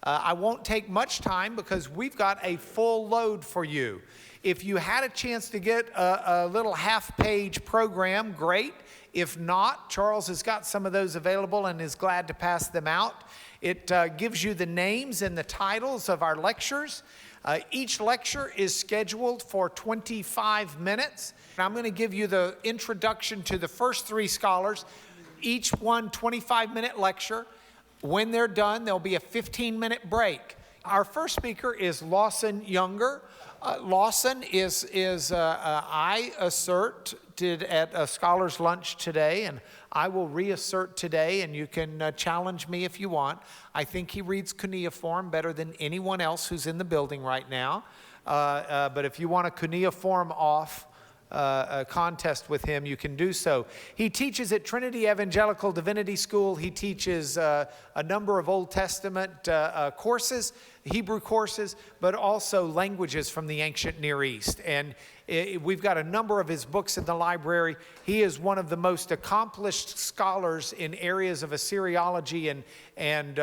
I won't take much time because we've got a full load for you. If you had a chance to get a little half-page program, great. If not, Charles has got some of those available and is glad to pass them out. It gives you the names and the titles of our lectures. Each lecture is scheduled for 25 minutes. I'm going to give you the introduction to the first three scholars, each one 25-minute lecture. When they're done, there'll be a 15-minute break. Our first speaker is Lawson Younger. Lawson is I asserted at a scholar's lunch today, and I will reassert today, and you can challenge me if you want. I think he reads cuneiform better than anyone else who's in the building right now. But if you want a cuneiform off a contest with him, you can do so. He teaches at Trinity Evangelical Divinity School. He teaches a number of Old Testament courses, Hebrew courses, but also languages from the ancient Near East. And we've got a number of his books in the library. He is one of the most accomplished scholars in areas of Assyriology and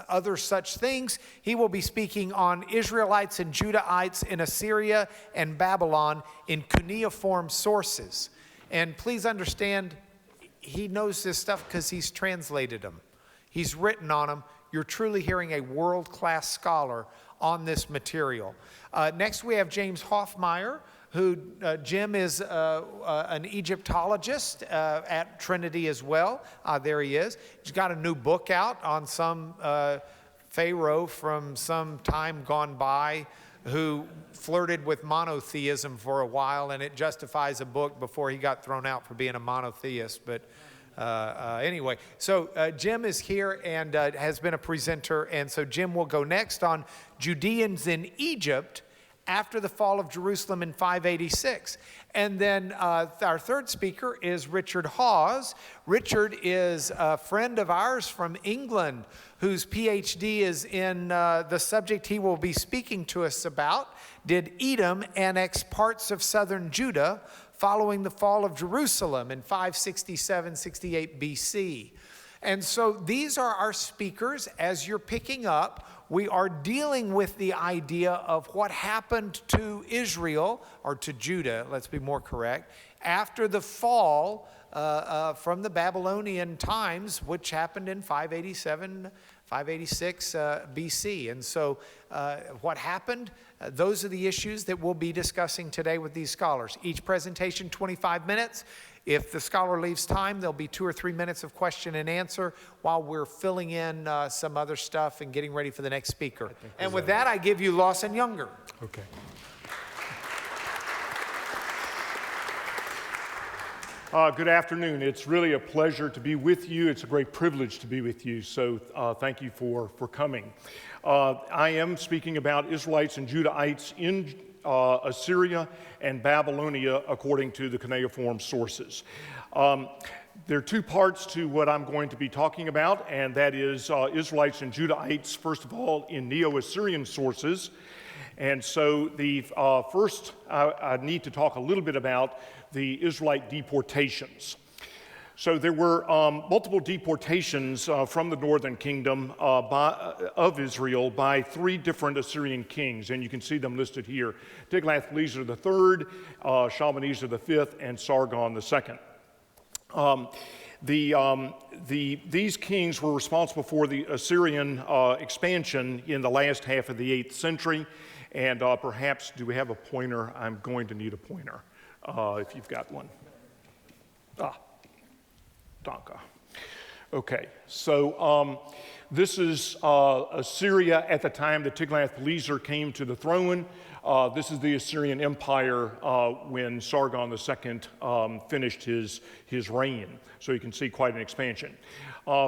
other such things. He will be speaking on Israelites and Judahites in Assyria and Babylon in cuneiform sources. And please understand, he knows this stuff because he's translated them. He's written on them. You're truly hearing a world-class scholar on this material. Next, we have James Hoffmeyer, who Jim is an Egyptologist at Trinity as well. There he is. He's got a new book out on some pharaoh from some time gone by who flirted with monotheism for a while, and it justifies a book before he got thrown out for being a monotheist. But anyway, so Jim is here and has been a presenter, and so Jim will go next on Judeans in Egypt after the fall of Jerusalem in 586. And then our third speaker is Richard Hawes. Richard is a friend of ours from England whose PhD is in the subject he will be speaking to us about. Did Edom annex parts of southern Judah following the fall of Jerusalem in 567-68 BC? And so these are our speakers. As you're picking up, we are dealing with the idea of what happened to Israel, or to Judah, let's be more correct, after the fall from the Babylonian times, which happened in 586 BC. And so what happened? Those are the issues that we'll be discussing today with these scholars. Each presentation, 25 minutes. If the scholar leaves time, there'll be 2 or 3 minutes of question and answer while we're filling in some other stuff and getting ready for the next speaker. And with that, I give you Lawson Younger. Okay. Good afternoon. It's really a pleasure to be with you. It's a great privilege to be with you, so thank you for coming. I am speaking about Israelites and Judahites in Assyria and Babylonia according to the cuneiform sources. There are two parts to what I'm going to be talking about, and that is Israelites and Judahites, first of all, in Neo-Assyrian sources. And so the first, I need to talk a little bit about the Israelite deportations. So there were multiple deportations from the northern kingdom of Israel by 3 different Assyrian kings, and you can see them listed here: Tiglath-Pileser III, Shalmaneser V, and Sargon II. These kings were responsible for the Assyrian expansion in the last half of the 8th century, and perhaps, do we have a pointer? I'm going to need a pointer if you've got one. Donka. Okay, so this is Assyria at the time that Tiglath-Pileser came to the throne. This is the Assyrian Empire when Sargon II finished his reign. So you can see quite an expansion.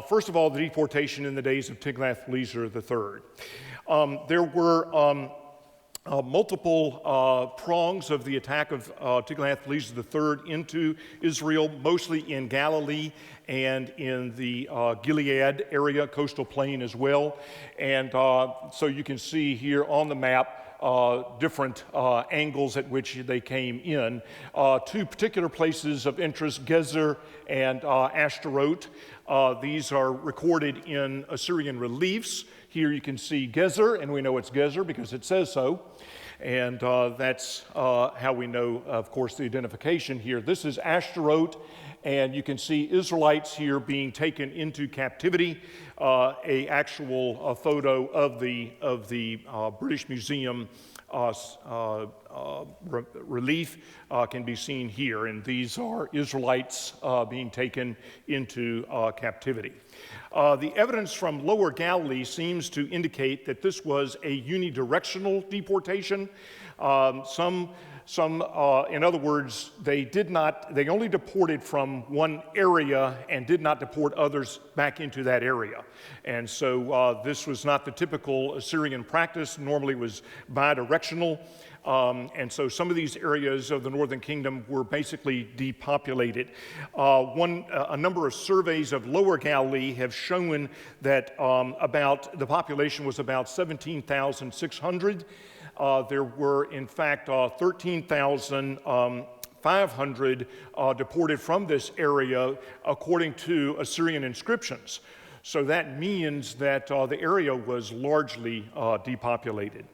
First of all, the deportation in the days of Tiglath-Pileser III. There were multiple prongs of the attack of Tiglath-Pileser III into Israel, mostly in Galilee and in the Gilead area, coastal plain as well. And so you can see here on the map different angles at which they came in. Two particular places of interest, Gezer and Ashtaroth. These are recorded in Assyrian reliefs. Here you can see Gezer, and we know it's Gezer because it says so. And that's how we know, of course, the identification here. This is Ashtaroth, and you can see Israelites here being taken into captivity. A actual photo of the British Museum relief can be seen here, and these are Israelites being taken into captivity. The evidence from Lower Galilee seems to indicate that this was a unidirectional deportation. In other words, they only deported from one area and did not deport others back into that area. And so this was not the typical Assyrian practice. Normally it was bidirectional. And so some of these areas of the northern kingdom were basically depopulated. A number of surveys of Lower Galilee have shown that the population was about 17,600. There were, in fact, 13,500 deported from this area according to Assyrian inscriptions. So that means that the area was largely depopulated.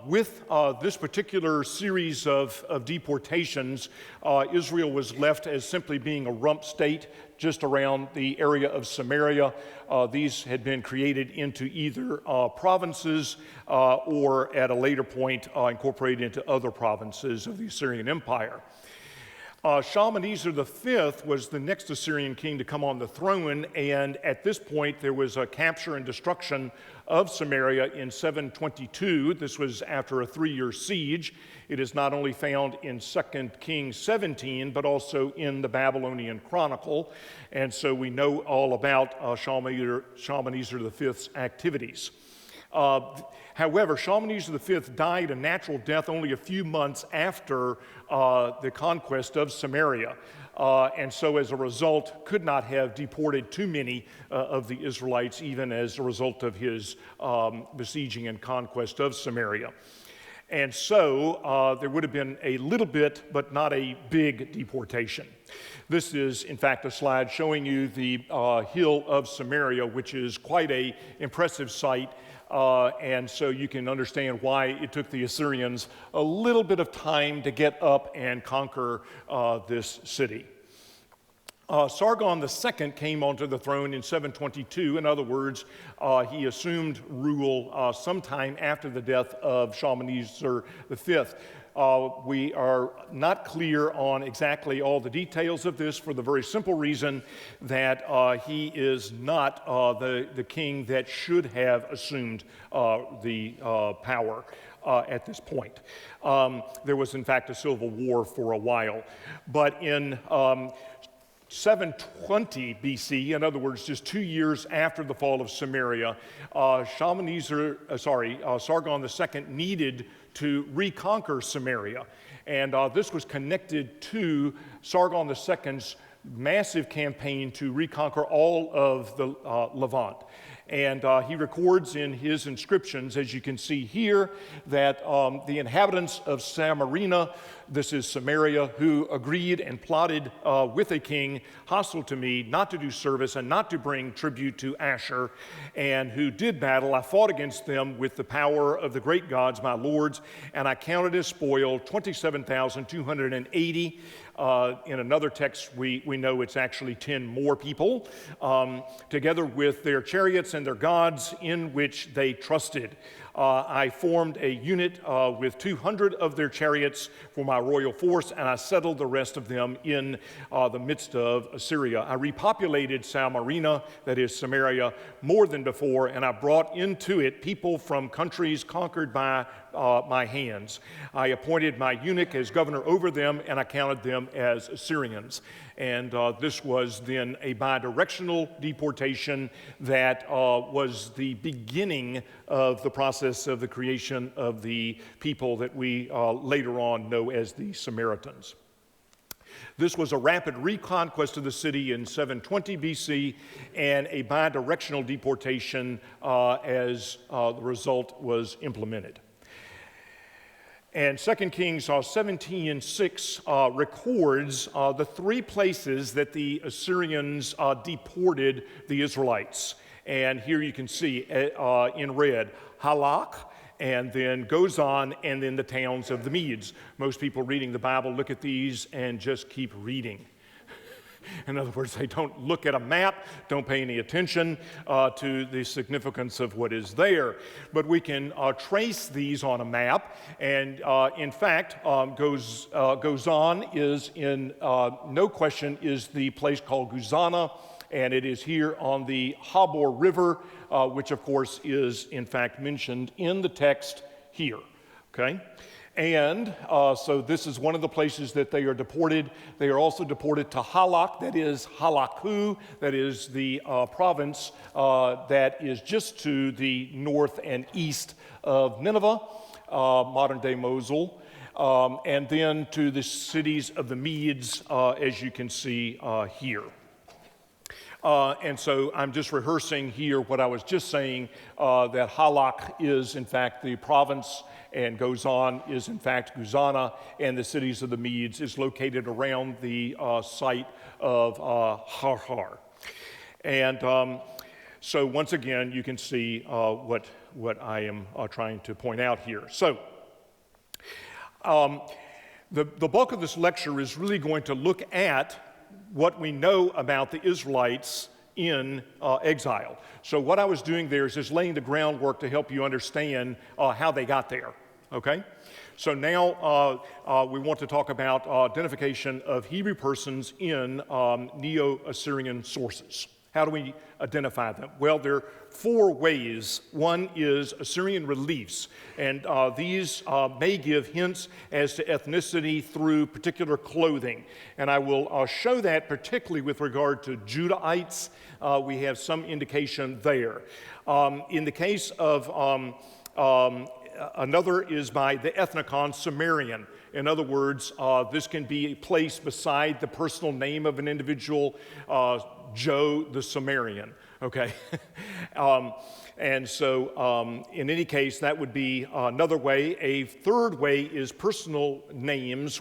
With this particular series of deportations, Israel was left as simply being a rump state just around the area of Samaria. These had been created into either provinces or at a later point incorporated into other provinces of the Assyrian Empire. Shalmaneser V was the next Assyrian king to come on the throne, and at this point there was a capture and destruction of Samaria in 722. This was after a 3-year siege. It is not only found in 2 Kings 17, but also in the Babylonian Chronicle, and so we know all about Shalmaneser V's activities. However, Shalmaneser V died a natural death only a few months after the conquest of Samaria, and so as a result could not have deported too many of the Israelites, even as a result of his besieging and conquest of Samaria. And so there would have been a little bit, but not a big deportation. This is, in fact, a slide showing you the hill of Samaria, which is quite an impressive sight. And so you can understand why it took the Assyrians a little bit of time to get up and conquer this city. Sargon II came onto the throne in 722. In other words, he assumed rule sometime after the death of Shalmaneser V. We are not clear on exactly all the details of this for the very simple reason that he is not the king that should have assumed the power at this point. There was, in fact, a civil war for a while. But in 720 BC, in other words, just 2 years after the fall of Samaria, Sargon II needed to reconquer Samaria. And this was connected to Sargon II's massive campaign to reconquer all of the Levant. And he records in his inscriptions, as you can see here, that the inhabitants of Samarina, this is Samaria, who agreed and plotted with a king hostile to me not to do service and not to bring tribute to Asher, and who did battle. I fought against them with the power of the great gods, my lords, and I counted as spoil 27,280. In another text, we know it's actually 10 more people, together with their chariots and their gods in which they trusted. I formed a unit with 200 of their chariots for my royal force, and I settled the rest of them in the midst of Assyria. I repopulated Samarina, that is Samaria, more than before, and I brought into it people from countries conquered by my hands. I appointed my eunuch as governor over them, and I counted them as Assyrians. And this was then a bidirectional deportation that was the beginning of the process process of the creation of the people that we later on know as the Samaritans. This was a rapid reconquest of the city in 720 BC and a bi-directional deportation as the result was implemented. And 2 Kings 17:6 records the three places that the Assyrians deported the Israelites. And here you can see in red, Halak, and then Gozan, and then the towns of the Medes. Most people reading the Bible look at these and just keep reading. In other words, they don't look at a map, don't pay any attention to the significance of what is there. But we can trace these on a map, and in fact, Gozan is no question, is the place called Guzana, and it is here on the Habor River, which of course is in fact mentioned in the text here, okay? And so this is one of the places that they are deported. They are also deported to Halak, that is Halaku, that is the province that is just to the north and east of Nineveh, modern-day Mosul, and then to the cities of the Medes, as you can see here. And so I'm just rehearsing here what I was just saying, that Halak is in fact the province, and Gozan is in fact Guzana, and the cities of the Medes is located around the site of Harhar. And so once again, you can see what I am trying to point out here. So the bulk of this lecture is really going to look at what we know about the Israelites in exile. So what I was doing there is just laying the groundwork to help you understand how they got there, okay? So now we want to talk about identification of Hebrew persons in Neo-Assyrian sources. How do we identify them? Well, there are four ways. One is Assyrian reliefs, and these may give hints as to ethnicity through particular clothing. And I will show that particularly with regard to Judahites. We have some indication there. In the case of another is by the ethnicon Sumerian. In other words, this can be placed beside the personal name of an individual, Joe the Sumerian, okay? And so in any case, that would be another way. A third way is personal names,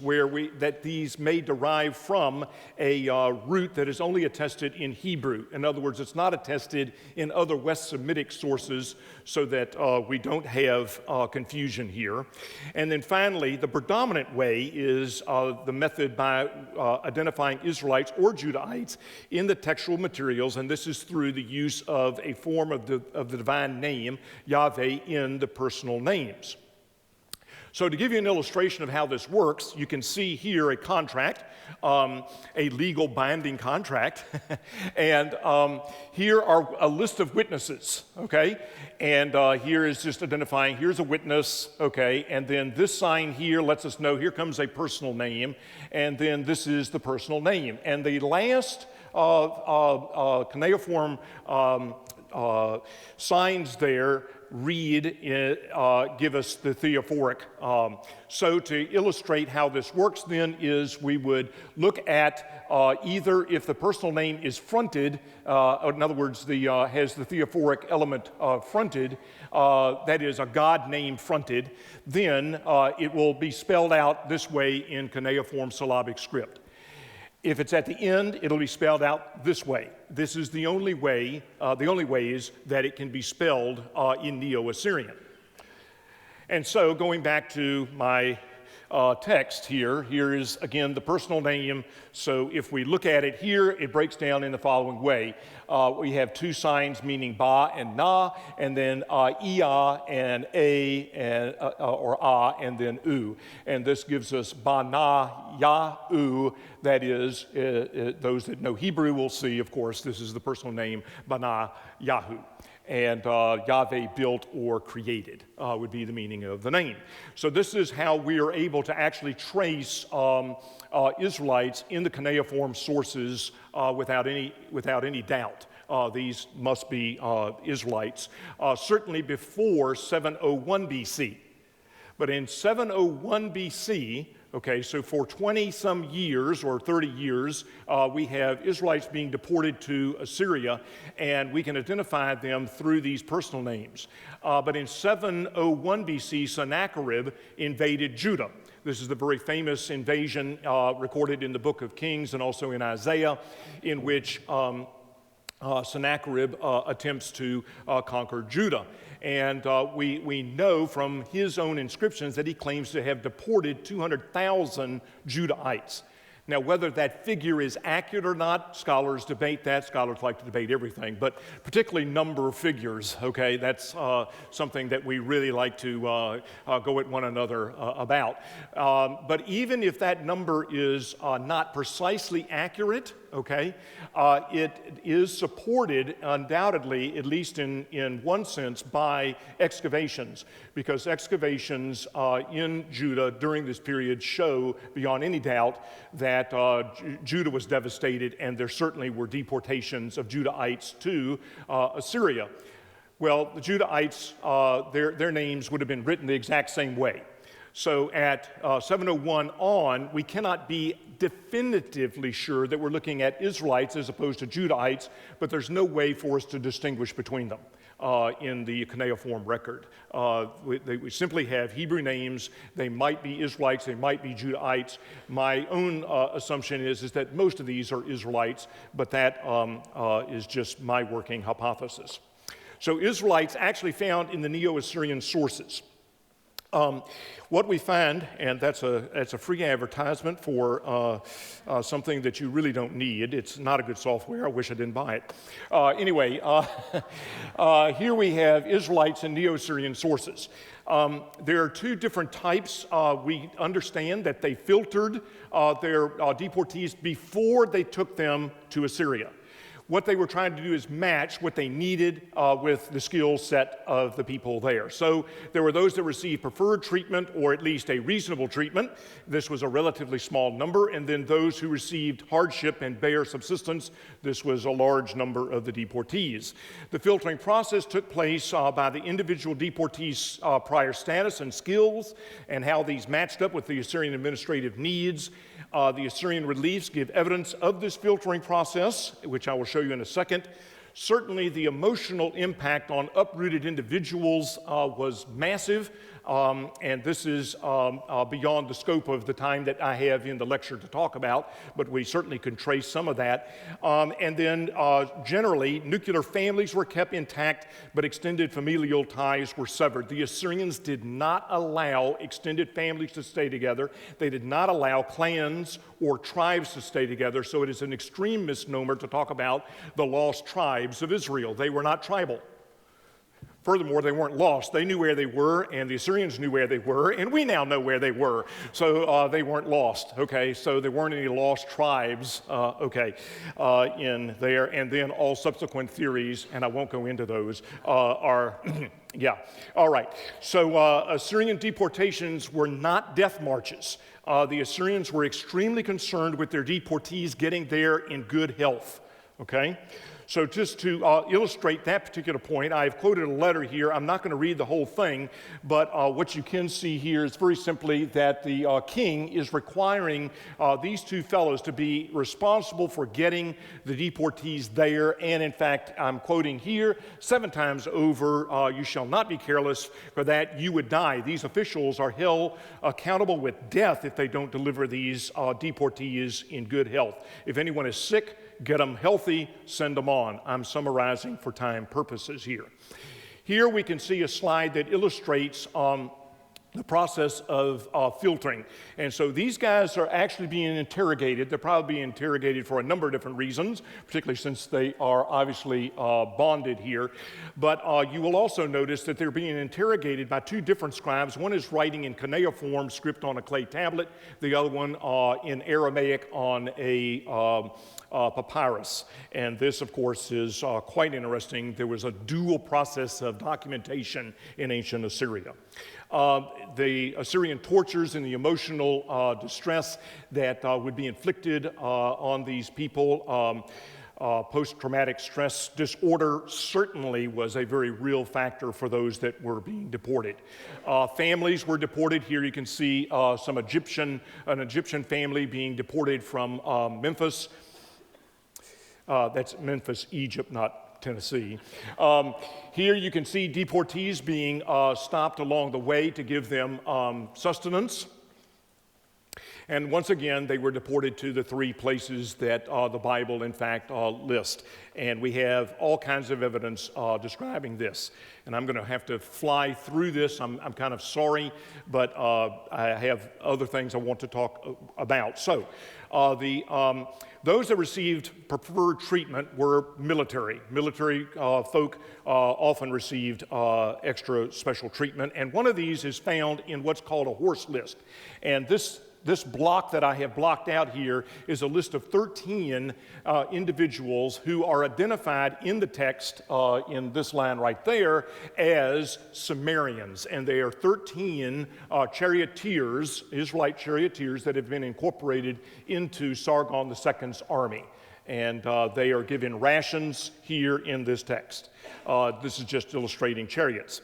that these may derive from a root that is only attested in Hebrew. In other words, it's not attested in other West Semitic sources, so that we don't have confusion here. And then finally, the predominant way is the method by identifying Israelites or Judahites in the textual materials, and this is through the use of a form of the divine name, Yahweh, in the personal names. So to give you an illustration of how this works, you can see here a contract, a legal binding contract, and here are a list of witnesses, okay? And here is just identifying, here's a witness, okay? And then this sign here lets us know here comes a personal name, and then this is the personal name. And the last cuneiform signs there give us the theophoric. So to illustrate how this works then is we would look at either if the personal name is fronted, in other words, has the theophoric element fronted, that is a God name fronted, then it will be spelled out this way in cuneiform syllabic script. If it's at the end, it'll be spelled out this way. This is the only way, the only ways that it can be spelled in Neo-Assyrian. And so going back to my text here is again the personal name. So if we look at it here, it breaks down in the following way. We have two signs meaning ba and na, and then ia and a, and, or a, and then u. And this gives us ba na ya u. That is, those that know Hebrew will see, of course, this is the personal name, ba na yahu. And Yahweh built or created would be the meaning of the name. So this is how we are able to actually trace Israelites in the cuneiform sources without any doubt. these must be Israelites, certainly before 701 BC. But in 701 BC, okay, so for 20 some years or 30 years, we have Israelites being deported to Assyria, and we can identify them through these personal names. But in 701 BC, Sennacherib invaded Judah. This is the very famous invasion recorded in the book of Kings and also in Isaiah, in which Sennacherib attempts to conquer Judah. And we know from his own inscriptions that he claims to have deported 200,000 Judahites. Now, whether that figure is accurate or not, scholars debate that. Scholars like to debate everything, but particularly number of figures, okay? That's something that we really like to go at one another about. But even if that number is not precisely accurate, okay, it is supported undoubtedly, at least in one sense, by excavations, because excavations in Judah during this period show beyond any doubt that Judah was devastated, and there certainly were deportations of Judahites to Assyria. Well, the Judahites, their names would have been written the exact same way. So at 701 on, we cannot be definitively sure that we're looking at Israelites as opposed to Judahites, but there's no way for us to distinguish between them in the cuneiform record. We simply have Hebrew names. They might be Israelites, they might be Judahites. My own assumption is that most of these are Israelites, but that is just my working hypothesis. So Israelites actually found in the Neo-Assyrian sources. What we find, and that's a free advertisement for something that you really don't need. It's not a good software. I wish I didn't buy it. Anyway, here we have Israelites and Neo-Assyrian sources. There are two different types. We understand that they filtered their deportees before they took them to Assyria. What they were trying to do is match what they needed with the skill set of the people there. So there were those that received preferred treatment or at least a reasonable treatment. This was a relatively small number. And then those who received hardship and bare subsistence. This was a large number of the deportees. The filtering process took place by the individual deportees' prior status and skills and how these matched up with the Assyrian administrative needs. The Assyrian reliefs give evidence of this filtering process, which I will show you in a second. Certainly, the emotional impact on uprooted individuals was massive, and this is beyond the scope of the time that I have in the lecture to talk about, but we certainly can trace some of that. And then, generally, nuclear families were kept intact, but extended familial ties were severed. The Assyrians did not allow extended families to stay together. They did not allow clans or tribes to stay together, so it is an extreme misnomer to talk about the lost tribes of Israel. They were not tribal. Furthermore, they weren't lost. They knew where they were, and the Assyrians knew where they were, and we now know where they were. So they weren't lost, okay? So there weren't any lost tribes, in there. And then all subsequent theories, and I won't go into those, are, yeah. All right. So Assyrian deportations were not death marches. The Assyrians were extremely concerned with their deportees getting there in good health, okay? So just to illustrate that particular point, I've quoted a letter here. I'm not going to read the whole thing, but what you can see here is very simply that the king is requiring these two fellows to be responsible for getting the deportees there. And in fact, I'm quoting here, 7 times over, you shall not be careless, for that you would die. These officials are held accountable with death if they don't deliver these deportees in good health. If anyone is sick, get them healthy, send them on. I'm summarizing for time purposes here. Here we can see a slide that illustrates the process of filtering. And so these guys are actually being interrogated. They're probably being interrogated for a number of different reasons, particularly since they are obviously bonded here. But you will also notice that they're being interrogated by 2 different scribes. One is writing in cuneiform script on a clay tablet, the other one in Aramaic on a papyrus. And this, of course, is quite interesting. There was a dual process of documentation in ancient Assyria. The Assyrian tortures and the emotional distress that would be inflicted on these people Post-traumatic stress disorder certainly was a very real factor for those that were being deported. Families were deported. Here you can see an Egyptian family being deported from Memphis. That's Memphis, Egypt, not Tennessee. Here you can see deportees being stopped along the way to give them sustenance. And once again, they were deported to the three places that the Bible, in fact, lists. And we have all kinds of evidence describing this. And I'm going to have to fly through this. I'm kind of sorry, but I have other things I want to talk about. So, those that received preferred treatment were military. Military folk often received extra special treatment. And one of these is found in what's called a horse list. And this block that I have blocked out here is a list of 13 individuals who are identified in the text in this line right there as Cimmerians. And they are 13 charioteers, Israelite charioteers, that have been incorporated into Sargon II's army. And they are given rations here in this text. This is just illustrating chariots.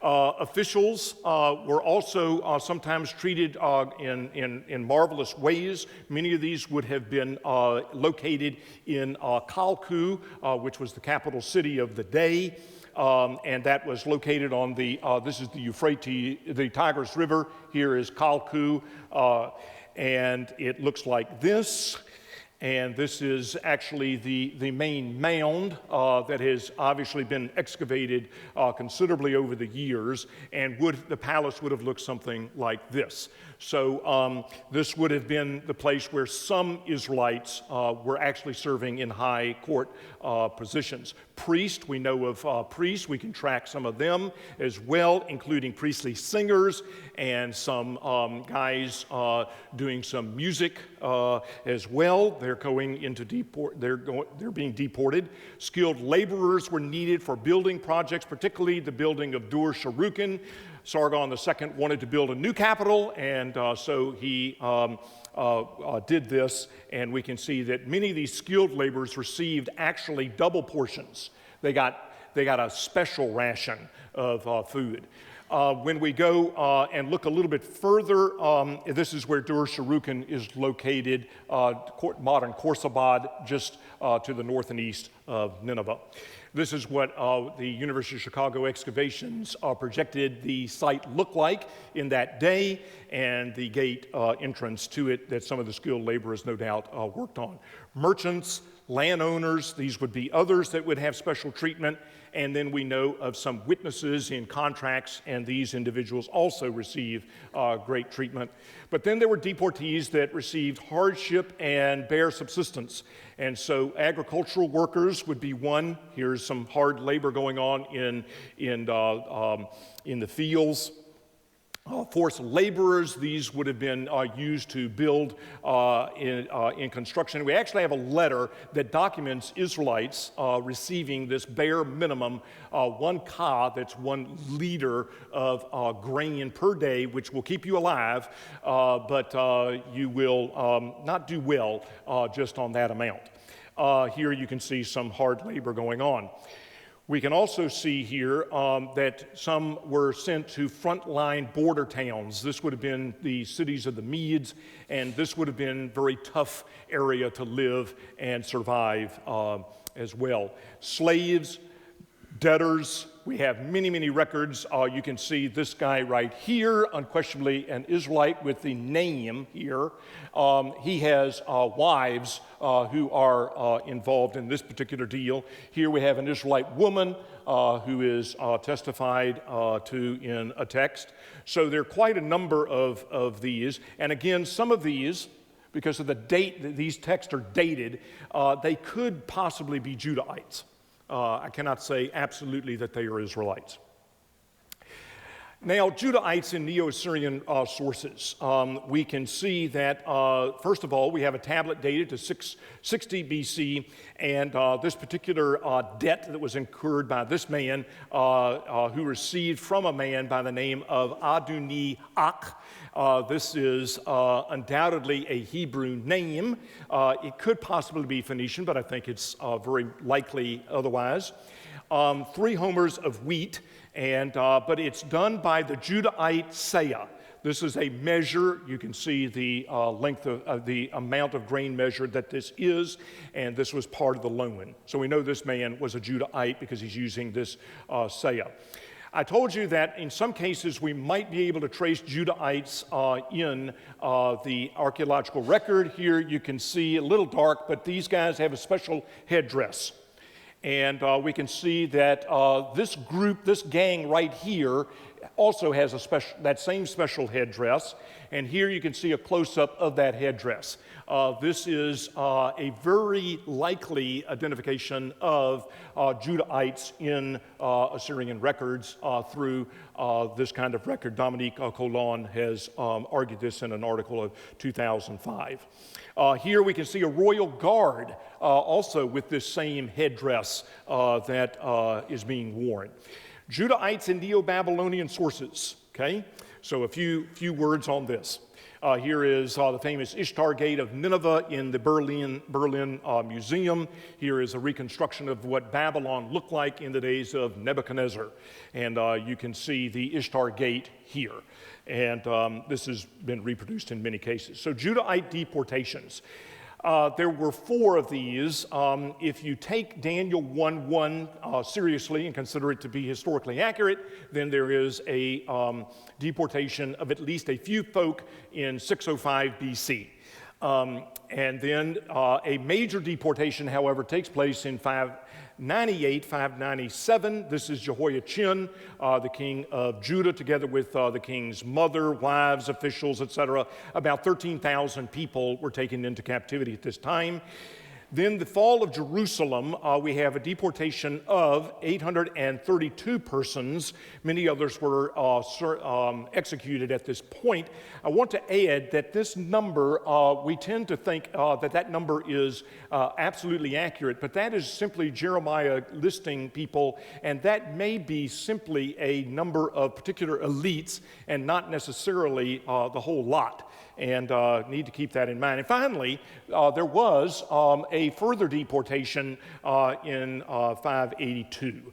Officials were also sometimes treated in marvelous ways. Many of these would have been located in Kalku, which was the capital city of the day. And that was located on this is the Euphrates, the Tigris River. Here is Kalku, and it looks like this. And this is actually the main mound that has obviously been excavated considerably over the years, and the palace would have looked something like this. So this would have been the place where some Israelites were actually serving in high court positions. Priests, we know of priests, we can track some of them as well, including priestly singers and some guys doing some music as well. They're being deported. Skilled laborers were needed for building projects, particularly the building of Dur Sharrukin. Sargon II wanted to build a new capital, and so he did this, and we can see that many of these skilled laborers received actually double portions. They got a special ration of food. When we go and look a little bit further, this is where Dur Sharrukin is located, modern Khorsabad, just to the north and east of Nineveh. This is what the University of Chicago excavations projected the site looked like in that day, and the gate entrance to it that some of the skilled laborers no doubt worked on. Merchants, landowners, these would be others that would have special treatment. And then we know of some witnesses in contracts, and these individuals also receive great treatment. But then there were deportees that received hardship and bare subsistence. And so agricultural workers would be one. Here's some hard labor going on in the fields. Forced laborers, these would have been used to build in construction. We actually have a letter that documents Israelites receiving this bare minimum, 1 ka, that's 1 liter of grain per day, which will keep you alive, but you will not do well just on that amount. Here you can see some hard labor going on. We can also see here that some were sent to frontline border towns. This would have been the cities of the Medes, and this would have been a very tough area to live and survive as well. Slaves, debtors, we have many, many records. You can see this guy right here, unquestionably an Israelite with the name here. He has wives who are involved in this particular deal. Here we have an Israelite woman who is testified to in a text. So there are quite a number of these. And again, some of these, because of the date that these texts are dated, they could possibly be Judahites. I cannot say absolutely that they are Israelites. Now, Judahites in Neo-Assyrian sources, we can see that, first of all, we have a tablet dated to 660 BC, and this particular debt that was incurred by this man, who received from a man by the name of Adoni-Ak. This is undoubtedly a Hebrew name. It could possibly be Phoenician, but I think it's very likely otherwise. 3 homers of wheat, but it's done by the Judahite seah. This is a measure. You can see the length of the amount of grain measured that this is, and this was part of the loan. So we know this man was a Judahite because he's using this seah. I told you that in some cases we might be able to trace Judahites in the archaeological record. Here you can see a little dark, but these guys have a special headdress. And we can see that this group, this gang right here, also has that same special headdress. And here you can see a close-up of that headdress. This is a very likely identification of Judahites in Assyrian records through this kind of record. Dominique Colon has argued this in an article of 2005. Here we can see a royal guard also with this same headdress that is being worn. Judahites in Neo-Babylonian sources, okay? So a few words on this. Here is the famous Ishtar Gate of Nineveh in the Berlin Museum. Here is a reconstruction of what Babylon looked like in the days of Nebuchadnezzar. And you can see the Ishtar Gate here. And this has been reproduced in many cases. So Judahite deportations. There were 4 of these. If you take Daniel 1:1 seriously and consider it to be historically accurate, then there is a deportation of at least a few folk in 605 BC. And then a major deportation, however, takes place in 598, 597. This is Jehoiachin, the king of Judah, together with the king's mother, wives, officials, etc. About 13,000 people were taken into captivity at this time. Then the fall of Jerusalem, we have a deportation of 832 persons. Many others were executed at this point. I want to add that this number, we tend to think that number is absolutely accurate, but that is simply Jeremiah listing people, and that may be simply a number of particular elites and not necessarily the whole lot. And need to keep that in mind. And finally, there was a further deportation in 582.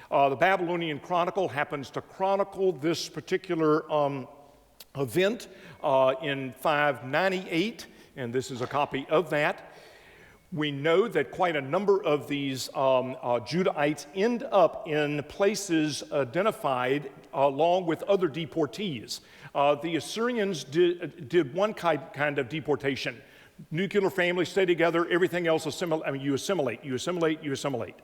The Babylonian Chronicle happens to chronicle this particular event in 598, and this is a copy of that. We know that quite a number of these Judahites end up in places identified along with other deportees. The Assyrians did one kind of deportation. Nuclear families stay together, everything else you assimilate.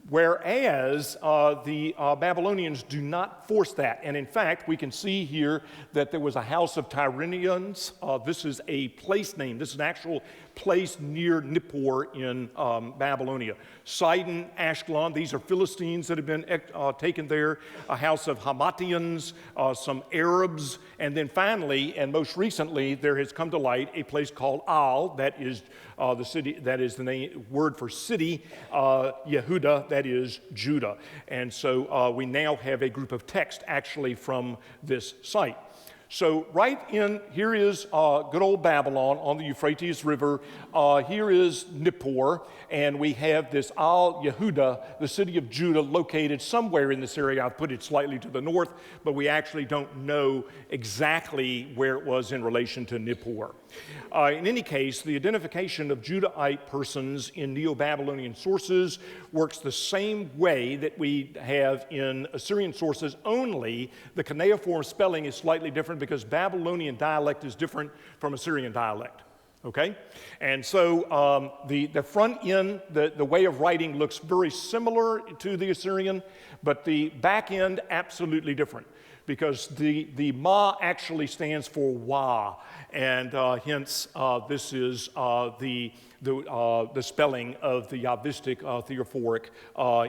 Whereas the Babylonians do not force that. And in fact, we can see here that there was a house of Tyrians. This is a place name. This is an actual place near Nippur in Babylonia. Sidon, Ashkelon, these are Philistines that have been taken there. A house of Hamatians, some Arabs, and then finally, and most recently, there has come to light a place called Al, that is the city, that is the word for city, Yehuda, that is Judah. And so we now have a group of texts actually from this site. So right in, here is good old Babylon on the Euphrates River. Here is Nippur, and we have this Al Yehuda, the city of Judah, located somewhere in this area. I've put it slightly to the north, but we actually don't know exactly where it was in relation to Nippur. In any case, the identification of Judahite persons in Neo-Babylonian sources works the same way that we have in Assyrian sources, only the cuneiform spelling is slightly different because Babylonian dialect is different from Assyrian dialect. Okay? And so the front end, the way of writing looks very similar to the Assyrian, but the back end absolutely different, because the Ma actually stands for Wa, and hence this is the spelling of the Yahvistic theophoric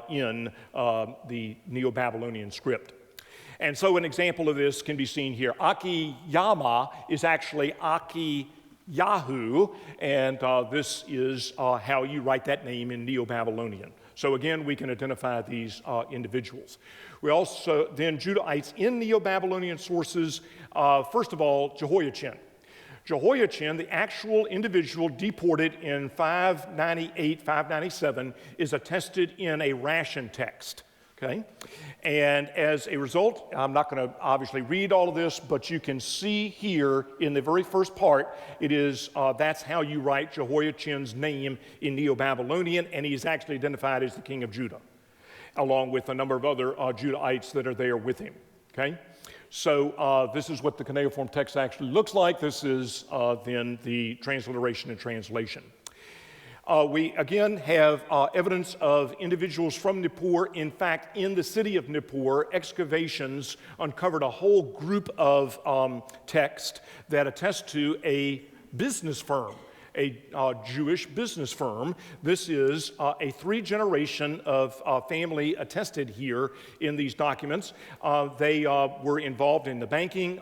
in the Neo-Babylonian script. And so an example of this can be seen here. Akiyama is actually Akiyahu, and this is how you write that name in Neo-Babylonian. So again, we can identify these individuals. We also, then Judahites in Neo-Babylonian sources, first of all, Jehoiachin. Jehoiachin, the actual individual deported in 598, 597, is attested in a ration text. Okay? And as a result, I'm not going to obviously read all of this, but you can see here in the very first part, it is, that's how you write Jehoiachin's name in Neo-Babylonian, and he's actually identified as the king of Judah, along with a number of other Judahites that are there with him. Okay? So this is what the cuneiform text actually looks like. This is then the transliteration and translation. We again have evidence of individuals from Nippur. In fact, in the city of Nippur, excavations uncovered a whole group of texts that attest to a business firm, a Jewish business firm. This is a three-generation of family attested here in these documents. They were involved in the banking,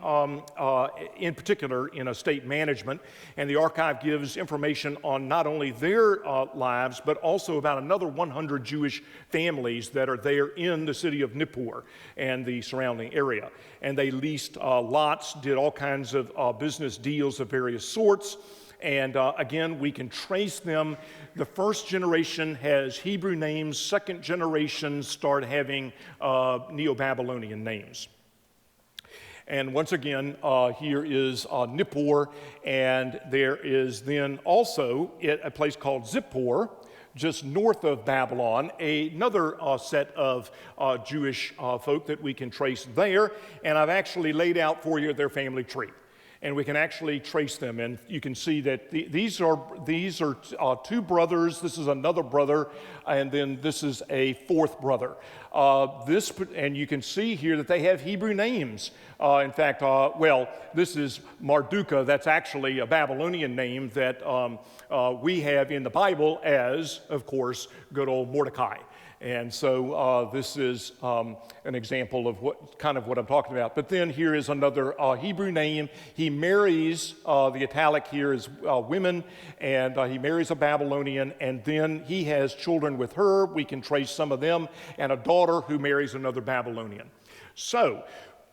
in particular in estate management, and the archive gives information on not only their lives, but also about another 100 Jewish families that are there in the city of Nippur and the surrounding area. And they leased lots, did all kinds of business deals of various sorts. And again, we can trace them. The first generation has Hebrew names. Second generation start having Neo-Babylonian names. And once again, here is Nippur, and there is then also a place called Zippor, just north of Babylon, another set of Jewish folk that we can trace there. And I've actually laid out for you their family tree. And we can actually trace them, and you can see that these are two brothers. This is another brother, and then this is a fourth brother. And you can see here that they have Hebrew names. In fact, this is Mardukah. That's actually a Babylonian name that we have in the Bible as, of course, good old Mordecai. And so this is an example of what I'm talking about. But then here is another Hebrew name. He marries, the italic here is women, and he marries a Babylonian, and then he has children with her. We can trace some of them, and a daughter who marries another Babylonian. So,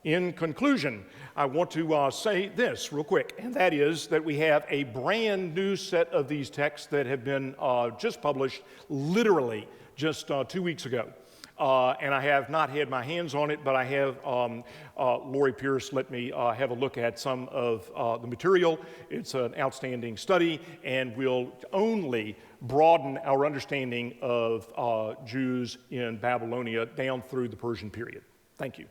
in conclusion, I want to say this real quick, and that is that we have a brand new set of these texts that have been just published literally just 2 weeks ago. And I have not had my hands on it, but I have Lori Pierce let me have a look at some of the material. It's an outstanding study and will only broaden our understanding of Jews in Babylonia down through the Persian period. Thank you.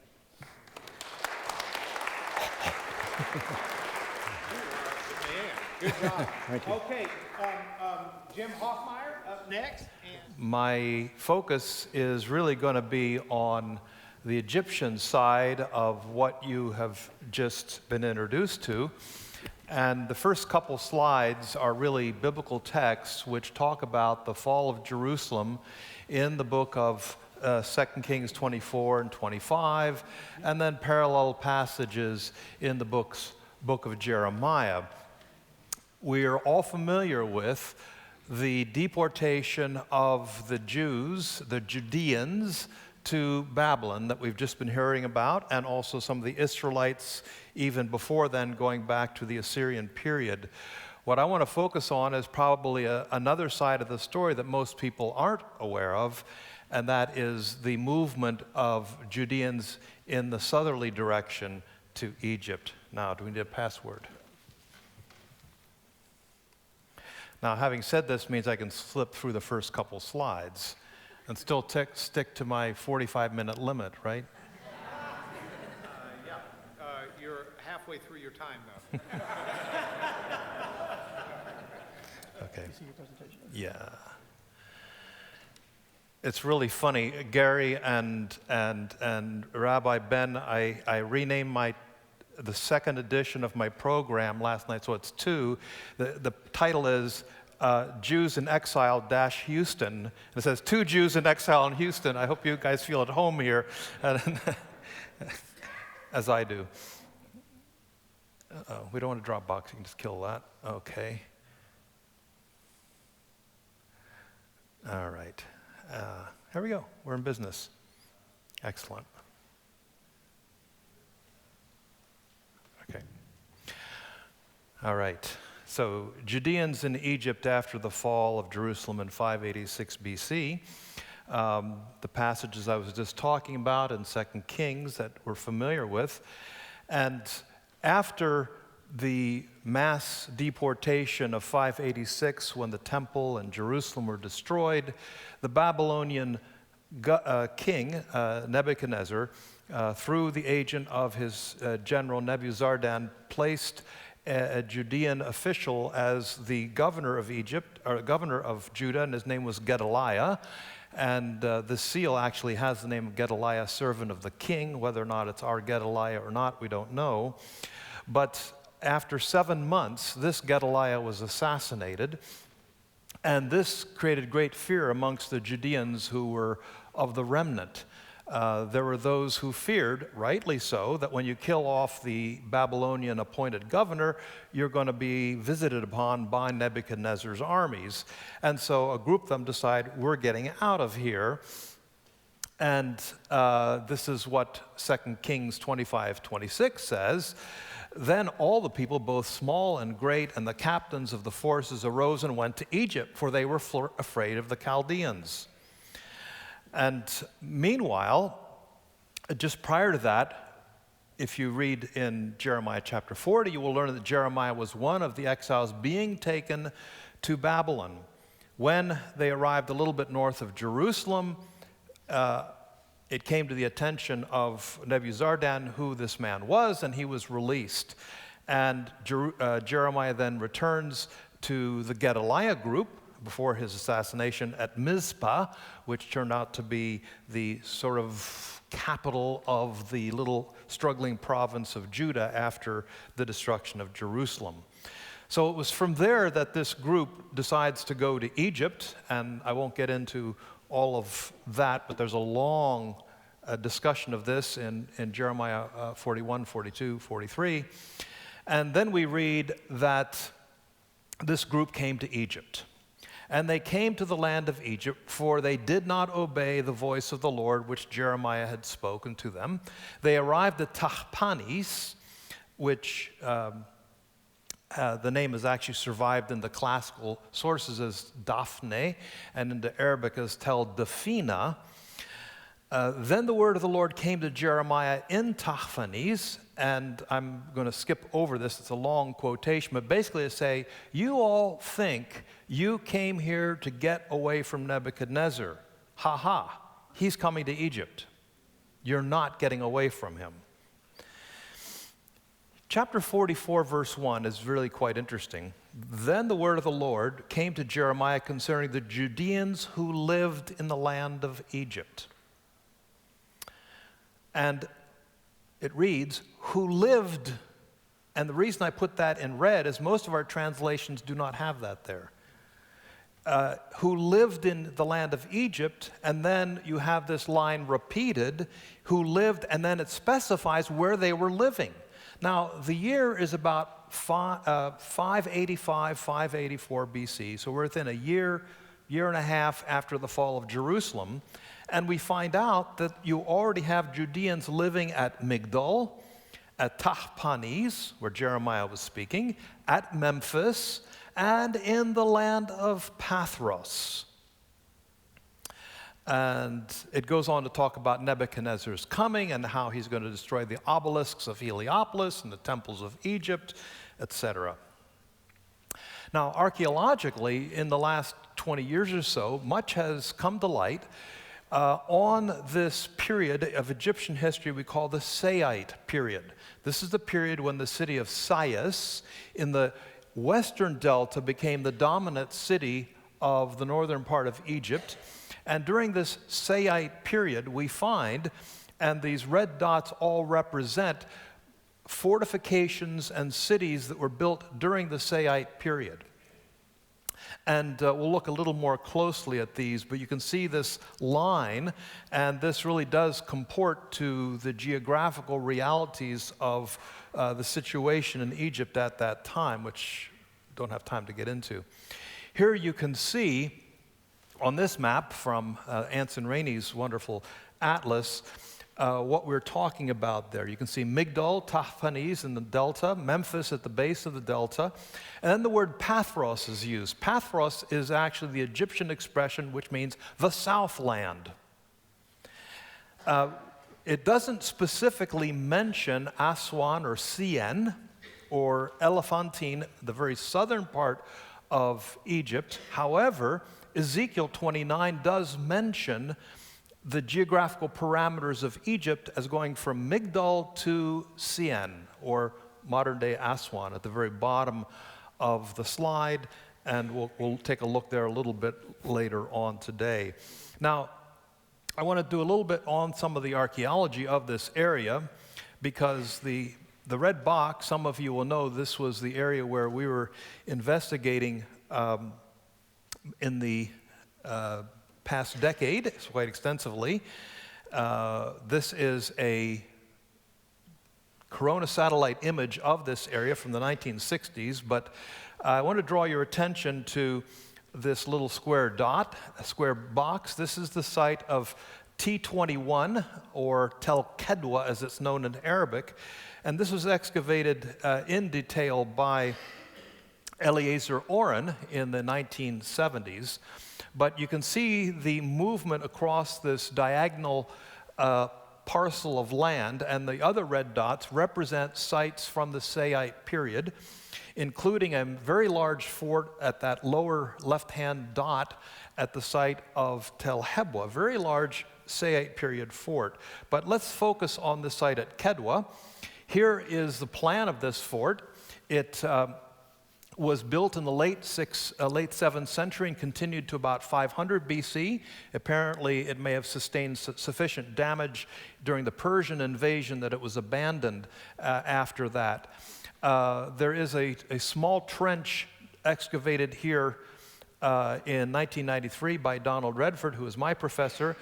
Good job. Thank you. Okay, Jim Hoffmeyer up next. My focus is really going to be on the Egyptian side of what you have just been introduced to. And the first couple slides are really biblical texts which talk about the fall of Jerusalem in the book of 2 Kings 24 and 25, and then parallel passages in the book of Jeremiah. We are all familiar with the deportation of the Jews, the Judeans, to Babylon that we've just been hearing about, and also some of the Israelites even before then going back to the Assyrian period. What I want to focus on is probably another side of the story that most people aren't aware of, and that is the movement of Judeans in the southerly direction to Egypt. Now, do we need a password? Now, having said this means I can slip through the first couple slides and still stick to my 45-minute limit, right? Yeah, you're halfway through your time, though. Okay. Yeah. It's really funny. Gary and Rabbi Ben, I renamed the second edition of my program last night, so it's 2. The title is Jews in Exile - Houston. It says 2 Jews in exile in Houston. I hope you guys feel at home here. as I do. We don't want to drop box. You can just kill that. Okay. All right. Here we go. We're in business. Excellent. Okay. All right. So, Judeans in Egypt after the fall of Jerusalem in 586 BC. The passages I was just talking about in 2 Kings that we're familiar with. And after the mass deportation of 586, when the temple and Jerusalem were destroyed, the Babylonian king, Nebuchadnezzar, through the agent of his general Nebuzaradan, placed a Judean official as the governor of Egypt, or governor of Judah, and his name was Gedaliah. And the seal actually has the name of Gedaliah, servant of the king. Whether or not it's our Gedaliah or not, we don't know. But after 7 months, this Gedaliah was assassinated, and this created great fear amongst the Judeans who were of the remnant. There were those who feared, rightly so, that when you kill off the Babylonian appointed governor, you're going to be visited upon by Nebuchadnezzar's armies. And so a group of them decide, we're getting out of here. And this is what 2 Kings 25:26 says. Then all the people, both small and great, and the captains of the forces arose and went to Egypt, for they were afraid of the Chaldeans. And meanwhile, just prior to that, if you read in Jeremiah chapter 40, you will learn that Jeremiah was one of the exiles being taken to Babylon. When they arrived a little bit north of Jerusalem, it came to the attention of Nebuzaradan who this man was, and he was released. And Jeremiah then returns to the Gedaliah group before his assassination at Mizpah, which turned out to be the sort of capital of the little struggling province of Judah after the destruction of Jerusalem. So it was from there that this group decides to go to Egypt, and I won't get into all of that, but there's a long discussion of this in Jeremiah 41, 42, 43. And then we read that this group came to Egypt. And they came to the land of Egypt, for they did not obey the voice of the Lord, which Jeremiah had spoken to them. They arrived at Tahpanhes, which the name has actually survived in the classical sources as Daphne, and in the Arabic as Tel Dafina. Then the word of the Lord came to Jeremiah in Tahpanhes, and I'm going to skip over this. It's a long quotation, but basically it say, you all think you came here to get away from Nebuchadnezzar. Ha ha, he's coming to Egypt. You're not getting away from him. Chapter 44, verse 1 is really quite interesting. Then the word of the Lord came to Jeremiah concerning the Judeans who lived in the land of Egypt. And it reads, who lived, and the reason I put that in red is most of our translations do not have that there. Who lived in the land of Egypt, and then you have this line repeated, who lived, and then it specifies where they were living. Now, the year is about 585, 584 BC, so we're within a year and a half after the fall of Jerusalem. And we find out that you already have Judeans living at Migdol, at Tahpanhes, where Jeremiah was speaking, at Memphis, and in the land of Pathros. And it goes on to talk about Nebuchadnezzar's coming and how he's going to destroy the obelisks of Heliopolis and the temples of Egypt, etc. Now, archaeologically, in the last 20 years or so, much has come to light on this period of Egyptian history we call the Saite period. This is the period when the city of Sais in the western delta became the dominant city of the northern part of Egypt. And during this Saite period, we find, and these red dots all represent fortifications and cities that were built during the Saite period. And we'll look a little more closely at these, but you can see this line, and this really does comport to the geographical realities of the situation in Egypt at that time, which don't have time to get into. Here you can see on this map from Anson Rainey's wonderful atlas what we're talking about there. You can see Migdol, Tahpanhes in the delta, Memphis at the base of the delta, and then the word Pathros is used. Pathros is actually the Egyptian expression which means the Southland. It doesn't specifically mention Aswan or Sien or Elephantine, the very southern part of Egypt. However, Ezekiel 29 does mention the geographical parameters of Egypt as going from Migdol to Sien, or modern-day Aswan, at the very bottom of the slide, and we'll take a look there a little bit later on today. Now, I want to do a little bit on some of the archaeology of this area, because the red box, some of you will know this was the area where we were investigating in the past decade, quite extensively. This is a Corona satellite image of this area from the 1960s, but I want to draw your attention to this little square dot, a square box. This is the site of T21, or Tel Kedwa as it's known in Arabic, and this was excavated in detail by Eliezer Oren in the 1970s. But you can see the movement across this diagonal parcel of land, and the other red dots represent sites from the Saite period, including a very large fort at that lower left-hand dot at the site of Tel Hebwa, a very large Saite period fort. But let's focus on the site at Kedwa. Here is the plan of this fort. It was built in the late 7th century and continued to about 500 BC. Apparently, it may have sustained sufficient damage during the Persian invasion that it was abandoned after that. There is a small trench excavated here in 1993 by Donald Redford, who is my professor,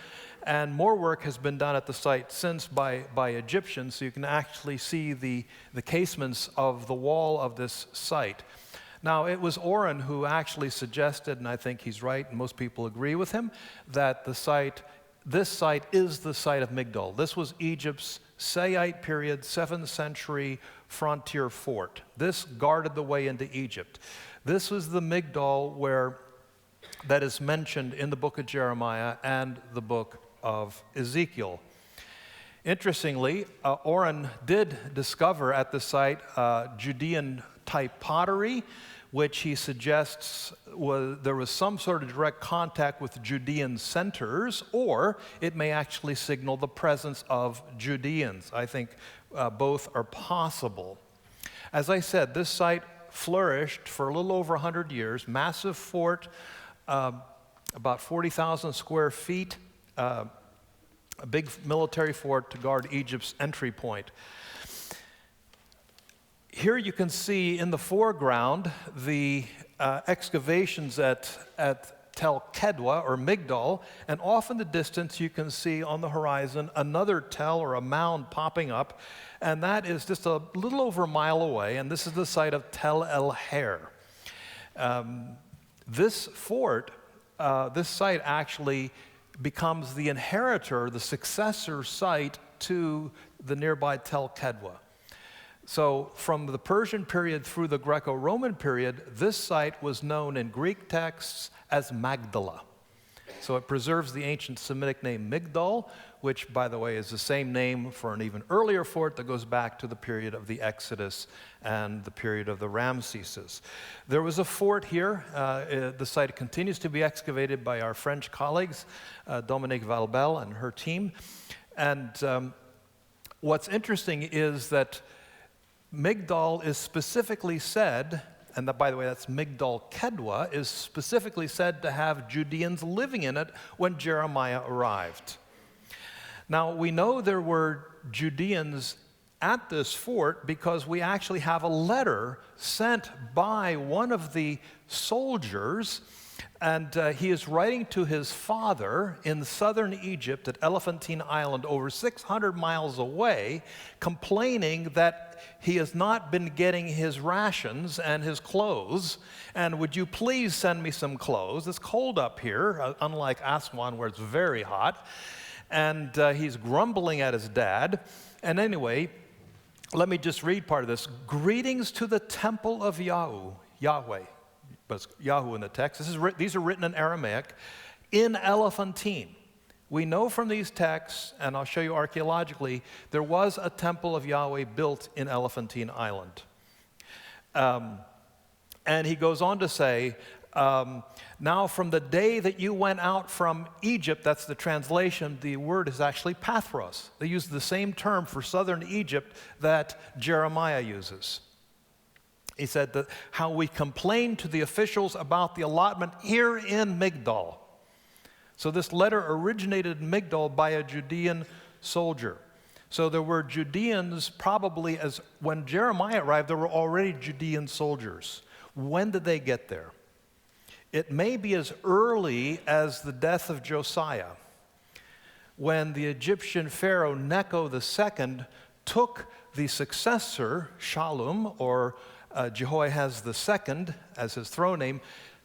and more work has been done at the site since by Egyptians, so you can actually see the casements of the wall of this site. Now, it was Oren who actually suggested, and I think he's right, and most people agree with him, that this site is the site of Migdol. This was Egypt's Saite period, 7th century frontier fort. This guarded the way into Egypt. This was the Migdol that is mentioned in the book of Jeremiah and the book of Ezekiel. Interestingly, Oren did discover at the site Judean type pottery, which he suggests there was some sort of direct contact with Judean centers, or it may actually signal the presence of Judeans. I think both are possible. As I said, this site flourished for a little over 100 years. Massive fort, about 40,000 square feet, a big military fort to guard Egypt's entry point. Here you can see in the foreground the excavations at Tel Kedwa, or Migdol, and off in the distance you can see on the horizon another tell, or a mound, popping up, and that is just a little over a mile away, and this is the site of Tel El Her. This fort, this site actually becomes the inheritor, the successor site to the nearby Tel Kedwa. So from the Persian period through the Greco-Roman period, this site was known in Greek texts as Magdala. So it preserves the ancient Semitic name Migdol, which, by the way, is the same name for an even earlier fort that goes back to the period of the Exodus and the period of the Ramesses. There was a fort here. The site continues to be excavated by our French colleagues, Dominique Valbel and her team. And what's interesting is that Migdol is specifically said, and by the way, that's Migdol Kedwa, is specifically said to have Judeans living in it when Jeremiah arrived. Now, we know there were Judeans at this fort because we actually have a letter sent by one of the soldiers, and he is writing to his father in southern Egypt at Elephantine Island, over 600 miles away, complaining that he has not been getting his rations and his clothes, and would you please send me some clothes? It's cold up here, unlike Aswan where it's very hot, and he's grumbling at his dad. And let me just read part of this. Greetings to the temple of Yahweh, but it's Yahoo in the text. These are written in Aramaic, in Elephantine. We know from these texts, and I'll show you archaeologically, there was a temple of Yahweh built in Elephantine Island. And he goes on to say, now from the day that you went out from Egypt, that's the translation, the word is actually Pathros. They use the same term for southern Egypt that Jeremiah uses. He said that how we complained to the officials about the allotment here in Migdol. So this letter originated in Migdol by a Judean soldier. So there were Judeans probably, as when Jeremiah arrived, there were already Judean soldiers. When did they get there? It may be as early as the death of Josiah, when the Egyptian pharaoh Necho II took the successor, Shallum, or Jehoahaz II, as his throne name,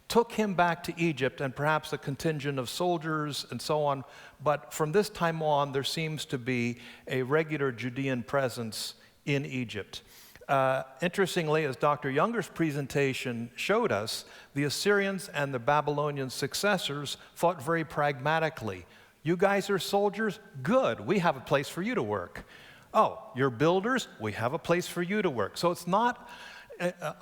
took him back to Egypt and perhaps a contingent of soldiers and so on. But from this time on, there seems to be a regular Judean presence in Egypt. Interestingly, as Dr. Younger's presentation showed us, the Assyrians and the Babylonian successors thought very pragmatically. You guys are soldiers? Good. We have a place for you to work. Oh, you're builders? We have a place for you to work. So it's not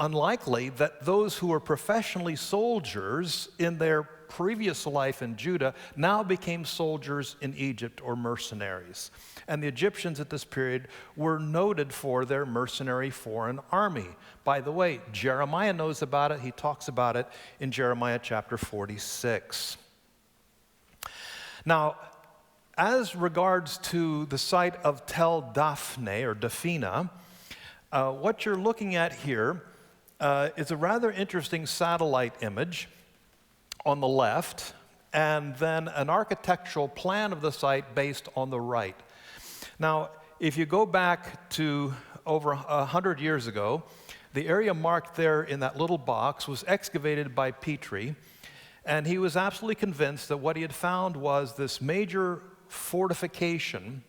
unlikely that those who were professionally soldiers in their previous life in Judah now became soldiers in Egypt or mercenaries. And the Egyptians at this period were noted for their mercenary foreign army. By the way, Jeremiah knows about it. He talks about it in Jeremiah chapter 46. Now, as regards to the site of Tel Daphne or Daphina, what you're looking at here is a rather interesting satellite image on the left, and then an architectural plan of the site based on the right. Now, if you go back to over 100 years ago, the area marked there in that little box was excavated by Petrie, and he was absolutely convinced that what he had found was this major fortification,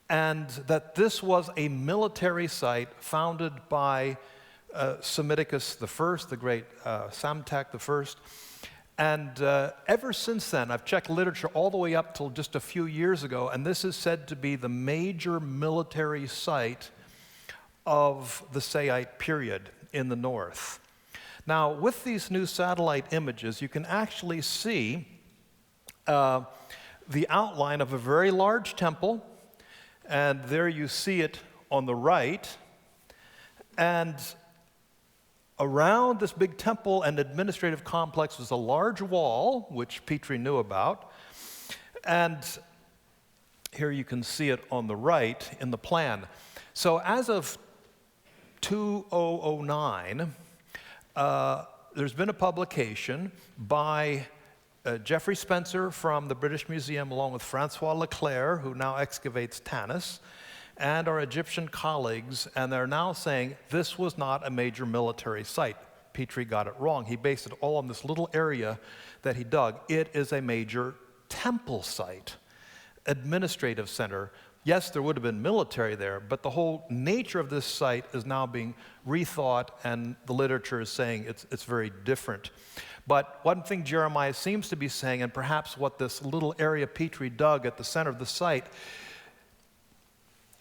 and that this was a military site founded by Psammiticus I, the great Psamtik I. And ever since then, I've checked literature all the way up till just a few years ago, and this is said to be the major military site of the Saite period in the north. Now, with these new satellite images, you can actually see the outline of a very large temple, and there you see it on the right. And around this big temple and administrative complex was a large wall, which Petrie knew about. And here you can see it on the right in the plan. So as of 2009, there's been a publication by Geoffrey Spencer from the British Museum, along with Francois Leclerc, who now excavates Tanis, and our Egyptian colleagues, and they're now saying this was not a major military site. Petrie got it wrong. He based it all on this little area that he dug. It is a major temple site, administrative center. Yes, there would have been military there, but the whole nature of this site is now being rethought, and the literature is saying it's very different. But one thing Jeremiah seems to be saying, and perhaps what this little area Petrie dug at the center of the site,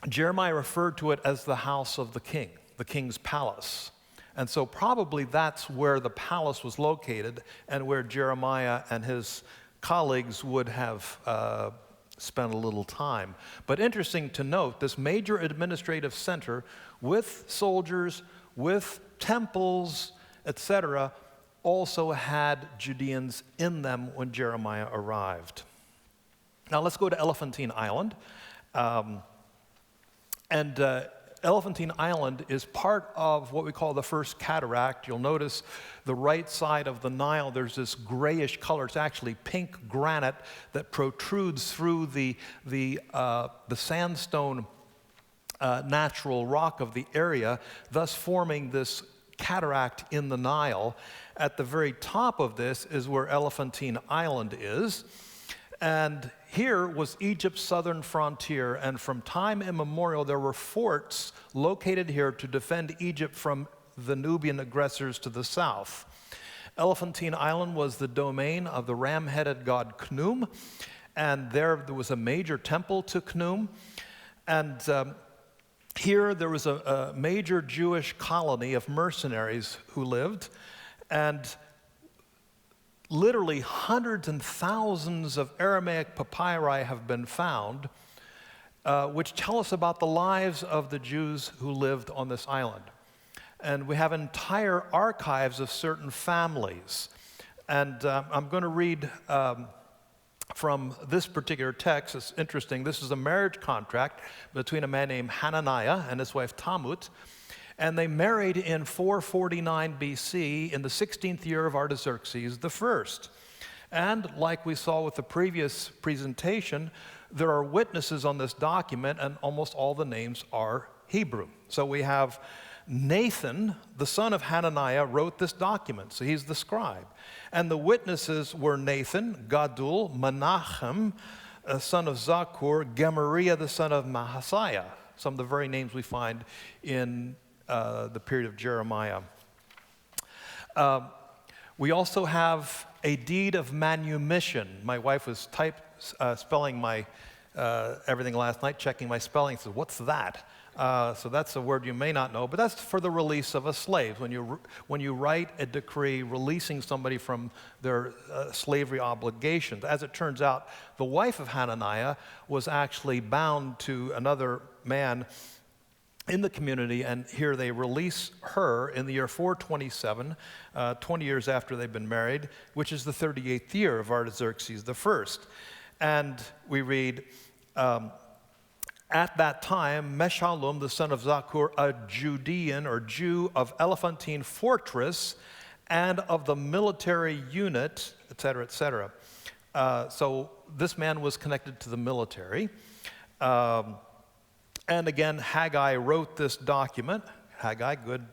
Jeremiah referred to it as the house of the king, the king's palace. And so probably that's where the palace was located and where Jeremiah and his colleagues would have spent a little time. But interesting to note, this major administrative center with soldiers, with temples, etc., also had Judeans in them when Jeremiah arrived. Now let's go to Elephantine Island. And Elephantine Island is part of what we call the first cataract. You'll notice the right side of the Nile, there's this grayish color. It's actually pink granite that protrudes through the sandstone natural rock of the area, thus forming this cataract in the Nile. At the very top of this is where Elephantine Island is. And here was Egypt's southern frontier, and from time immemorial there were forts located here to defend Egypt from the Nubian aggressors to the south. Elephantine Island was the domain of the ram-headed god Khnum, and there was a major temple to Khnum. And here there was a major Jewish colony of mercenaries who lived, and literally hundreds and thousands of Aramaic papyri have been found, which tell us about the lives of the Jews who lived on this island. And we have entire archives of certain families. And I'm going to read from this particular text. It's interesting. This is a marriage contract between a man named Hananiah and his wife Tamut. And they married in 449 BC in the 16th year of Artaxerxes I. And like we saw with the previous presentation, there are witnesses on this document, and almost all the names are Hebrew. So we have Nathan, the son of Hananiah, wrote this document. So he's the scribe. And the witnesses were Nathan, Gadul, Menachem, son of Zakur, Gemariah, the son of Mahasiah. Some of the very names we find in the period of Jeremiah. We also have a deed of manumission. My wife was spelling my everything last night, checking my spelling. Says, "What's that?" So that's a word you may not know, but that's for the release of a slave. When you write a decree releasing somebody from their slavery obligations. As it turns out, the wife of Hananiah was actually bound to another man in the community, and here they release her in the year 427, 20 years after they've been married, which is the 38th year of Artaxerxes I. And we read, at that time, Meshullam, the son of Zakur, a Judean or Jew of Elephantine fortress and of the military unit, etc., etc. So this man was connected to the military. And again, Haggai wrote this document. Haggai, good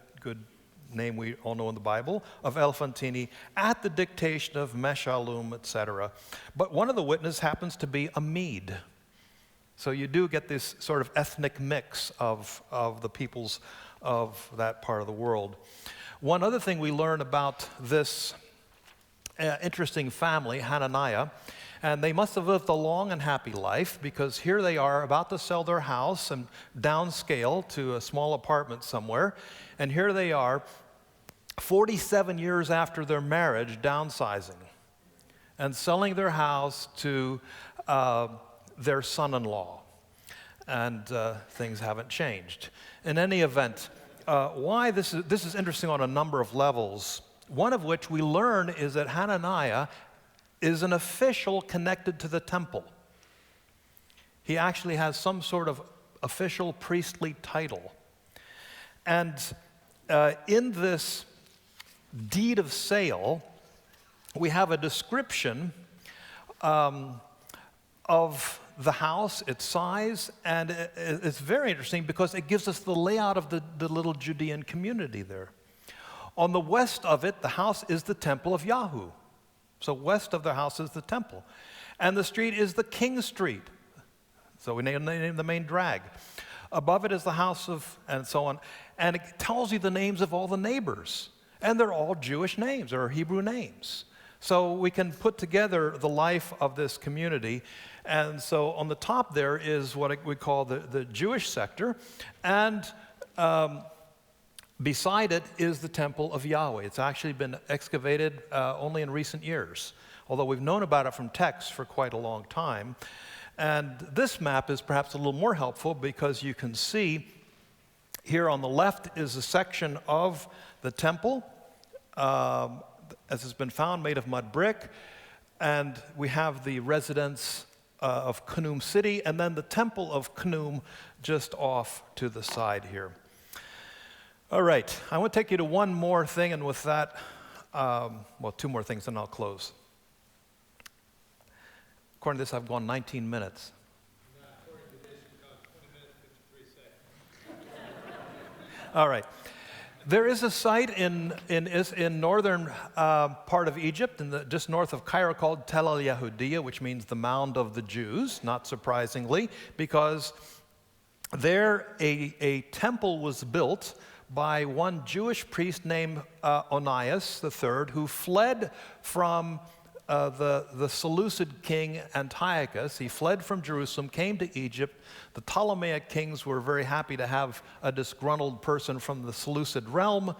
name we all know in the Bible, of Elephantine, at the dictation of Meshullam, etc. But one of the witnesses happens to be a Mede. So you do get this sort of ethnic mix of the peoples of that part of the world. One other thing we learn about this interesting family, Hananiah, and they must have lived a long and happy life, because here they are about to sell their house and downscale to a small apartment somewhere. And here they are 47 years after their marriage, downsizing and selling their house to their son-in-law. And things haven't changed. In any event, why this is interesting on a number of levels, one of which we learn is that Hananiah is an official connected to the temple. He actually has some sort of official priestly title. And in this deed of sale, we have a description of the house, its size, and it's very interesting because it gives us the layout of the little Judean community there. On the west of it, the house is the temple of Yahoo. So west of the house is the temple. And the street is the King Street. So we named the main drag. Above it is the house of, and so on. And it tells you the names of all the neighbors. And they're all Jewish names, or Hebrew names. So we can put together the life of this community. And so on the top there is what we call the Jewish sector. And beside it is the temple of Yahweh. It's actually been excavated only in recent years, although we've known about it from texts for quite a long time. And this map is perhaps a little more helpful because you can see here on the left is a section of the temple, as has been found, made of mud brick. And we have the residence of Khnum city, and then the temple of Khnum just off to the side here. All right, I want to take you to one more thing, and with that, well, two more things, and I'll close. According to this, I've gone 19 minutes. According to this, you've gone 20 minutes, 53 seconds. All right. There is a site in northern part of Egypt, just north of Cairo, called Tel al Yahudiya, which means the Mound of the Jews, not surprisingly, because there a temple was built by one Jewish priest named Onias III, who fled from the Seleucid king Antiochus. He fled from Jerusalem, came to Egypt. The Ptolemaic kings were very happy to have a disgruntled person from the Seleucid realm,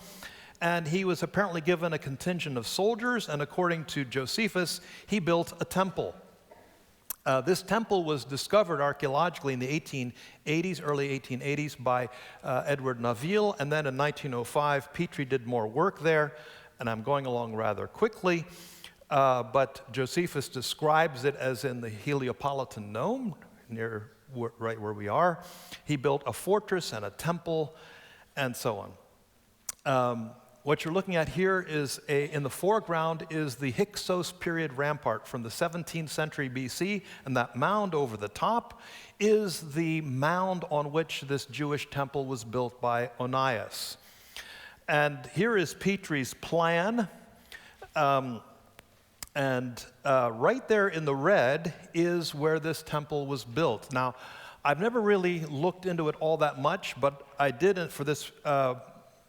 and he was apparently given a contingent of soldiers, and according to Josephus, he built a temple. This temple was discovered archaeologically in the 1880s, early 1880s, by Edward Naville, and then in 1905, Petrie did more work there, and I'm going along rather quickly. But Josephus describes it as in the Heliopolitan Nome, right where we are. He built a fortress and a temple, and so on. What you're looking at here is, in the foreground is the Hyksos period rampart from the 17th century BC, and that mound over the top is the mound on which this Jewish temple was built by Onias. And here is Petrie's plan. And right there in the red is where this temple was built. Now, I've never really looked into it all that much, but I did it for this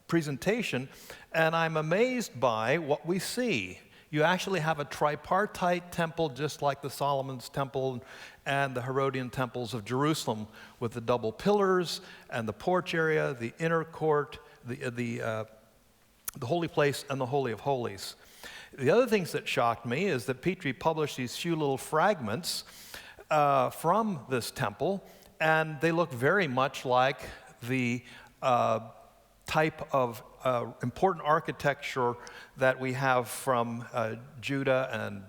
presentation, and I'm amazed by what we see. You actually have a tripartite temple, just like the Solomon's temple and the Herodian temples of Jerusalem, with the double pillars and the porch area, the inner court, the holy place, and the Holy of Holies. The other things that shocked me is that Petrie published these few little fragments from this temple, and they look very much like the type of important architecture that we have from Judah and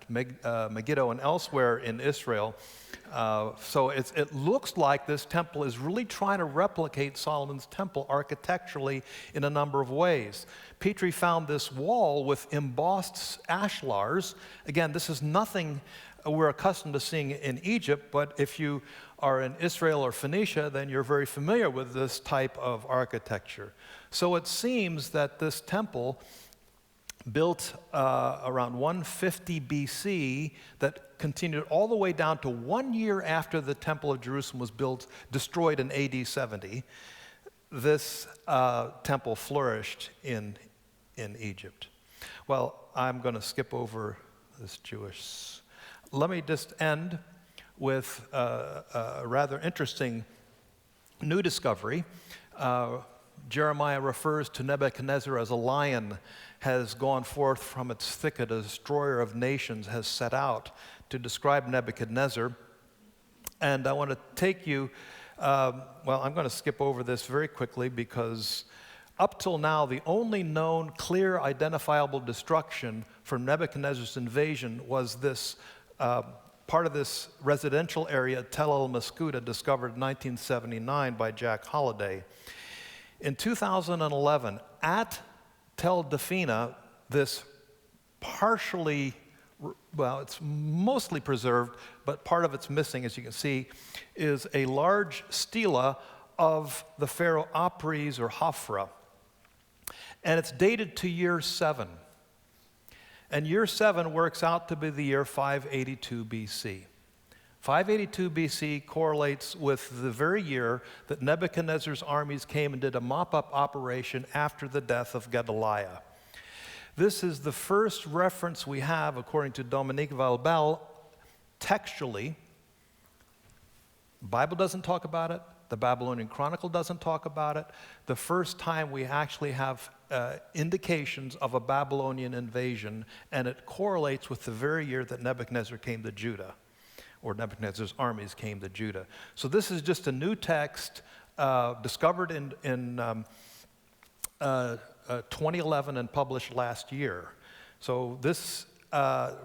Megiddo and elsewhere in Israel. So it looks like this temple is really trying to replicate Solomon's temple architecturally in a number of ways. Petrie found this wall with embossed ashlars. Again, this is nothing we're accustomed to seeing in Egypt, but if you are in Israel or Phoenicia, then you're very familiar with this type of architecture. So it seems that this temple, built around 150 BC, that continued all the way down to 1 year after the Temple of Jerusalem was built, destroyed in AD 70, this temple flourished in Egypt. Well, I'm going to skip over this Jewish. Let me just end with a rather interesting new discovery. Jeremiah refers to Nebuchadnezzar as a lion has gone forth from its thicket, a destroyer of nations has set out, to describe Nebuchadnezzar. And I want to take you, well, I'm going to skip over this very quickly because up till now, the only known clear identifiable destruction from Nebuchadnezzar's invasion was this part of this residential area, Tel el-Maskuta, discovered in 1979 by Jack Holliday. In 2011, at Tel Dafina, this partially, well, it's mostly preserved, but part of it's missing, as you can see, is a large stela of the pharaoh Apries or Hafra. And it's dated to year 7. And year 7 works out to be the year 582 BC. 582 BC correlates with the very year that Nebuchadnezzar's armies came and did a mop-up operation after the death of Gedaliah. This is the first reference we have, according to Dominique Valbel, textually. The Bible doesn't talk about it. The Babylonian Chronicle doesn't talk about it. The first time we actually have indications of a Babylonian invasion, and it correlates with the very year that Nebuchadnezzar came to Judah, or Nebuchadnezzar's armies came to Judah. So this is just a new text discovered in 2011 and published last year. So this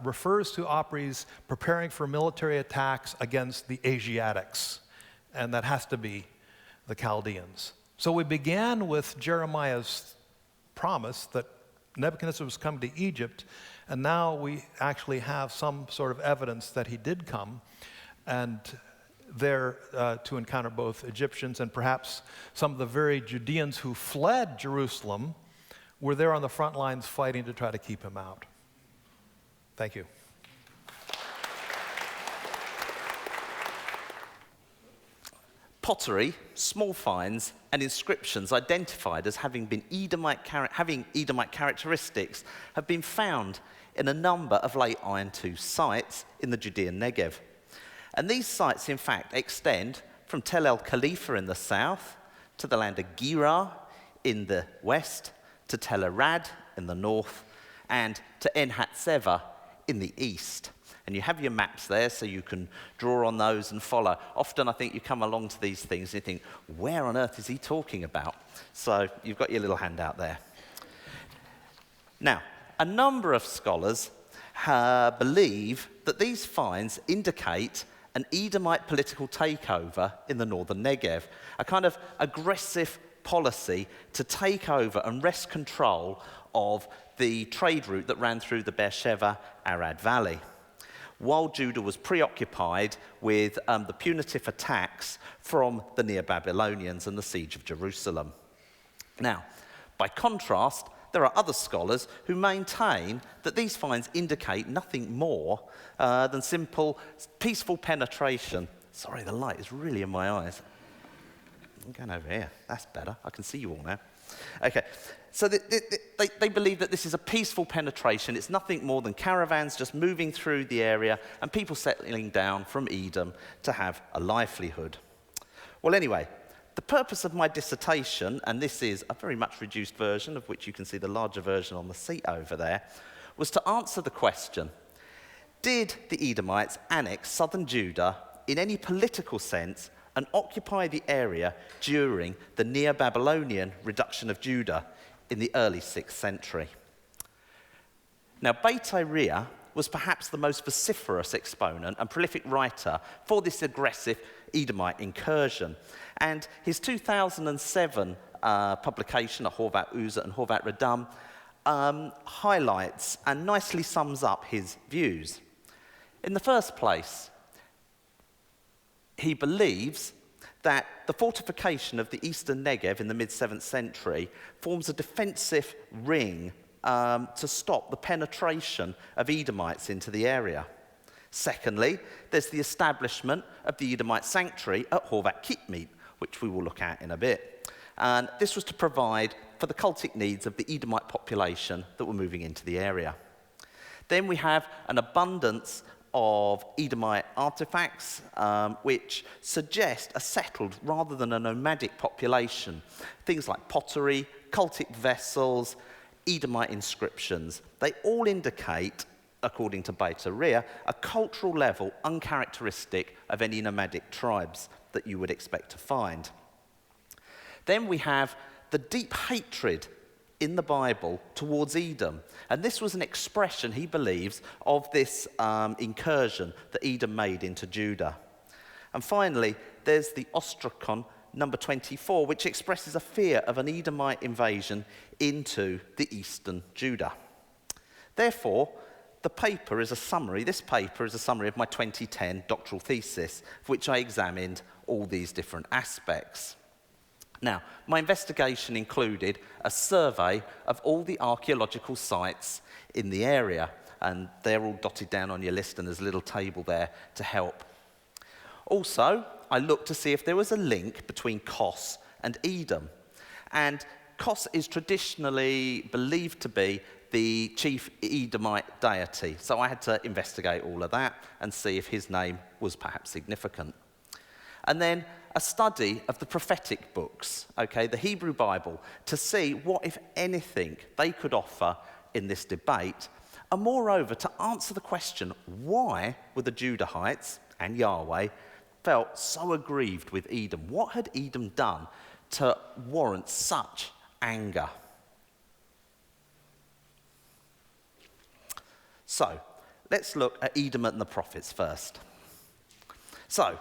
refers to Opry's preparing for military attacks against the Asiatics, and that has to be the Chaldeans. So we began with Jeremiah's promise that Nebuchadnezzar was coming to Egypt, and now we actually have some sort of evidence that he did come, and there to encounter both Egyptians and perhaps some of the very Judeans who fled Jerusalem were there on the front lines fighting to try to keep him out. Thank you. Pottery, small finds, and inscriptions identified as having Edomite characteristics have been found in a number of late Iron II sites in the Judean Negev. And these sites, in fact, extend from Tel El Khalifa in the south to the land of Gerar in the west, to Tel Arad in the north, and to En Hatzeva in the east. And you have your maps there so you can draw on those and follow. Often I think you come along to these things and you think, where on earth is he talking about? So you've got your little handout there. Now, a number of scholars believe that these finds indicate an Edomite political takeover in the northern Negev, a kind of aggressive policy to take over and wrest control of the trade route that ran through the Beersheba-Arad Valley, while Judah was preoccupied with the punitive attacks from the Neo-Babylonians and the siege of Jerusalem. Now, by contrast, there are other scholars who maintain that these finds indicate nothing more than simple, peaceful penetration. Sorry, the light is really in my eyes. I'm going over here. That's better. I can see you all now. Okay, so they believe that this is a peaceful penetration. It's nothing more than caravans just moving through the area and people settling down from Edom to have a livelihood. Well, anyway, the purpose of my dissertation, and this is a very much reduced version of which you can see the larger version on the seat over there, was to answer the question, did the Edomites annex southern Judah in any political sense and occupy the area during the Neo-Babylonian reduction of Judah in the early 6th century? Now, Beit Ariah was perhaps the most vociferous exponent and prolific writer for this aggressive Edomite incursion. And his 2007 publication, Horvat Uzzah and Horvat Radam, highlights and nicely sums up his views. In the first place, he believes that the fortification of the eastern Negev in the mid-7th century forms a defensive ring to stop the penetration of Edomites into the area. Secondly, there's the establishment of the Edomite sanctuary at Horvat Kitmit, which we will look at in a bit. And this was to provide for the cultic needs of the Edomite population that were moving into the area. Then we have an abundance of Edomite artifacts, which suggest a settled rather than a nomadic population. Things like pottery, cultic vessels, Edomite inscriptions. They all indicate, according to Beit Ariah, a cultural level uncharacteristic of any nomadic tribes that you would expect to find. Then we have the deep hatred in the Bible towards Edom. And this was an expression, he believes, of this incursion that Edom made into Judah. And finally, there's the Ostracon number 24, which expresses a fear of an Edomite invasion into the eastern Judah. Therefore, this paper is a summary of my 2010 doctoral thesis, of which I examined all these different aspects. Now, my investigation included a survey of all the archaeological sites in the area, and they're all dotted down on your list, and there's a little table there to help. Also, I looked to see if there was a link between Kos and Edom, and Kos is traditionally believed to be the chief Edomite deity, so I had to investigate all of that and see if his name was perhaps significant. And then a study of the prophetic books, the Hebrew Bible, to see what, if anything, they could offer in this debate, and moreover, to answer the question, why were the Judahites and Yahweh felt so aggrieved with Edom? What had Edom done to warrant such anger? So, let's look at Edom and the prophets first. So,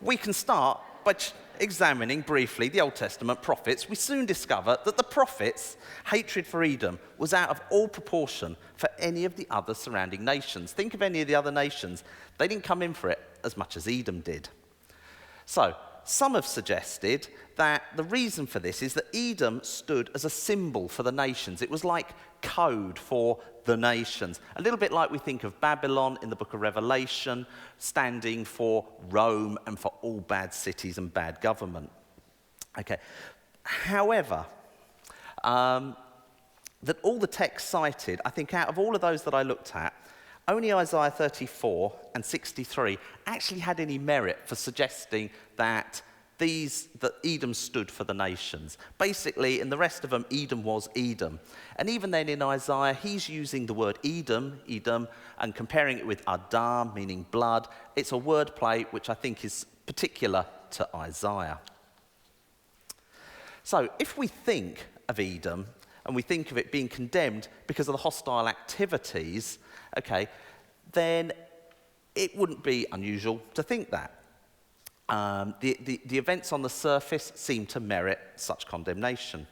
we can start by examining briefly the Old Testament prophets. We soon discover that the prophets' hatred for Edom was out of all proportion for any of the other surrounding nations. Think of any of the other nations. They didn't come in for it as much as Edom did. So, some have suggested that the reason for this is that Edom stood as a symbol for the nations. It was like code for the nations. A little bit like we think of Babylon in the book of Revelation, standing for Rome and for all bad cities and bad government. Okay. However, that all the texts cited, I think out of all of those that I looked at, only Isaiah 34 and 63 actually had any merit for suggesting that Edom stood for the nations. Basically, in the rest of them, Edom was Edom. And even then in Isaiah, he's using the word Edom, and comparing it with Adam, meaning blood. It's a wordplay which I think is particular to Isaiah. So if we think of Edom, and we think of it being condemned because of the hostile activities, okay, then it wouldn't be unusual to think that. The events on the surface seem to merit such condemnation.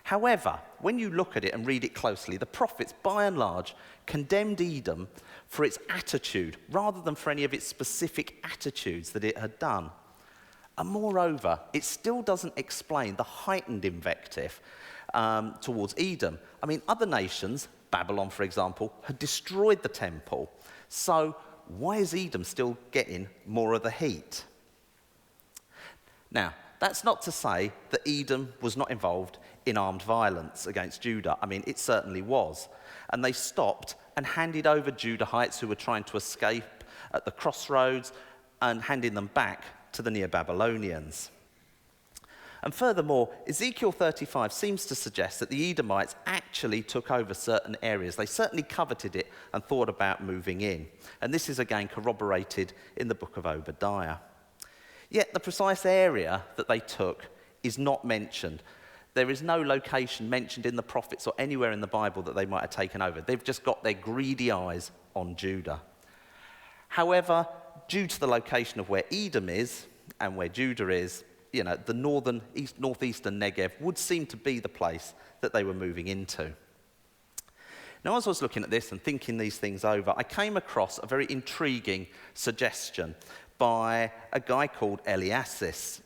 However, when you look at it and read it closely, the prophets, by and large, condemned Edom for its attitude rather than for any of its specific attitudes that it had done. And moreover, it still doesn't explain the heightened invective towards Edom. I mean, other nations, Babylon, for example, had destroyed the temple. So why is Edom still getting more of the heat? Now, that's not to say that Edom was not involved in armed violence against Judah. I mean, it certainly was. And they stopped and handed over Judahites who were trying to escape at the crossroads and handing them back to the Neo-Babylonians. And furthermore, Ezekiel 35 seems to suggest that the Edomites actually took over certain areas. They certainly coveted it and thought about moving in. And this is again corroborated in the book of Obadiah. Yet the precise area that they took is not mentioned. There is no location mentioned in the prophets or anywhere in the Bible that they might have taken over. They've just got their greedy eyes on Judah. However, due to the location of where Edom is and where Judah is, you know, the northeastern Negev would seem to be the place that they were moving into. Now, as I was looking at this and thinking these things over, I came across a very intriguing suggestion by a guy called Eliasis.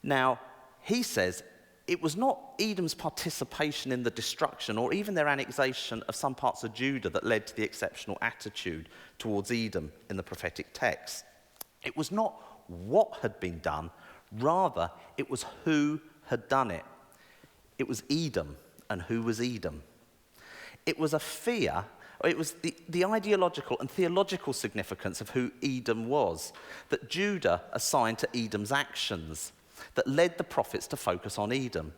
Now, he says it was not Edom's participation in the destruction or even their annexation of some parts of Judah that led to the exceptional attitude towards Edom in the prophetic text. It was not what had been done, rather it was who had done it. It was Edom, and who was Edom? It was a fear. It was the ideological and theological significance of who Edom was, that Judah assigned to Edom's actions, that led the prophets to focus on Edom.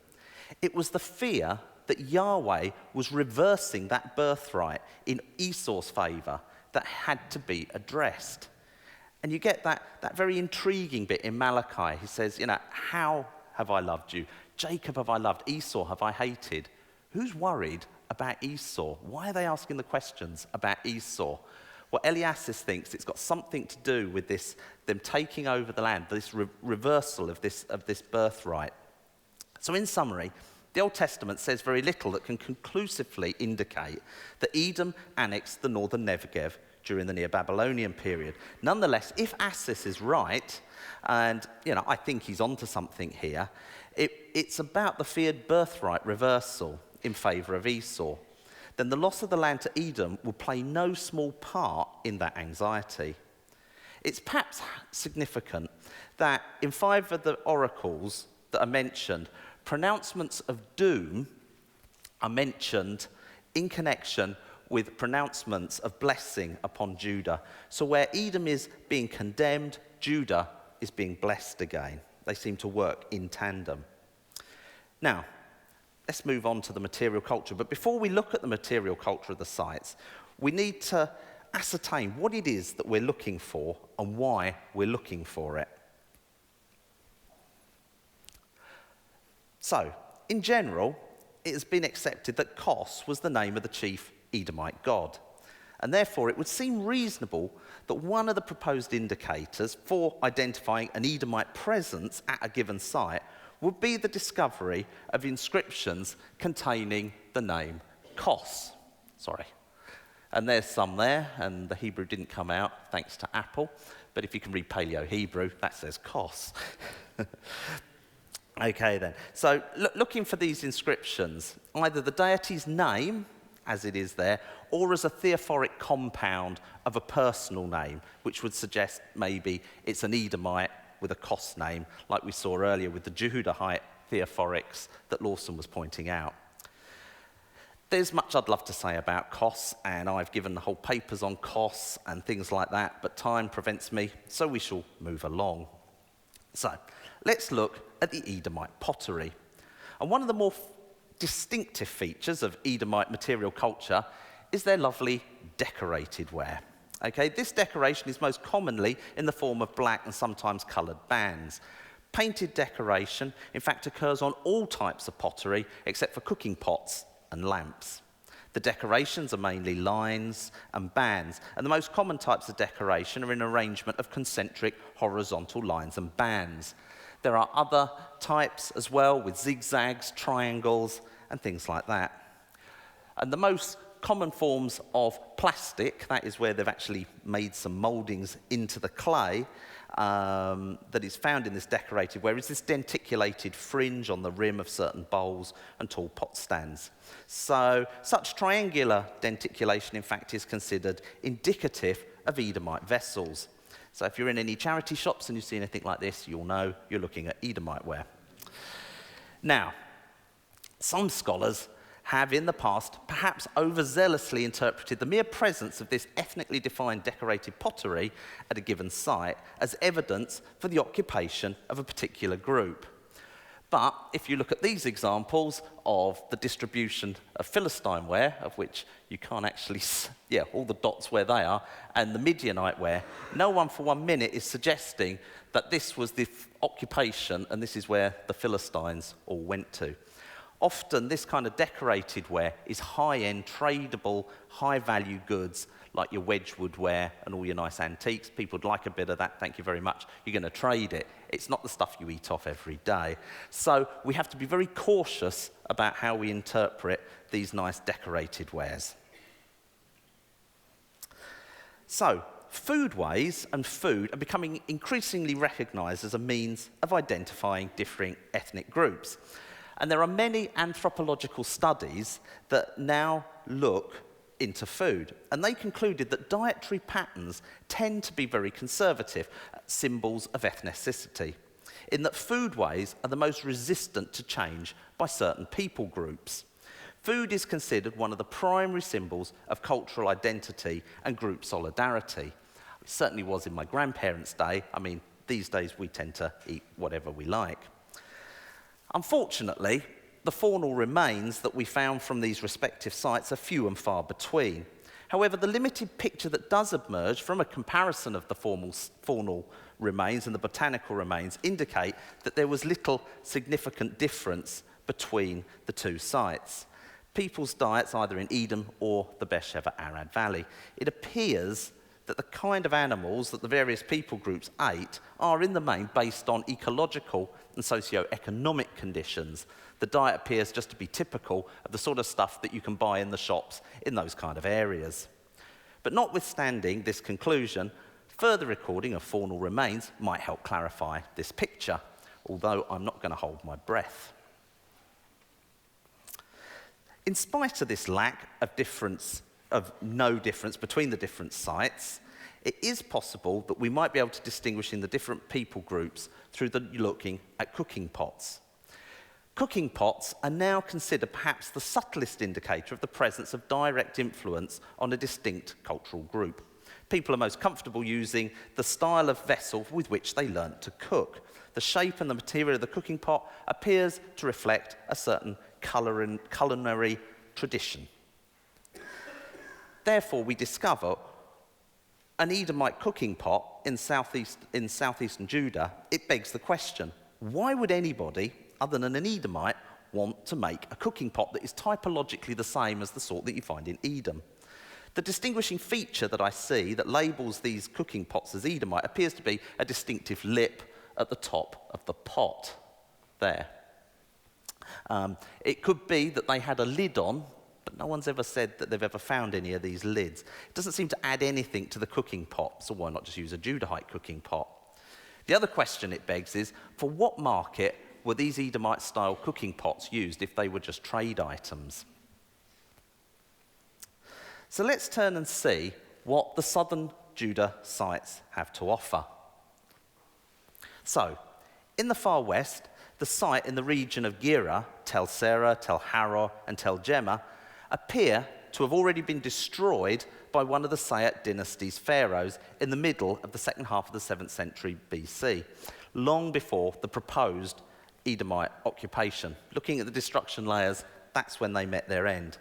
It was the fear that Yahweh was reversing that birthright in Esau's favor that had to be addressed. And you get that very intriguing bit in Malachi. He says, you know, how have I loved you? Jacob have I loved, Esau have I hated. Who's worried about Esau? Why are they asking the questions about Esau? Well, Eliasis thinks it's got something to do with this, them taking over the land, this reversal of this birthright. So in summary, the Old Testament says very little that can conclusively indicate that Edom annexed the northern Negev during the Neo-Babylonian period. Nonetheless, if Assis is right, and you know, I think he's onto something here, it's about the feared birthright reversal in favor of Esau. Then the loss of the land to Edom will play no small part in that anxiety. It's perhaps significant that in 5 of the oracles that are mentioned, pronouncements of doom are mentioned in connection with pronouncements of blessing upon Judah. So where Edom is being condemned, Judah is being blessed again. They seem to work in tandem. Now, let's move on to the material culture. But before we look at the material culture of the sites, we need to ascertain what it is that we're looking for and why we're looking for it. So, in general, it has been accepted that Kos was the name of the chief Edomite god. And therefore, it would seem reasonable that one of the proposed indicators for identifying an Edomite presence at a given site would be the discovery of inscriptions containing the name Kos. Sorry. And there's some there, and the Hebrew didn't come out thanks to Apple. But if you can read Paleo-Hebrew, that says Kos. Okay then. So looking for these inscriptions, either the deity's name, as it is there, or as a theophoric compound of a personal name, which would suggest maybe it's an Edomite with a Kos name, like we saw earlier with the Jehudahite theophorics that Lawson was pointing out. There's much I'd love to say about Kos, and I've given the whole papers on Kos and things like that, but time prevents me, so we shall move along. So, let's look at the Edomite pottery. And one of the more distinctive features of Edomite material culture is their lovely decorated ware. Okay, this decoration is most commonly in the form of black and sometimes coloured bands. Painted decoration, in fact, occurs on all types of pottery except for cooking pots and lamps. The decorations are mainly lines and bands, and the most common types of decoration are in arrangement of concentric horizontal lines and bands. There are other types as well, with zigzags, triangles, and things like that. And the most common forms of plastic, that is where they've actually made some mouldings into the clay, that is found in this decorated ware, is this denticulated fringe on the rim of certain bowls and tall pot stands. So such triangular denticulation, in fact, is considered indicative of Edomite vessels. So if you're in any charity shops and you see anything like this, you'll know you're looking at Edomite ware. Now, some scholars have in the past perhaps overzealously interpreted the mere presence of this ethnically defined decorated pottery at a given site as evidence for the occupation of a particular group. But if you look at these examples of the distribution of Philistine ware, of which you can't actually, all the dots where they are, and the Midianite ware, no one for 1 minute is suggesting that this was the occupation and this is where the Philistines all went to. Often this kind of decorated ware is high-end, tradable, high-value goods like your Wedgwood ware and all your nice antiques. People would like a bit of that, thank you very much. You're going to trade it. It's not the stuff you eat off every day. So we have to be very cautious about how we interpret these nice decorated wares. So, foodways and food are becoming increasingly recognised as a means of identifying differing ethnic groups. And there are many anthropological studies that now look into food. And they concluded that dietary patterns tend to be very conservative, symbols of ethnicity, in that foodways are the most resistant to change by certain people groups. Food is considered one of the primary symbols of cultural identity and group solidarity. It certainly was in my grandparents' day. I mean, these days we tend to eat whatever we like. Unfortunately, the faunal remains that we found from these respective sites are few and far between. However, the limited picture that does emerge from a comparison of the faunal remains and the botanical remains indicate that there was little significant difference between the two sites. People's diets either in Edom or the Beersheba Arad Valley. It appears that the kind of animals that the various people groups ate are in the main based on ecological and socio-economic conditions. The diet appears just to be typical of the sort of stuff that you can buy in the shops in those kind of areas. But notwithstanding this conclusion, further recording of faunal remains might help clarify this picture, although I'm not going to hold my breath. In spite of this lack of no difference between the different sites, it is possible that we might be able to distinguish in the different people groups through looking at cooking pots. Cooking pots are now considered perhaps the subtlest indicator of the presence of direct influence on a distinct cultural group. People are most comfortable using the style of vessel with which they learnt to cook. The shape and the material of the cooking pot appears to reflect a certain culinary tradition. Therefore, we discover an Edomite cooking pot in southeastern Judah. It begs the question, why would anybody, other than an Edomite, want to make a cooking pot that is typologically the same as the sort that you find in Edom? The distinguishing feature that I see that labels these cooking pots as Edomite appears to be a distinctive lip at the top of the pot there. It could be that they had a lid on, but no one's ever said that they've ever found any of these lids. It doesn't seem to add anything to the cooking pot, so why not just use a Judahite cooking pot? The other question it begs is, for what market were these Edomite-style cooking pots used if they were just trade items? So let's turn and see what the southern Judah sites have to offer. So, in the far west, the site in the region of Gera, Tel Serah, Tel Haror, and Tel Gemma appear to have already been destroyed by one of the Sayat dynasty's pharaohs in the middle of the second half of the 7th century BC, long before the proposed Edomite occupation. Looking at the destruction layers, that's when they met their end.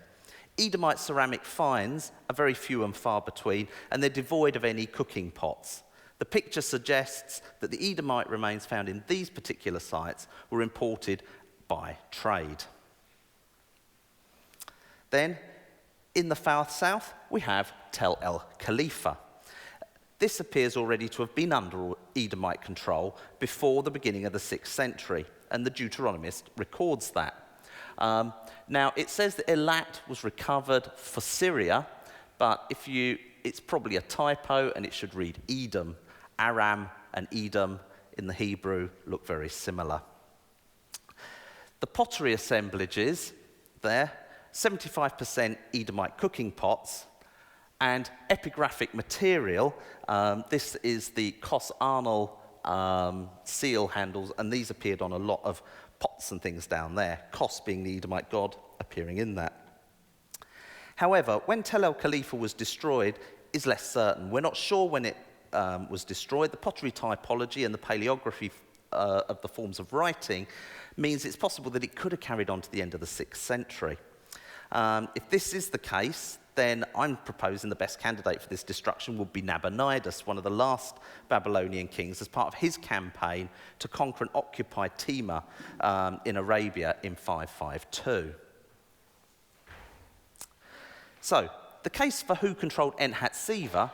Edomite ceramic finds are very few and far between, and they're devoid of any cooking pots. The picture suggests that the Edomite remains found in these particular sites were imported by trade. Then, in the far south, we have Tel El Khalifa. This appears already to have been under Edomite control before the beginning of the 6th century, and the Deuteronomist records that. Now, it says that Elat was recovered for Syria, but it's probably a typo, and it should read Edom. Aram and Edom in the Hebrew look very similar. The pottery assemblages there, 75% Edomite cooking pots, and epigraphic material. This is the Kos Arnol seal handles, and these appeared on a lot of pots and things down there, Kos being the Edomite god appearing in that. However, when Tel El Khalifa was destroyed is less certain. We're not sure when it was destroyed. The pottery typology and the paleography of the forms of writing means it's possible that it could have carried on to the end of the 6th century. If this is the case, then I'm proposing the best candidate for this destruction would be Nabonidus, one of the last Babylonian kings, as part of his campaign to conquer and occupy Timur in Arabia in 552. So, the case for who controlled En-Hatsiva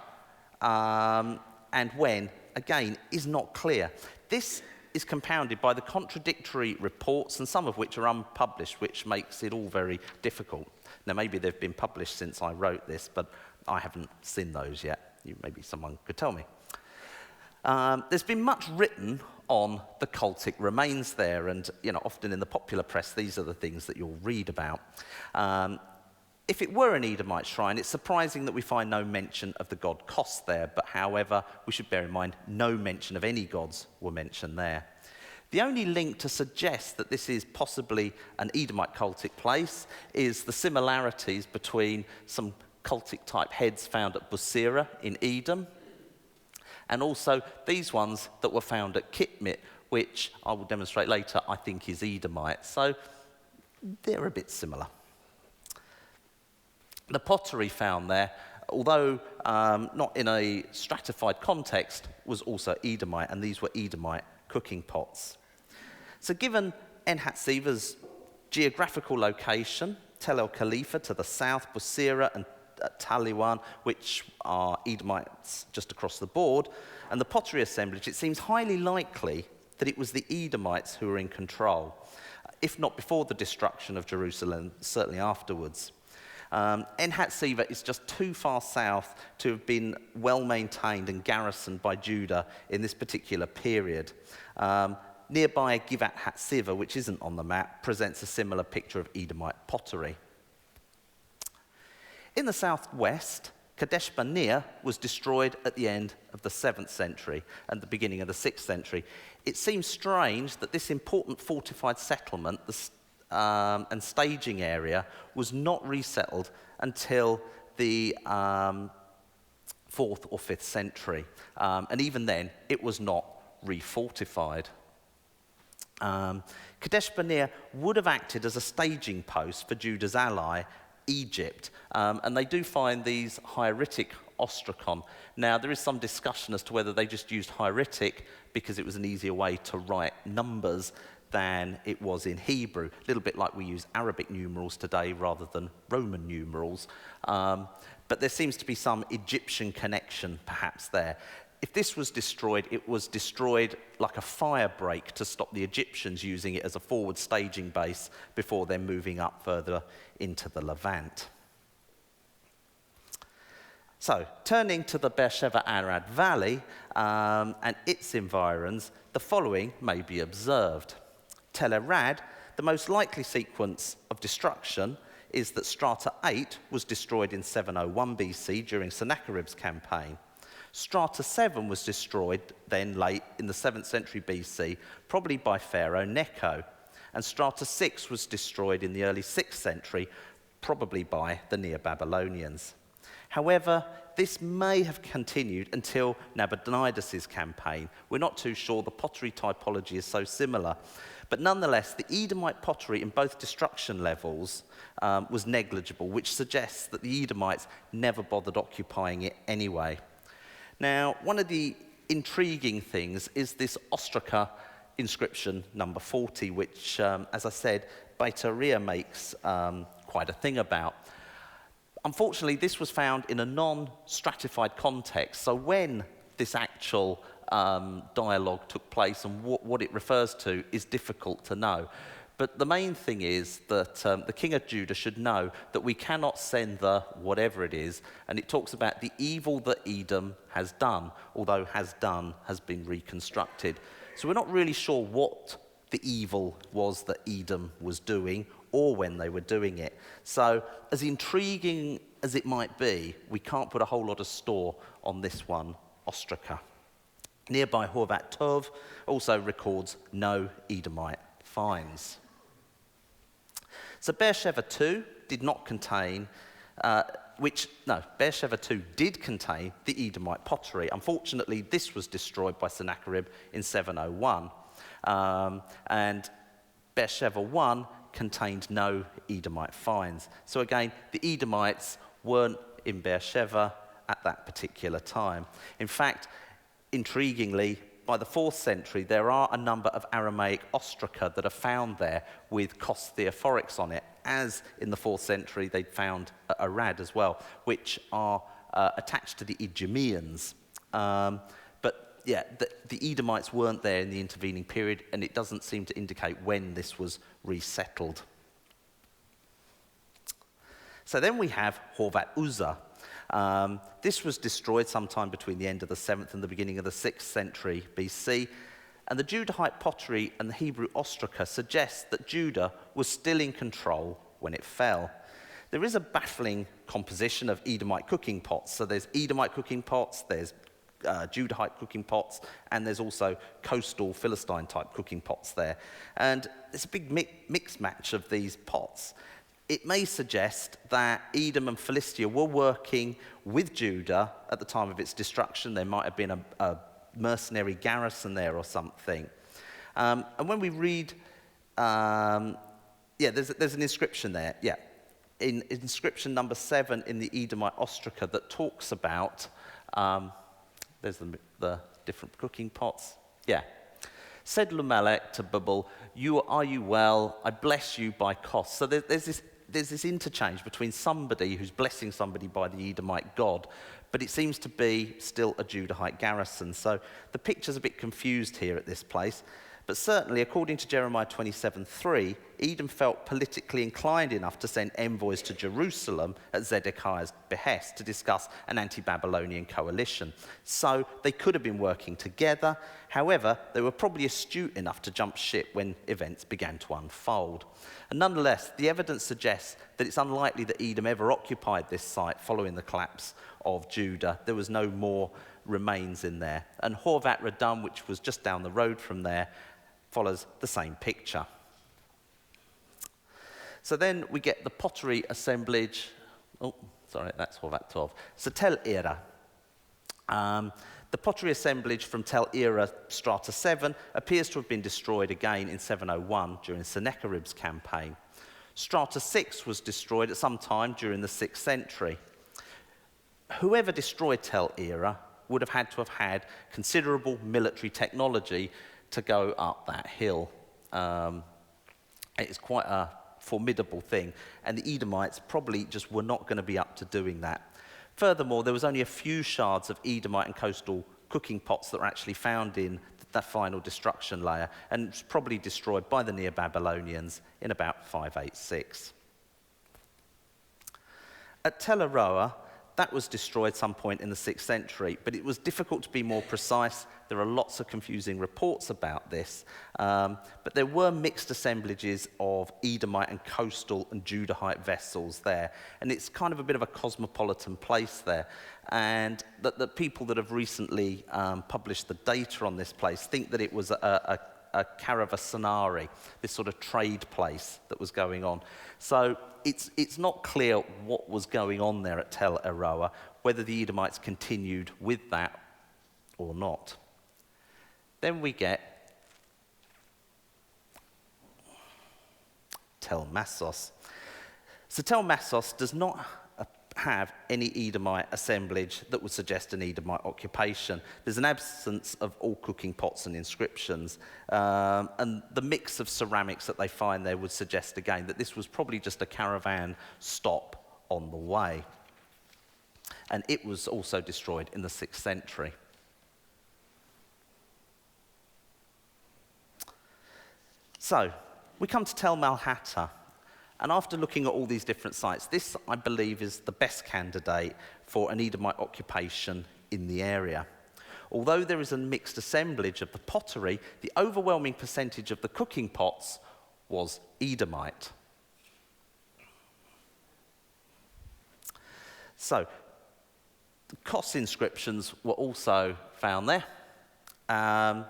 and when, again, is not clear. This is compounded by the contradictory reports, and some of which are unpublished, which makes it all very difficult. Now, maybe they've been published since I wrote this, but I haven't seen those yet. Maybe someone could tell me. There's been much written on the cultic remains there, and often in the popular press, these are the things that you'll read about. If it were an Edomite shrine, it's surprising that we find no mention of the god Kos there, but however, we should bear in mind no mention of any gods were mentioned there. The only link to suggest that this is possibly an Edomite cultic place is the similarities between some cultic-type heads found at Busira in Edom, and also these ones that were found at Kitmit, which I will demonstrate later, I think is Edomite. So they're a bit similar. The pottery found there, although not in a stratified context, was also Edomite, and these were Edomite cooking pots. So given En-Hatsiva's geographical location, Tel El Khalifa to the south, Busira and Taliwan, which are Edomites just across the board, and the pottery assemblage, it seems highly likely that it was the Edomites who were in control, if not before the destruction of Jerusalem, certainly afterwards. En-Hatsiva is just too far south to have been well maintained and garrisoned by Judah in this particular period. Nearby Givat Hatsiva, which isn't on the map, presents a similar picture of Edomite pottery. In the southwest, Kadesh Barnea was destroyed at the end of the 7th century and the beginning of the 6th century. It seems strange that this important fortified settlement, and staging area was not resettled until the 4th or 5th century. And even then, it was not refortified. Kadesh Barnea would have acted as a staging post for Judah's ally, Egypt. And they do find these hieratic ostracon. Now, there is some discussion as to whether they just used hieratic because it was an easier way to write numbers than it was in Hebrew, a little bit like we use Arabic numerals today rather than Roman numerals. But there seems to be some Egyptian connection perhaps there. If this was destroyed, it was destroyed like a fire break to stop the Egyptians using it as a forward staging base before then moving up further into the Levant. So, turning to the Beersheba Arad Valley and its environs, the following may be observed. Tel Arad, the most likely sequence of destruction is that Strata 8 was destroyed in 701 BC during Sennacherib's campaign. Strata 7 was destroyed then late in the 7th century BC, probably by Pharaoh Necho. And Strata 6 was destroyed in the early 6th century, probably by the Neo-Babylonians. However, this may have continued until Nabonidus' campaign. We're not too sure, the pottery typology is so similar. But nonetheless, the Edomite pottery in both destruction levels was negligible, which suggests that the Edomites never bothered occupying it anyway. Now, one of the intriguing things is this ostraca inscription number 40, which, as I said, Beit Ariah makes quite a thing about. Unfortunately, this was found in a non-stratified context, so when this actual dialogue took place and what it refers to is difficult to know. But the main thing is that the king of Judah should know that we cannot send the whatever it is, and it talks about the evil that Edom has done, although has done has been reconstructed. So we're not really sure what the evil was that Edom was doing or when they were doing it. So as intriguing as it might be, we can't put a whole lot of store on this one, ostraca. Nearby Horvat Tov also records no Edomite finds. So Beersheba 2 did not contain, Beersheba 2 did contain the Edomite pottery. Unfortunately, this was destroyed by Sennacherib in 701. And Beersheba 1 contained no Edomite finds. So again, the Edomites weren't in Beersheba at that particular time. In fact, intriguingly, by the 4th century, there are a number of Aramaic ostraca that are found there with Kos Theophorus on it, as in the 4th century they'd found Arad as well, which are attached to the Idumeans. But yeah, the Edomites weren't there in the intervening period, and it doesn't seem to indicate when this was resettled. So then we have Horvat Uzzah. This was destroyed sometime between the end of the 7th and the beginning of the 6th century BC, and the Judahite pottery and the Hebrew ostraca suggest that Judah was still in control when it fell. There is a baffling composition of Edomite cooking pots. So there's Edomite cooking pots, there's Judahite cooking pots, and there's also coastal Philistine-type cooking pots there. And it's a big mix match of these pots. It may suggest that Edom and Philistia were working with Judah at the time of its destruction. There might have been a mercenary garrison there or something. And when we read, there's an inscription there, in inscription number 7 in the Edomite ostraca that talks about, there's the different cooking pots, Said Lumelech to Bubble, are you well? I bless you by Kos. So there's this interchange between somebody who's blessing somebody by the Edomite god, but it seems to be still a Judahite garrison. So the picture's a bit confused here at this place. But certainly, according to Jeremiah 27:3, Edom felt politically inclined enough to send envoys to Jerusalem at Zedekiah's behest to discuss an anti-Babylonian coalition. So they could have been working together. However, they were probably astute enough to jump ship when events began to unfold. And nonetheless, the evidence suggests that it's unlikely that Edom ever occupied this site following the collapse of Judah. There was no more remains in there. And Horvat Radum, which was just down the road from there, follows the same picture. So then we get the pottery assemblage. That's Horvat Tov. So Tel Era. The pottery assemblage from Tel Era Strata 7 appears to have been destroyed again in 701 during Sennacherib's campaign. Strata 6 was destroyed at some time during the 6th century. Whoever destroyed Tel Era would have had considerable military technology to go up that hill. It is quite a formidable thing, and the Edomites probably just were not going to be up to doing that. Furthermore, there was only a few shards of Edomite and coastal cooking pots that were actually found in that final destruction layer, and it was probably destroyed by the Neo-Babylonians in about 586. At Tel Aroa, that was destroyed some point in the 6th century, but it was difficult to be more precise. There are lots of confusing reports about this, but there were mixed assemblages of Edomite and coastal and Judahite vessels there, and it's kind of a bit of a cosmopolitan place there. And the people that have recently published the data on this place think that it was a caravanserai, this sort of trade place that was going on. So it's not clear what was going on there at Tel Aroa, whether the Edomites continued with that or not. Then we get Tel Massos. So Tel Massos does not have any Edomite assemblage that would suggest an Edomite occupation. There's an absence of all cooking pots and inscriptions, and the mix of ceramics that they find there would suggest again that this was probably just a caravan stop on the way. And it was also destroyed in the 6th century. So, we come to Tel Malhata. And after looking at all these different sites, this, I believe, is the best candidate for an Edomite occupation in the area. Although there is a mixed assemblage of the pottery, the overwhelming percentage of the cooking pots was Edomite. So, the Kos inscriptions were also found there, and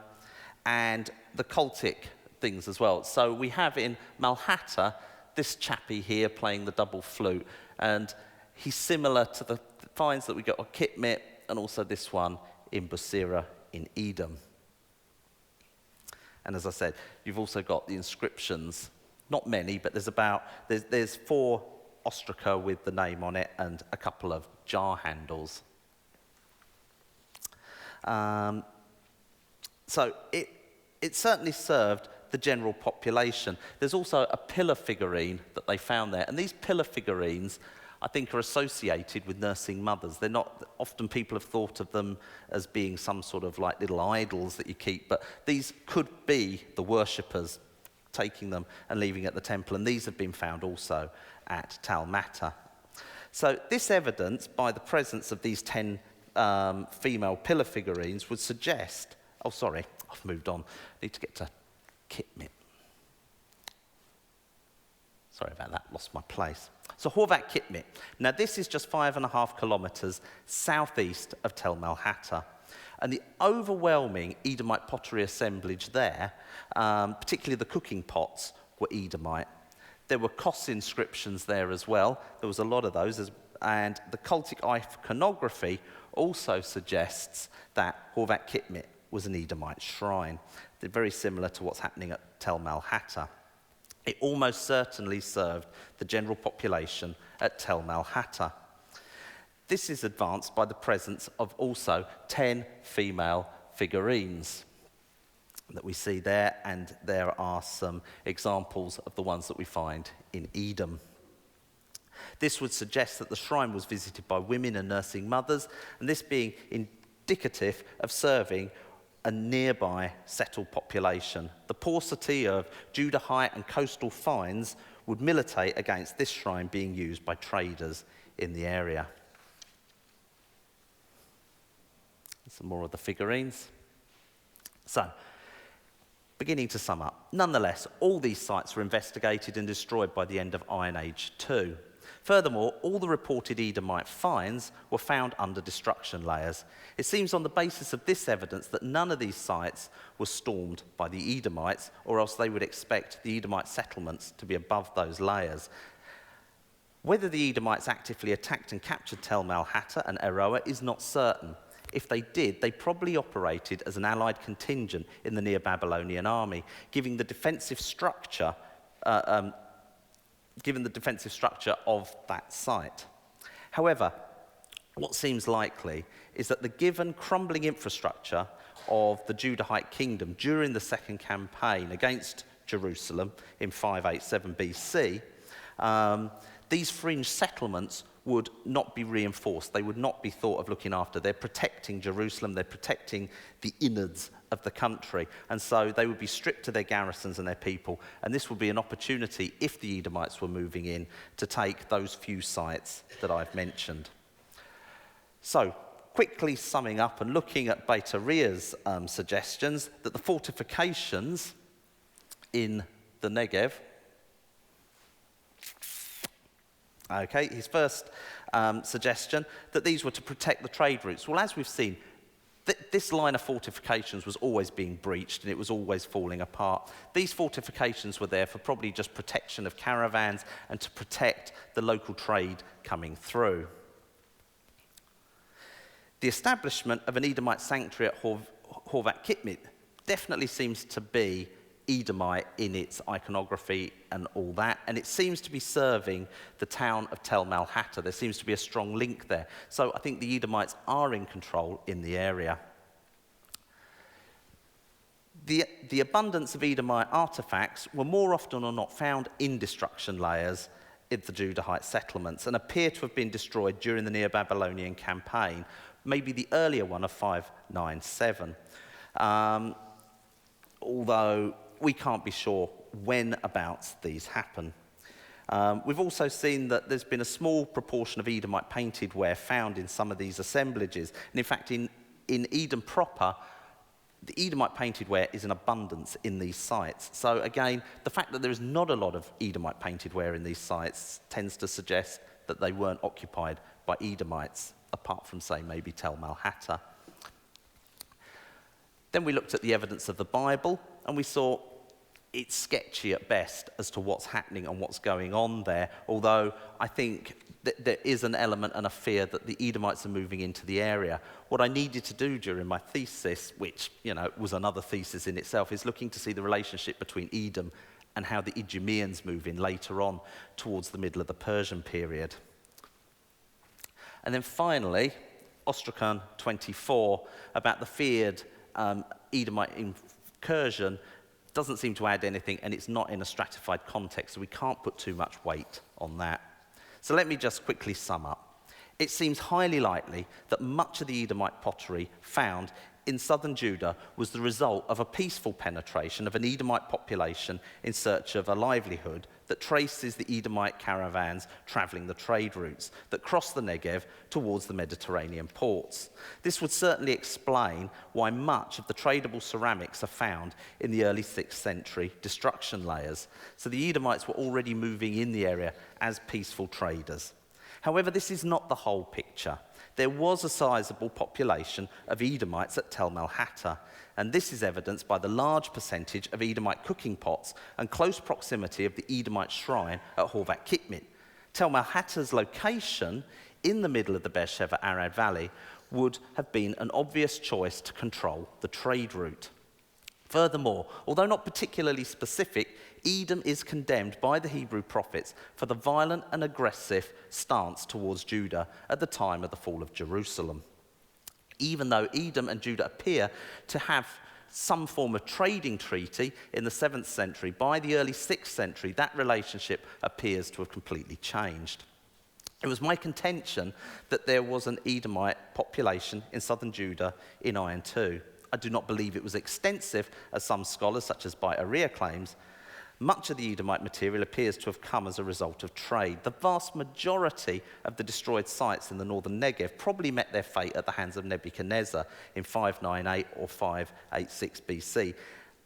the cultic things as well. So we have in Malhata this chappie here playing the double flute, and he's similar to the finds that we got on Kitmit, and also this one in Busira in Edom. And as I said, you've also got the inscriptions, not many, but there's 4 ostraca with the name on it and a couple of jar handles. So it certainly served the general population. There's also a pillar figurine that they found there, and these pillar figurines, I think, are associated with nursing mothers. They're not, often people have thought of them as being some sort of like little idols that you keep, but these could be the worshippers taking them and leaving at the temple, and these have been found also at Talmata. So this evidence, by the presence of these 10 female pillar figurines, would suggest, oh sorry, I've moved on, need to get to Kitmit. Sorry about that, lost my place. So Horvat Kitmit. Now this is just 5.5 kilometers southeast of Tel Malhata. And the overwhelming Edomite pottery assemblage there, particularly the cooking pots, were Edomite. There were Kos inscriptions there as well. There was a lot of those. And the cultic iconography also suggests that Horvat Kitmit was an Edomite shrine. They're very similar to what's happening at Tel Malhata. It almost certainly served the general population at Tel Malhata. This is advanced by the presence of also 10 female figurines that we see there, and there are some examples of the ones that we find in Edom. This would suggest that the shrine was visited by women and nursing mothers, and this being indicative of serving a nearby settled population. The paucity of Judahite and coastal finds would militate against this shrine being used by traders in the area. Some more of the figurines. So, beginning to sum up. Nonetheless, all these sites were investigated and destroyed by the end of Iron Age II. Furthermore, all the reported Edomite finds were found under destruction layers. It seems on the basis of this evidence that none of these sites were stormed by the Edomites, or else they would expect the Edomite settlements to be above those layers. Whether the Edomites actively attacked and captured Tel Malhata and Aroa is not certain. If they did, they probably operated as an allied contingent in the Neo-Babylonian army, given the defensive structure of that site. However, what seems likely is that the given crumbling infrastructure of the Judahite kingdom during the second campaign against Jerusalem in 587 BC, these fringe settlements would not be reinforced. They would not be thought of looking after. They're protecting Jerusalem. They're protecting the innards of the country. And so they would be stripped to their garrisons and their people. And this would be an opportunity, if the Edomites were moving in, to take those few sites that I've mentioned. So, quickly summing up and looking at Beit Ariah's suggestions, that the fortifications in the Negev, okay, his first suggestion, that these were to protect the trade routes. Well, as we've seen, this line of fortifications was always being breached and it was always falling apart. These fortifications were there for probably just protection of caravans and to protect the local trade coming through. The establishment of an Edomite sanctuary at Horvat Kitmit definitely seems to be Edomite in its iconography and all that, and it seems to be serving the town of Tel Malhatta. There seems to be a strong link there. So I think the Edomites are in control in the area. The abundance of Edomite artifacts were more often or not found in destruction layers in the Judahite settlements and appear to have been destroyed during the Neo-Babylonian campaign, maybe the earlier one of 597. Although we can't be sure when about these happen. We've also seen that there's been a small proportion of Edomite painted ware found in some of these assemblages. And in fact, in Edom proper, the Edomite painted ware is in abundance in these sites. So again, the fact that there is not a lot of Edomite painted ware in these sites tends to suggest that they weren't occupied by Edomites, apart from, say, maybe Tel Malhatta. Then we looked at the evidence of the Bible, and we saw it's sketchy at best as to what's happening and what's going on there, although I think that there is an element and a fear that the Edomites are moving into the area. What I needed to do during my thesis, which, was another thesis in itself, is looking to see the relationship between Edom and how the Idumeans move in later on towards the middle of the Persian period. And then finally, Ostracon 24, about the feared Edomite incursion, doesn't seem to add anything, and it's not in a stratified context, so we can't put too much weight on that. So let me just quickly sum up. It seems highly likely that much of the Edomite pottery found in southern Judah was the result of a peaceful penetration of an Edomite population in search of a livelihood that traces the Edomite caravans traveling the trade routes that cross the Negev towards the Mediterranean ports. This would certainly explain why much of the tradable ceramics are found in the early 6th century destruction layers. So the Edomites were already moving in the area as peaceful traders. However, this is not the whole picture. There was a sizable population of Edomites at Tel Malhatta, and this is evidenced by the large percentage of Edomite cooking pots and close proximity of the Edomite shrine at Horvat Kitmit. Tel Malhatta's location in the middle of the Beersheba Arad Valley would have been an obvious choice to control the trade route. Furthermore, although not particularly specific, Edom is condemned by the Hebrew prophets for the violent and aggressive stance towards Judah at the time of the fall of Jerusalem. Even though Edom and Judah appear to have some form of trading treaty in the 7th century, by the early 6th century, that relationship appears to have completely changed. It was my contention that there was an Edomite population in southern Judah in Iron II. I do not believe it was extensive, as some scholars, such as Beit Ariah, claims. Much of the Edomite material appears to have come as a result of trade. The vast majority of the destroyed sites in the northern Negev probably met their fate at the hands of Nebuchadnezzar in 598 or 586 BC,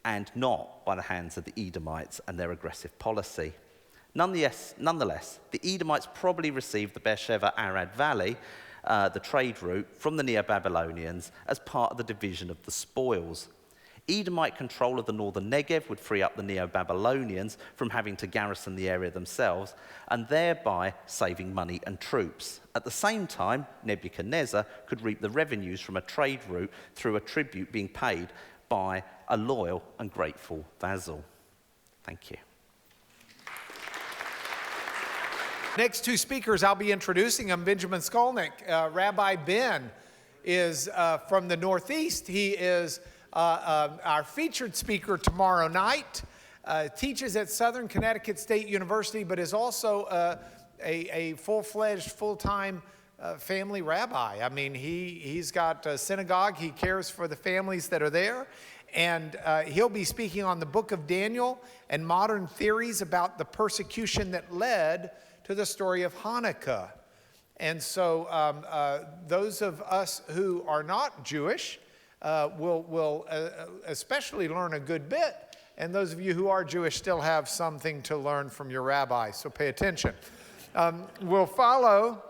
and not by the hands of the Edomites and their aggressive policy. Nonetheless, the Edomites probably received the Beersheba Arad Valley, the trade route, from the Neo-Babylonians as part of the division of the spoils. Edomite control of the northern Negev would free up the Neo-Babylonians from having to garrison the area themselves, and thereby saving money and troops. At the same time, Nebuchadnezzar could reap the revenues from a trade route through a tribute being paid by a loyal and grateful vassal. Thank you. Next two speakers I'll be introducing them. Benjamin Skolnick. Rabbi Ben is from the Northeast. He is our featured speaker tomorrow night. teaches at Southern Connecticut State University, but is also a full-fledged, full-time family rabbi. I mean, he's got a synagogue. He cares for the families that are there. And he'll be speaking on the book of Daniel and modern theories about the persecution that led to the story of Hanukkah. And so those of us who are not Jewish will especially learn a good bit. And those of you who are Jewish still have something to learn from your rabbi, so pay attention. We'll follow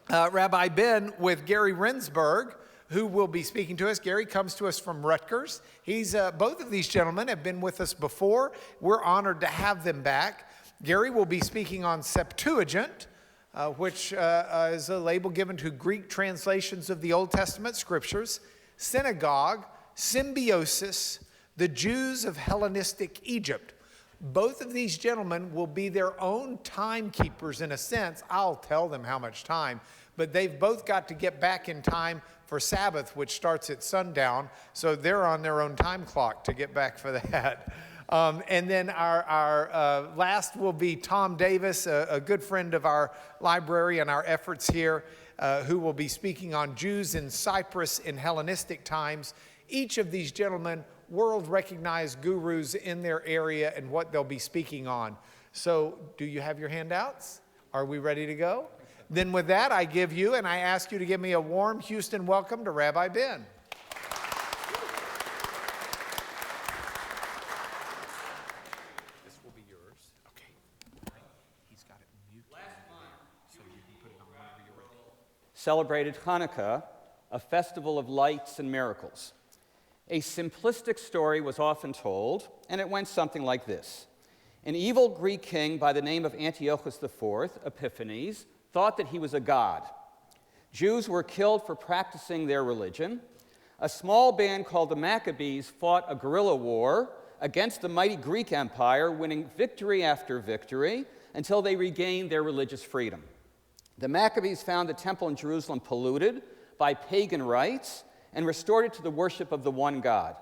Rabbi Ben with Gary Rendsburg, who will be speaking to us. Gary comes to us from Rutgers. Both of these gentlemen have been with us before. We're honored to have them back. Gary will be speaking on Septuagint, which is a label given to Greek translations of the Old Testament scriptures, synagogue, symbiosis, the Jews of Hellenistic Egypt. Both of these gentlemen will be their own timekeepers in a sense. I'll tell them how much time, but they've both got to get back in time for Sabbath, which starts at sundown, so they're on their own time clock to get back for that. And then our last will be Tom Davis, a good friend of our library and our efforts here, who will be speaking on Jews in Cyprus in Hellenistic times. Each of these gentlemen world-recognized gurus in their area and what they'll be speaking on. So do you have your handouts? Are we ready to go? Then with that, I give you, and I ask you to give me a warm Houston welcome to Rabbi Ben. This will be yours. Okay. He's got it muted, so you can put it on whenever you're ready. Celebrated Hanukkah, a festival of lights and miracles. A simplistic story was often told, and it went something like this. An evil Greek king by the name of Antiochus IV, Epiphanes, thought that he was a god. Jews were killed for practicing their religion. A small band called the Maccabees fought a guerrilla war against the mighty Greek Empire, winning victory after victory until they regained their religious freedom. The Maccabees found the temple in Jerusalem polluted by pagan rites and restored it to the worship of the one God.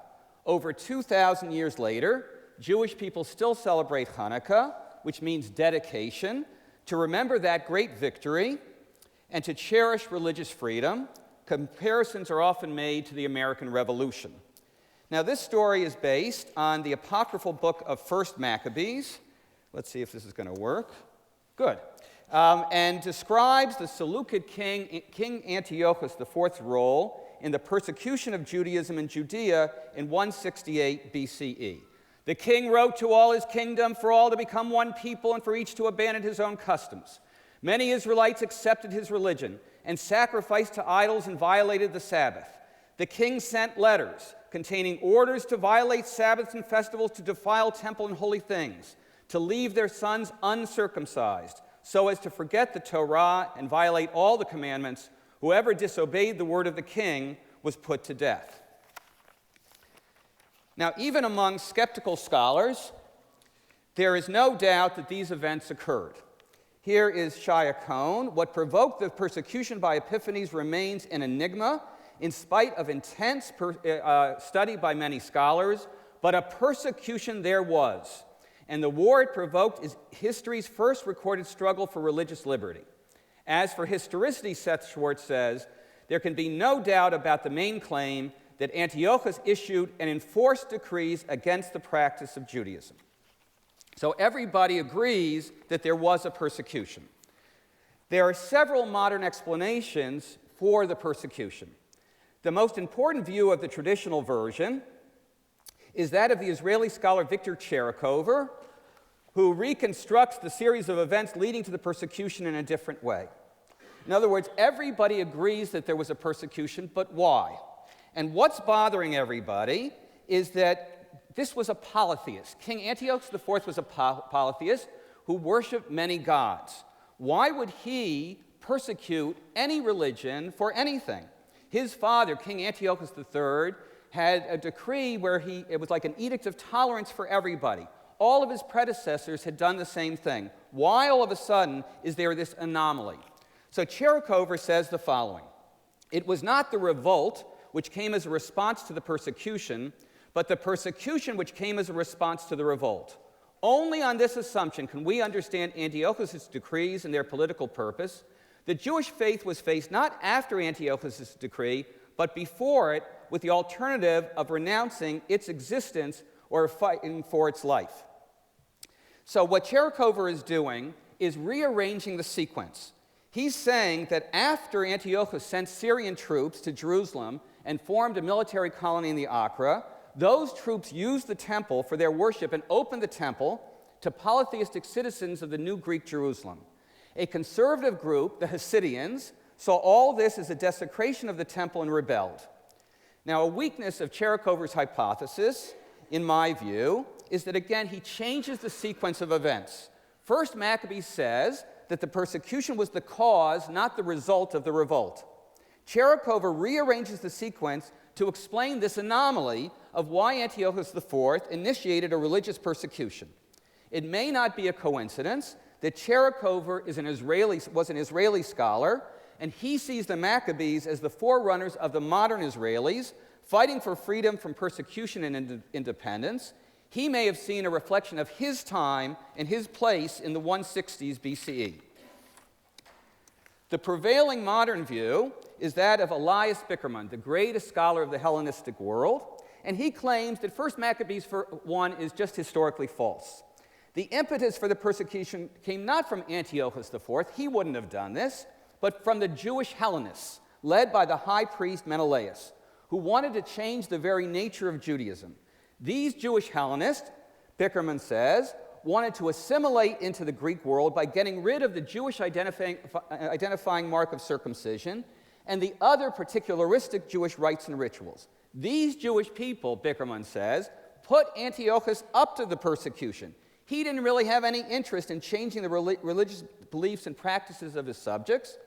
Over 2,000 years later, Jewish people still celebrate Hanukkah, which means dedication, to remember that great victory and to cherish religious freedom. Comparisons are often made to the American Revolution. Now, this story is based on the apocryphal book of 1st Maccabees. Let's see if this is going to work. Good. And describes the Seleucid King Antiochus IV's role in the persecution of Judaism in Judea in 168 BCE. The king wrote to all his kingdom for all to become one people and for each to abandon his own customs. Many Israelites accepted his religion and sacrificed to idols and violated the Sabbath. The king sent letters containing orders to violate Sabbaths and festivals, to defile temple and holy things, to leave their sons uncircumcised, so as to forget the Torah and violate all the commandments. Whoever disobeyed the word of the king was put to death. Now, even among skeptical scholars, there is no doubt that these events occurred. Here is Shia Cohn. What provoked the persecution by Epiphanes remains an enigma in spite of intense study by many scholars, but a persecution there was. And the war it provoked is history's first recorded struggle for religious liberty. As for historicity, Seth Schwartz says, there can be no doubt about the main claim that Antiochus issued and enforced decrees against the practice of Judaism. So everybody agrees that there was a persecution. There are several modern explanations for the persecution. The most important view of the traditional version is that of the Israeli scholar Victor Cherikover, who reconstructs the series of events leading to the persecution in a different way. In other words, everybody agrees that there was a persecution, but why? And what's bothering everybody is that this was a polytheist. King Antiochus IV was a polytheist who worshiped many gods. Why would he persecute any religion for anything? His father, King Antiochus III, had a decree where it was like an edict of tolerance for everybody. All of his predecessors had done the same thing. Why all of a sudden is there this anomaly? So Cherikover says the following. It was not the revolt which came as a response to the persecution, but the persecution which came as a response to the revolt. Only on this assumption can we understand Antiochus' decrees and their political purpose. The Jewish faith was faced not after Antiochus' decree, but before it, with the alternative of renouncing its existence or fighting for its life. So what Cherikover is doing is rearranging the sequence. He's saying that after Antiochus sent Syrian troops to Jerusalem and formed a military colony in the Acra, those troops used the temple for their worship and opened the temple to polytheistic citizens of the new Greek Jerusalem. A conservative group, the Hasidians, saw all this as a desecration of the temple and rebelled. Now, a weakness of Cherikover's hypothesis, in my view, is that, again, he changes the sequence of events. First, Maccabees says that the persecution was the cause, not the result of the revolt. Cherikover rearranges the sequence to explain this anomaly of why Antiochus IV initiated a religious persecution. It may not be a coincidence that Cherikover was an Israeli scholar, and he sees the Maccabees as the forerunners of the modern Israelis, fighting for freedom from persecution and independence. He may have seen a reflection of his time and his place in the 160s BCE. The prevailing modern view is that of Elias Bickerman, the greatest scholar of the Hellenistic world, and he claims that 1 Maccabees 1 is just historically false. The impetus for the persecution came not from Antiochus IV, he wouldn't have done this, but from the Jewish Hellenists, led by the high priest Menelaus, who wanted to change the very nature of Judaism. These Jewish Hellenists, Bickerman says, wanted to assimilate into the Greek world by getting rid of the Jewish identifying mark of circumcision and the other particularistic Jewish rites and rituals. These Jewish people, Bickerman says, put Antiochus up to the persecution. He didn't really have any interest in changing the religious beliefs and practices of his subjects.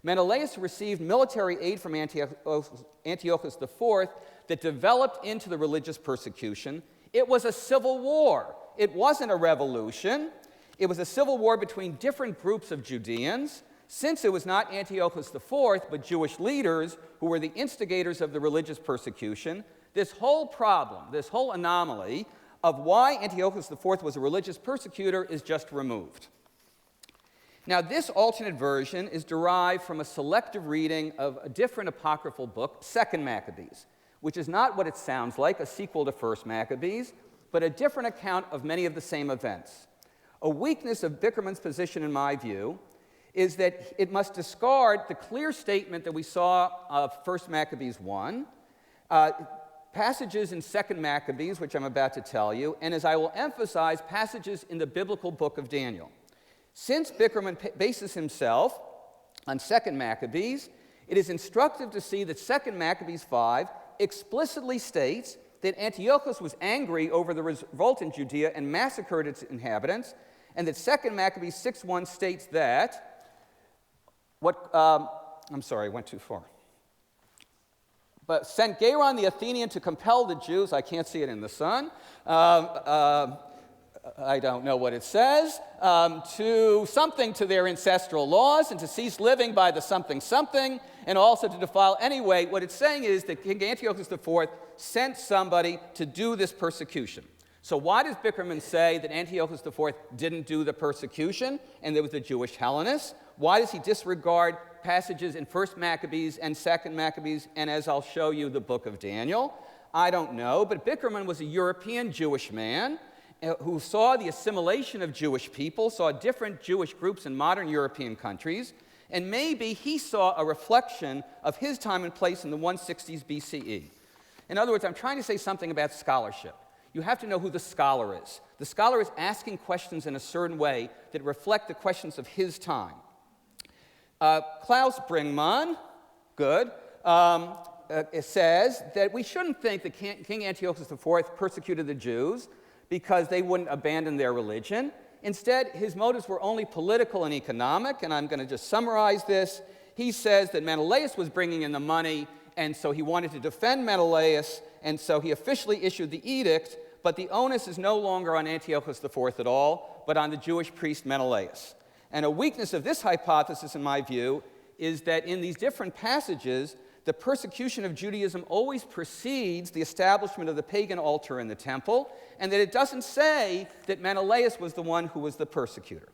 Menelaus received military aid from Antiochus IV that developed into the religious persecution. It was a civil war. It wasn't a revolution. It was a civil war between different groups of Judeans. Since it was not Antiochus IV, but Jewish leaders who were the instigators of the religious persecution, this whole problem, this whole anomaly of why Antiochus IV was a religious persecutor is just removed. Now, this alternate version is derived from a selective reading of a different apocryphal book, 2 Maccabees, which is not what it sounds like, a sequel to 1 Maccabees, but a different account of many of the same events. A weakness of Bickerman's position, in my view, is that it must discard the clear statement that we saw of 1 Maccabees 1, passages in 2 Maccabees, which I'm about to tell you, and as I will emphasize, passages in the biblical book of Daniel. Since Bickerman bases himself on 2 Maccabees, it is instructive to see that 2 Maccabees 5 explicitly states that Antiochus was angry over the revolt in Judea and massacred its inhabitants, and that 2 Maccabees 6:1 states that, I'm sorry, I went too far. But sent Gairon the Athenian to compel the Jews, I can't see it in the sun, I don't know what it says, to something to their ancestral laws and to cease living by the something, and also to defile. Anyway, what it's saying is that King Antiochus IV sent somebody to do this persecution. So why does Bickerman say that Antiochus IV didn't do the persecution and there was the Jewish Hellenists? Why does he disregard passages in 1 Maccabees and 2 Maccabees, and as I'll show you, the book of Daniel? I don't know, but Bickerman was a European Jewish man who saw the assimilation of Jewish people, saw different Jewish groups in modern European countries, and maybe he saw a reflection of his time and place in the 160s BCE. In other words, I'm trying to say something about scholarship. You have to know who the scholar is. The scholar is asking questions in a certain way that reflect the questions of his time. Klaus Bringmann, good, says that we shouldn't think that King Antiochus IV persecuted the Jews because they wouldn't abandon their religion. Instead, his motives were only political and economic, and I'm going to just summarize this. He says that Menelaus was bringing in the money, and so he wanted to defend Menelaus, and so he officially issued the edict, but the onus is no longer on Antiochus IV at all, but on the Jewish priest Menelaus. And a weakness of this hypothesis, in my view, is that in these different passages, the persecution of Judaism always precedes the establishment of the pagan altar in the temple, and that it doesn't say that Menelaus was the one who was the persecutor.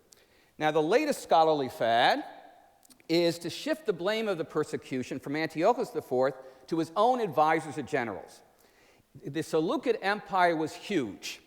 Now, the latest scholarly fad is to shift the blame of the persecution from Antiochus IV to his own advisors and generals. The Seleucid Empire was huge,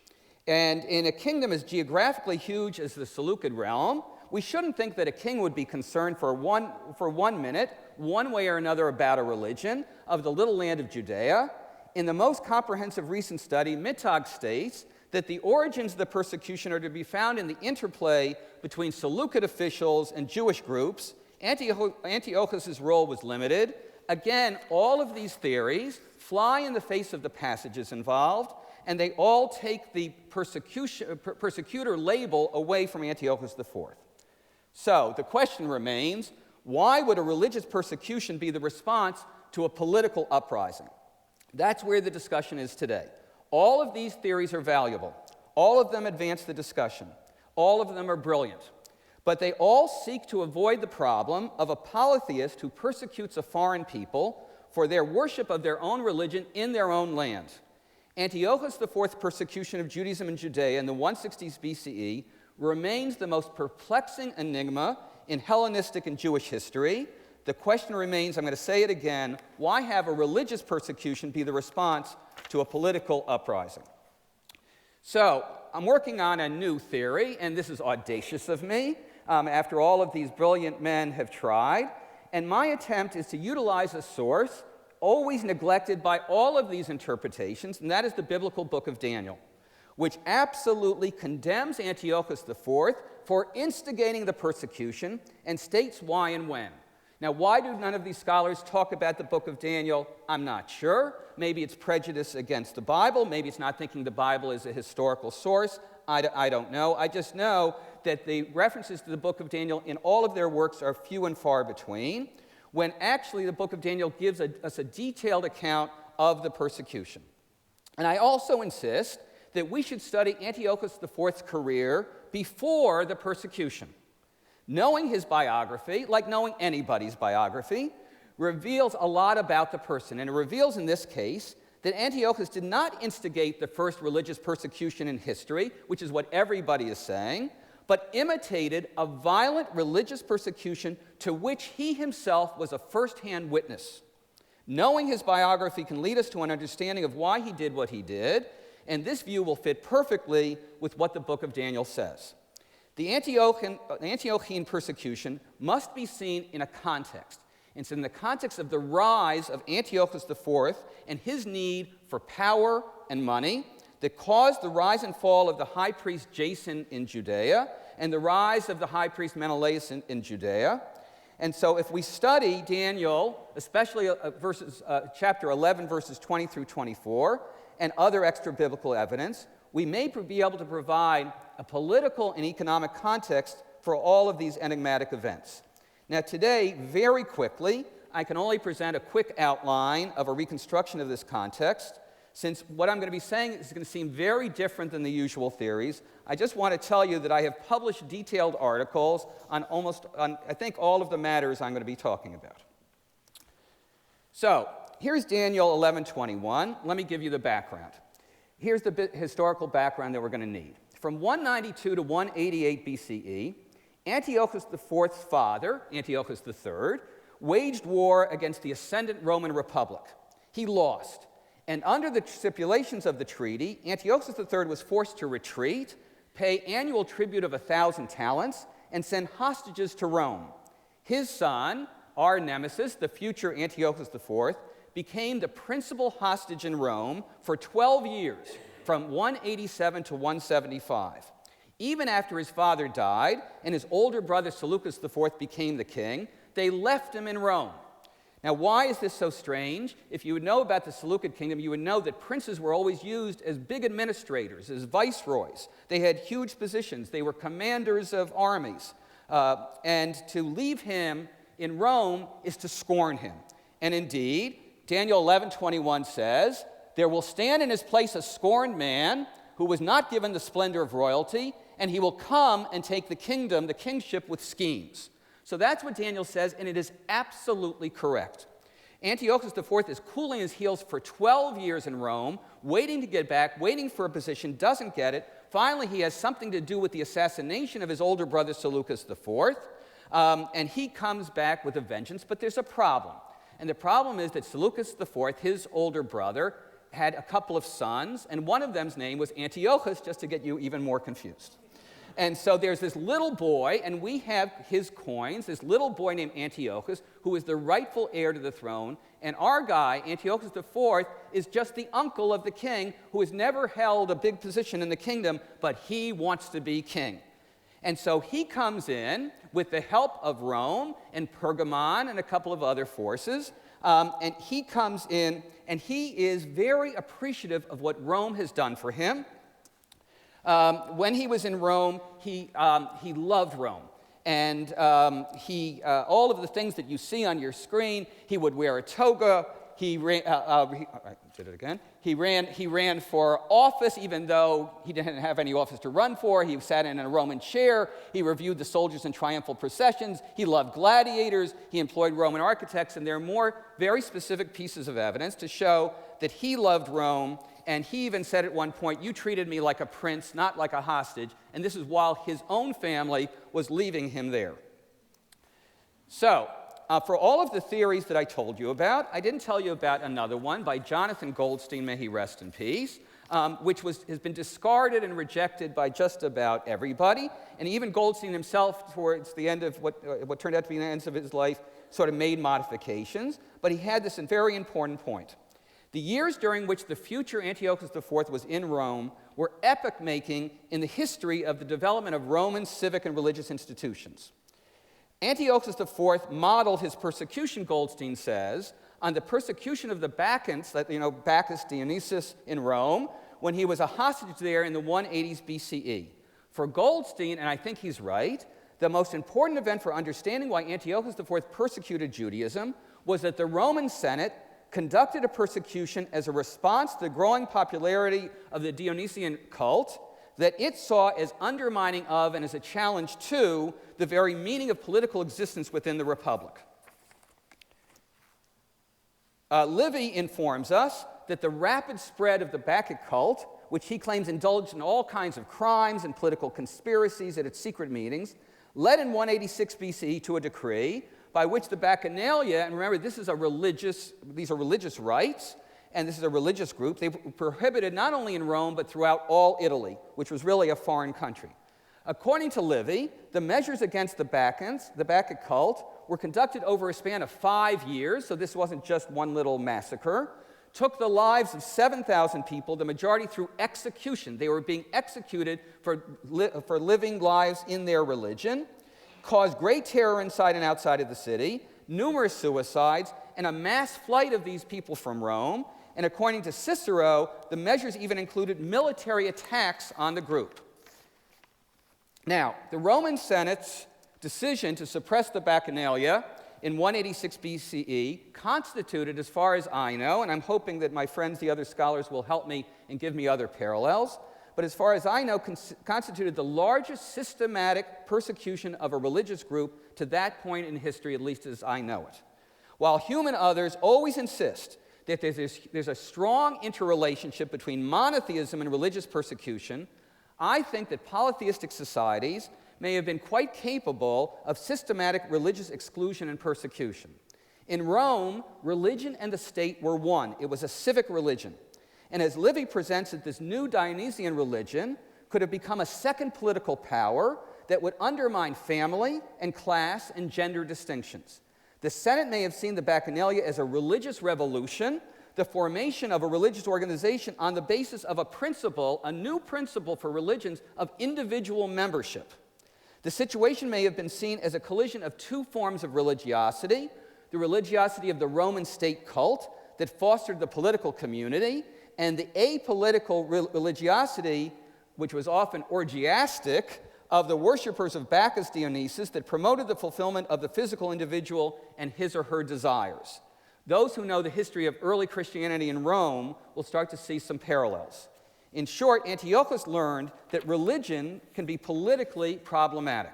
and in a kingdom as geographically huge as the Seleucid realm, we shouldn't think that a king would be concerned for one minute, one way or another, about a religion of the little land of Judea. In the most comprehensive recent study, Mittag states that the origins of the persecution are to be found in the interplay between Seleucid officials and Jewish groups. Antiochus' role was limited. Again, all of these theories fly in the face of the passages involved, and they all take the persecutor label away from Antiochus IV. So the question remains, why would a religious persecution be the response to a political uprising? That's where the discussion is today. All of these theories are valuable. All of them advance the discussion. All of them are brilliant. But they all seek to avoid the problem of a polytheist who persecutes a foreign people for their worship of their own religion in their own land. Antiochus IV's persecution of Judaism in Judea in the 160s BCE remains the most perplexing enigma in Hellenistic and Jewish history. The question remains, I'm going to say it again, why have a religious persecution be the response to a political uprising? So, I'm working on a new theory, and this is audacious of me, after all of these brilliant men have tried, and my attempt is to utilize a source always neglected by all of these interpretations, and that is the biblical book of Daniel, which absolutely condemns Antiochus IV for instigating the persecution and states why and when. Now, why do none of these scholars talk about the book of Daniel? I'm not sure. Maybe it's prejudice against the Bible. Maybe it's not thinking the Bible is a historical source. I don't know. I just know that the references to the book of Daniel in all of their works are few and far between, when actually the book of Daniel gives us a detailed account of the persecution. And I also insist that we should study Antiochus IV's career before the persecution. Knowing his biography, like knowing anybody's biography, reveals a lot about the person. And it reveals in this case that Antiochus did not instigate the first religious persecution in history, which is what everybody is saying, but imitated a violent religious persecution to which he himself was a first-hand witness. Knowing his biography can lead us to an understanding of why he did what he did, and this view will fit perfectly with what the book of Daniel says. The Antiochian persecution must be seen in a context. It's in the context of the rise of Antiochus IV and his need for power and money that caused the rise and fall of the high priest Jason in Judea and the rise of the high priest Menelaus in Judea. And so if we study Daniel, especially chapter 11, verses 20 through 24, and other extra-biblical evidence, we may be able to provide a political and economic context for all of these enigmatic events. Now today, very quickly, I can only present a quick outline of a reconstruction of this context. Since what I'm going to be saying is going to seem very different than the usual theories, I just want to tell you that I have published detailed articles on I think, all of the matters I'm going to be talking about. So, here's Daniel 11:21. Let me give you the background. Here's the historical background that we're going to need. From 192 to 188 BCE, Antiochus IV's father, Antiochus III, waged war against the ascendant Roman Republic. He lost. And under the stipulations of the treaty, Antiochus III was forced to retreat, pay annual tribute of 1,000 talents, and send hostages to Rome. His son, our nemesis, the future Antiochus IV, became the principal hostage in Rome for 12 years, from 187 to 175. Even after his father died and his older brother Seleucus IV became the king, they left him in Rome. Now, why is this so strange? If you would know about the Seleucid kingdom, you would know that princes were always used as big administrators, as viceroys. They had huge positions. They were commanders of armies. And to leave him in Rome is to scorn him. And indeed, Daniel 11:21 says, "There will stand in his place a scorned man who was not given the splendor of royalty, and he will come and take the kingdom, the kingship, with schemes." So that's what Daniel says, and it is absolutely correct. Antiochus IV is cooling his heels for 12 years in Rome, waiting to get back, waiting for a position, doesn't get it. Finally, he has something to do with the assassination of his older brother Seleucus IV, and he comes back with a vengeance, but there's a problem. And the problem is that Seleucus IV, his older brother, had a couple of sons, and one of them's name was Antiochus, just to get you even more confused. And so there's this little boy, and we have his coins, this little boy named Antiochus, who is the rightful heir to the throne, and our guy, Antiochus IV, is just the uncle of the king who has never held a big position in the kingdom, but he wants to be king. And so he comes in with the help of Rome and Pergamon and a couple of other forces, and he comes in, and he is very appreciative of what Rome has done for him. When he was in Rome, he loved Rome. And all of the things that you see on your screen, he would wear a toga. He ran for office, even though he didn't have any office to run for. He sat in a Roman chair. He reviewed the soldiers in triumphal processions. He loved gladiators. He employed Roman architects. And there are more very specific pieces of evidence to show that he loved Rome. And he even said at one point, "You treated me like a prince, not like a hostage." And this is while his own family was leaving him there. So, for all of the theories that I told you about, I didn't tell you about another one by Jonathan Goldstein, may he rest in peace, which has been discarded and rejected by just about everybody. And even Goldstein himself, towards the end of what turned out to be the end of his life, sort of made modifications. But he had this very important point. The years during which the future Antiochus IV was in Rome were epoch-making in the history of the development of Roman civic and religious institutions. Antiochus IV modeled his persecution, Goldstein says, on the persecution of the Bacchants, Bacchus Dionysus in Rome, when he was a hostage there in the 180s BCE. For Goldstein, and I think he's right, the most important event for understanding why Antiochus IV persecuted Judaism was that the Roman Senate conducted a persecution as a response to the growing popularity of the Dionysian cult that it saw as undermining of and as a challenge to the very meaning of political existence within the Republic. Livy informs us that the rapid spread of the Bacchic cult, which he claims indulged in all kinds of crimes and political conspiracies at its secret meetings, led in 186 BCE to a decree by which the Bacchanalia, and remember these are religious rites, and this is a religious group, they were prohibited not only in Rome but throughout all Italy, which was really a foreign country. According to Livy, the measures against the Bacchants, the Bacchic cult, were conducted over a span of 5 years, so this wasn't just one little massacre, took the lives of 7,000 people, the majority through execution. They were being executed for living lives in their religion, caused great terror inside and outside of the city, numerous suicides, and a mass flight of these people from Rome. And according to Cicero, the measures even included military attacks on the group. Now, the Roman Senate's decision to suppress the Bacchanalia in 186 BCE constituted, as far as I know, and I'm hoping that my friends, the other scholars, will help me and give me other parallels, but as far as I know, constituted the largest systematic persecution of a religious group to that point in history, at least as I know it. While Hume and others always insist that there's a strong interrelationship between monotheism and religious persecution, I think that polytheistic societies may have been quite capable of systematic religious exclusion and persecution. In Rome, religion and the state were one. It was a civic religion. And as Livy presents it, this new Dionysian religion could have become a second political power that would undermine family and class and gender distinctions. The Senate may have seen the Bacchanalia as a religious revolution, the formation of a religious organization on the basis of a new principle for religions of individual membership. The situation may have been seen as a collision of two forms of religiosity, the religiosity of the Roman state cult that fostered the political community, and the apolitical religiosity, which was often orgiastic, of the worshippers of Bacchus Dionysus that promoted the fulfillment of the physical individual and his or her desires. Those who know the history of early Christianity in Rome will start to see some parallels. In short, Antiochus learned that religion can be politically problematic.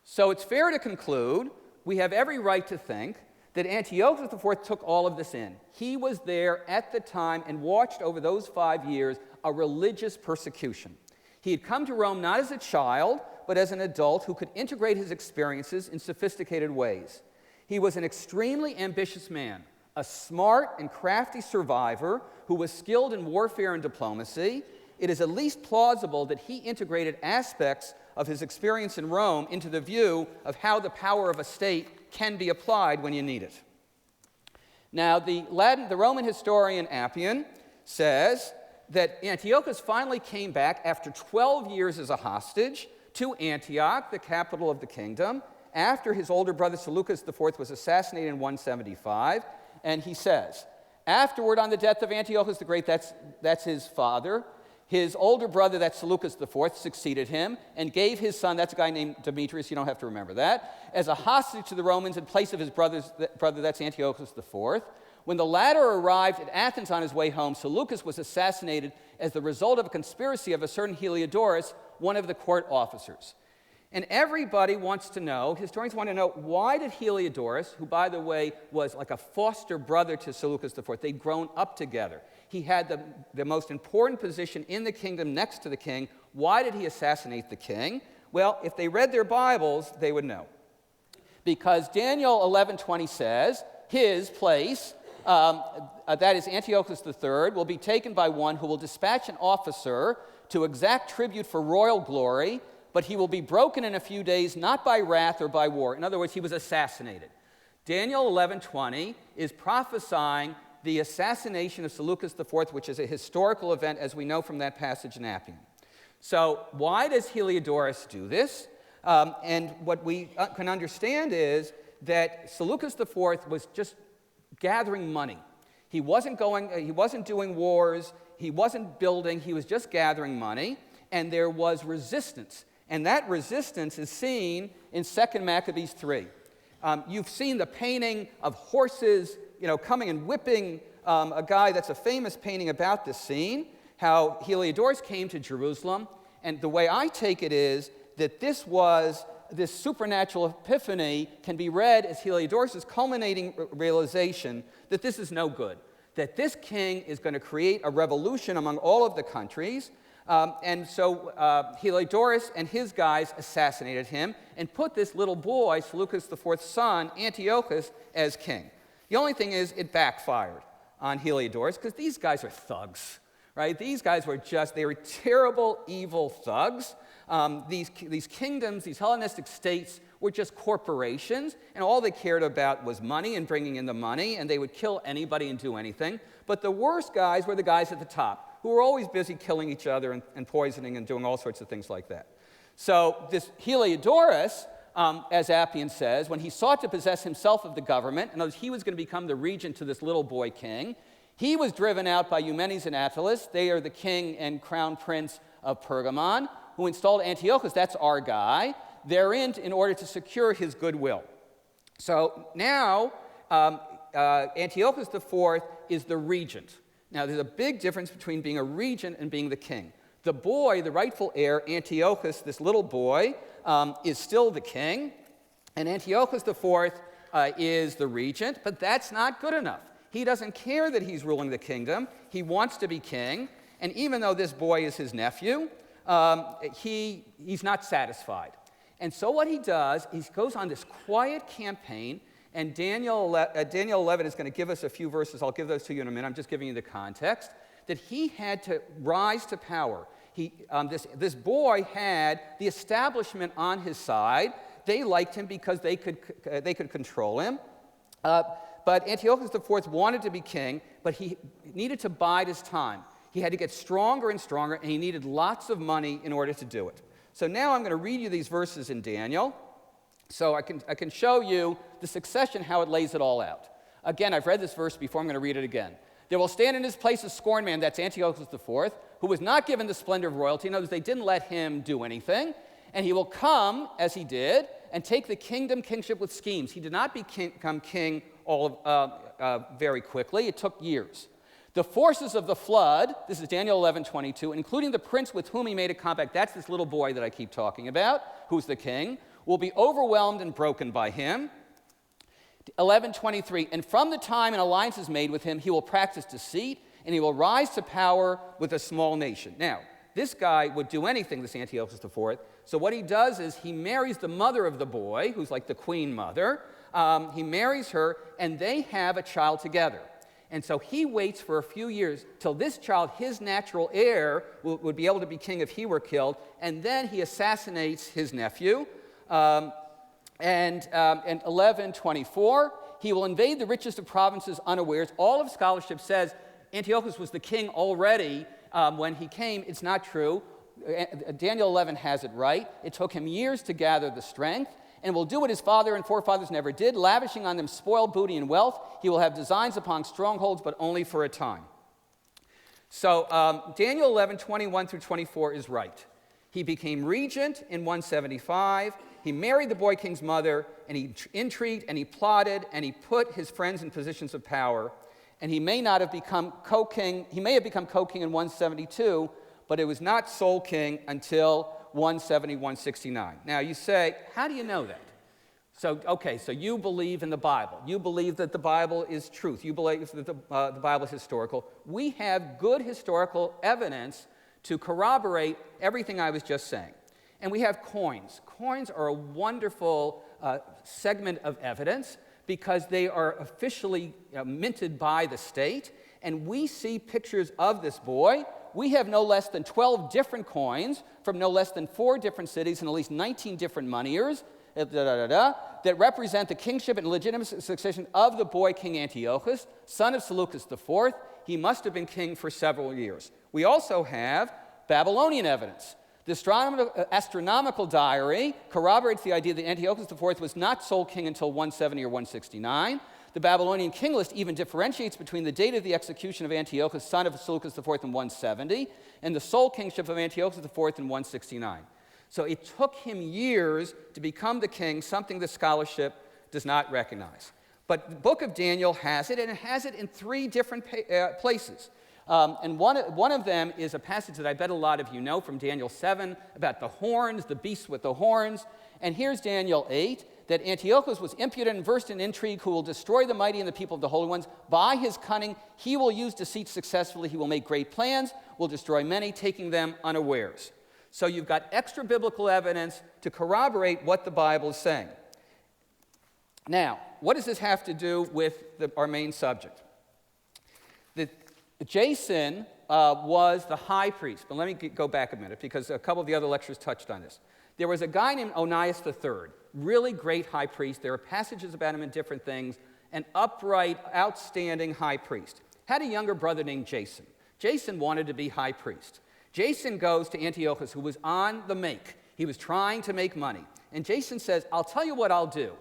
So it's fair to conclude we have every right to think that Antiochus IV took all of this in. He was there at the time and watched over those 5 years a religious persecution. He had come to Rome not as a child, but as an adult who could integrate his experiences in sophisticated ways. He was an extremely ambitious man, a smart and crafty survivor who was skilled in warfare and diplomacy. It is at least plausible that he integrated aspects of his experience in Rome into the view of how the power of a state can be applied when you need it. Now, the Roman historian Appian says that Antiochus finally came back after 12 years as a hostage to Antioch, the capital of the kingdom, after his older brother Seleucus IV was assassinated in 175. And he says, afterward, on the death of Antiochus the Great, that's his father, his older brother, that's Seleucus IV, succeeded him and gave his son, that's a guy named Demetrius, you don't have to remember that, as a hostage to the Romans in place of his brother, that's Antiochus IV. When the latter arrived at Athens on his way home, Seleucus was assassinated as the result of a conspiracy of a certain Heliodorus, one of the court officers. And everybody wants to know, historians want to know, why did Heliodorus, who, by the way, was like a foster brother to Seleucus IV, they'd grown up together. He had the most important position in the kingdom next to the king. Why did he assassinate the king? Well, if they read their Bibles, they would know. Because Daniel 11:20 says, his place, that is Antiochus III, will be taken by one who will dispatch an officer to exact tribute for royal glory, but he will be broken in a few days, not by wrath or by war. In other words, he was assassinated. Daniel 11:20 is prophesying the assassination of Seleucus IV, which is a historical event, as we know from that passage in Appian. So why does Heliodorus do this? And what we can understand is that Seleucus IV was just gathering money. He wasn't doing wars, he wasn't building, he was just gathering money, and there was resistance. And that resistance is seen in 2 Maccabees 3. You've seen the painting of horses, coming and whipping a guy. That's a famous painting about this scene, how Heliodorus came to Jerusalem. And the way I take it is that this supernatural epiphany can be read as Heliodorus' culminating realization that this is no good, that this king is going to create a revolution among all of the countries. And so Heliodorus and his guys assassinated him and put this little boy, Seleucus IV's son, Antiochus, as king. The only thing is, it backfired on Heliodorus because these guys are thugs, right? These guys were they were terrible, evil thugs. These kingdoms, these Hellenistic states, were just corporations, and all they cared about was money and bringing in the money, and they would kill anybody and do anything. But the worst guys were the guys at the top, who were always busy killing each other and poisoning and doing all sorts of things like that. So this Heliodorus, as Appian says, when he sought to possess himself of the government, in other words, he was going to become the regent to this little boy king, he was driven out by Eumenes and Attalus. They are the king and crown prince of Pergamon, who installed Antiochus, that's our guy, therein in order to secure his goodwill. So now Antiochus IV is the regent. Now there's a big difference between being a regent and being the king. The boy, the rightful heir, Antiochus, this little boy, is still the king, and Antiochus IV is the regent, but that's not good enough. He doesn't care that he's ruling the kingdom. He wants to be king, and even though this boy is his nephew, he's not satisfied. And so what he does, he goes on this quiet campaign, and Daniel 11 is going to give us a few verses. I'll give those to you in a minute. I'm just giving you the context, that he had to rise to power. This boy had the establishment on his side. They liked him because they could control him. But Antiochus IV wanted to be king, but he needed to bide his time. He had to get stronger and stronger, and he needed lots of money in order to do it. So now I'm going to read you these verses in Daniel, so I can show you the succession, how it lays it all out. Again, I've read this verse before. I'm going to read it again. There will stand in his place a scorned man, that's Antiochus IV, who was not given the splendor of royalty. In other words, they didn't let him do anything. And he will come, as he did, and take the kingship with schemes. He did not become king very quickly. It took years. The forces of the flood, this is Daniel 11:22, including the prince with whom he made a compact, that's this little boy that I keep talking about, who's the king, will be overwhelmed and broken by him. 11:23, and from the time an alliance is made with him, he will practice deceit, and he will rise to power with a small nation. Now, this guy would do anything, this Antiochus IV. So what he does is he marries the mother of the boy, who's like the queen mother. He marries her, and they have a child together. And so he waits for a few years till this child, his natural heir, would be able to be king if he were killed, and then he assassinates his nephew. And 11:24, he will invade the richest of provinces unawares. All of scholarship says Antiochus was the king already when he came. It's not true. Daniel 11 has it right. It took him years to gather the strength, and will do what his father and forefathers never did, lavishing on them spoil, booty, and wealth. He will have designs upon strongholds, but only for a time. So Daniel 11:21 through 24 is right. He became regent in 175. He married the boy king's mother, and he intrigued, and he plotted, and he put his friends in positions of power. And he may not have become co-king. He may have become co-king in 172, but it was not sole king until 170, 169. Now you say, how do you know that? So, okay, so you believe in the Bible. You believe that the Bible is truth. You believe that the Bible is historical. We have good historical evidence to corroborate everything I was just saying. And we have coins. Coins are a wonderful segment of evidence because they are officially minted by the state. And we see pictures of this boy. We have no less than 12 different coins from no less than 4 different cities and at least 19 different moneyers that represent the kingship and legitimate succession of the boy King Antiochus, son of Seleucus IV. He must have been king for several years. We also have Babylonian evidence. The astronomical diary corroborates the idea that Antiochus IV was not sole king until 170 or 169. The Babylonian king list even differentiates between the date of the execution of Antiochus, son of Seleucus IV, in 170, and the sole kingship of Antiochus IV in 169. So it took him years to become the king, something the scholarship does not recognize. But the book of Daniel has it, and it has it in 3 different places. And one of them is a passage that I bet a lot of you know from Daniel 7 about the horns, the beast with the horns. And here's Daniel 8, that Antiochus was impudent and versed in intrigue, who will destroy the mighty and the people of the holy ones. By his cunning, he will use deceit successfully. He will make great plans, will destroy many, taking them unawares. So you've got extra biblical evidence to corroborate what the Bible is saying. Now, what does this have to do with our main subject? Jason was the high priest. But let me go back a minute because a couple of the other lectures touched on this. There was a guy named Onias III, really great high priest. There are passages about him in different things. An upright, outstanding high priest. Had a younger brother named Jason. Jason wanted to be high priest. Jason goes to Antiochus, who was on the make. He was trying to make money. And Jason says, I'll tell you what I'll do.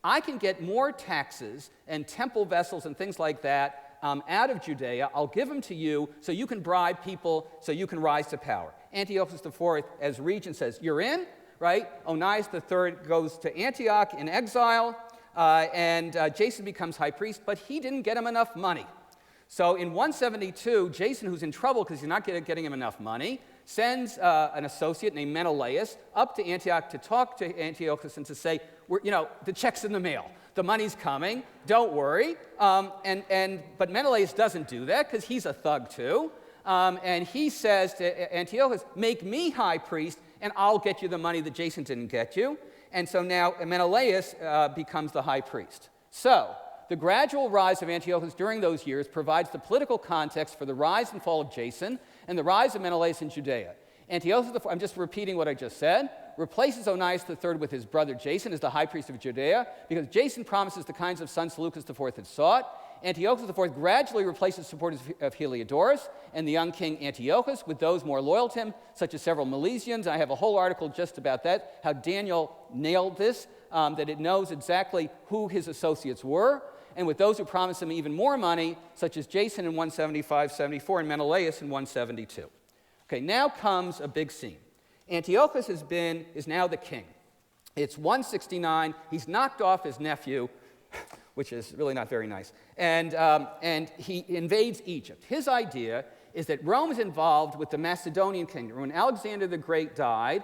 I can get more taxes and temple vessels and things like that out of Judea. I'll give them to you so you can bribe people so you can rise to power. Antiochus IV, as regent, says, you're in, right? Onias III goes to Antioch in exile, and Jason becomes high priest, but he didn't get him enough money. So in 172, Jason, who's in trouble because he's not getting him enough money, sends an associate named Menelaus up to Antioch to talk to Antiochus and to say, the check's in the mail. The money's coming. Don't worry. But Menelaus doesn't do that because he's a thug too. And he says to Antiochus, make me high priest and I'll get you the money that Jason didn't get you. And so now Menelaus becomes the high priest. So the gradual rise of Antiochus during those years provides the political context for the rise and fall of Jason and the rise of Menelaus in Judea. Antiochus IV, I'm just repeating what I just said, replaces Onias III with his brother Jason as the high priest of Judea because Jason promises the kinds of sons Seleucus IV had sought. Antiochus IV gradually replaces supporters of Heliodorus and the young king Antiochus with those more loyal to him, such as several Milesians. I have a whole article just about that, how Daniel nailed this, that it knows exactly who his associates were, and with those who promised him even more money, such as Jason in 175-74 and Menelaus in 172. Okay, now comes a big scene. Antiochus is now the king. It's 169. He's knocked off his nephew, which is really not very nice, and he invades Egypt. His idea is that Rome is involved with the Macedonian kingdom. When Alexander the Great died,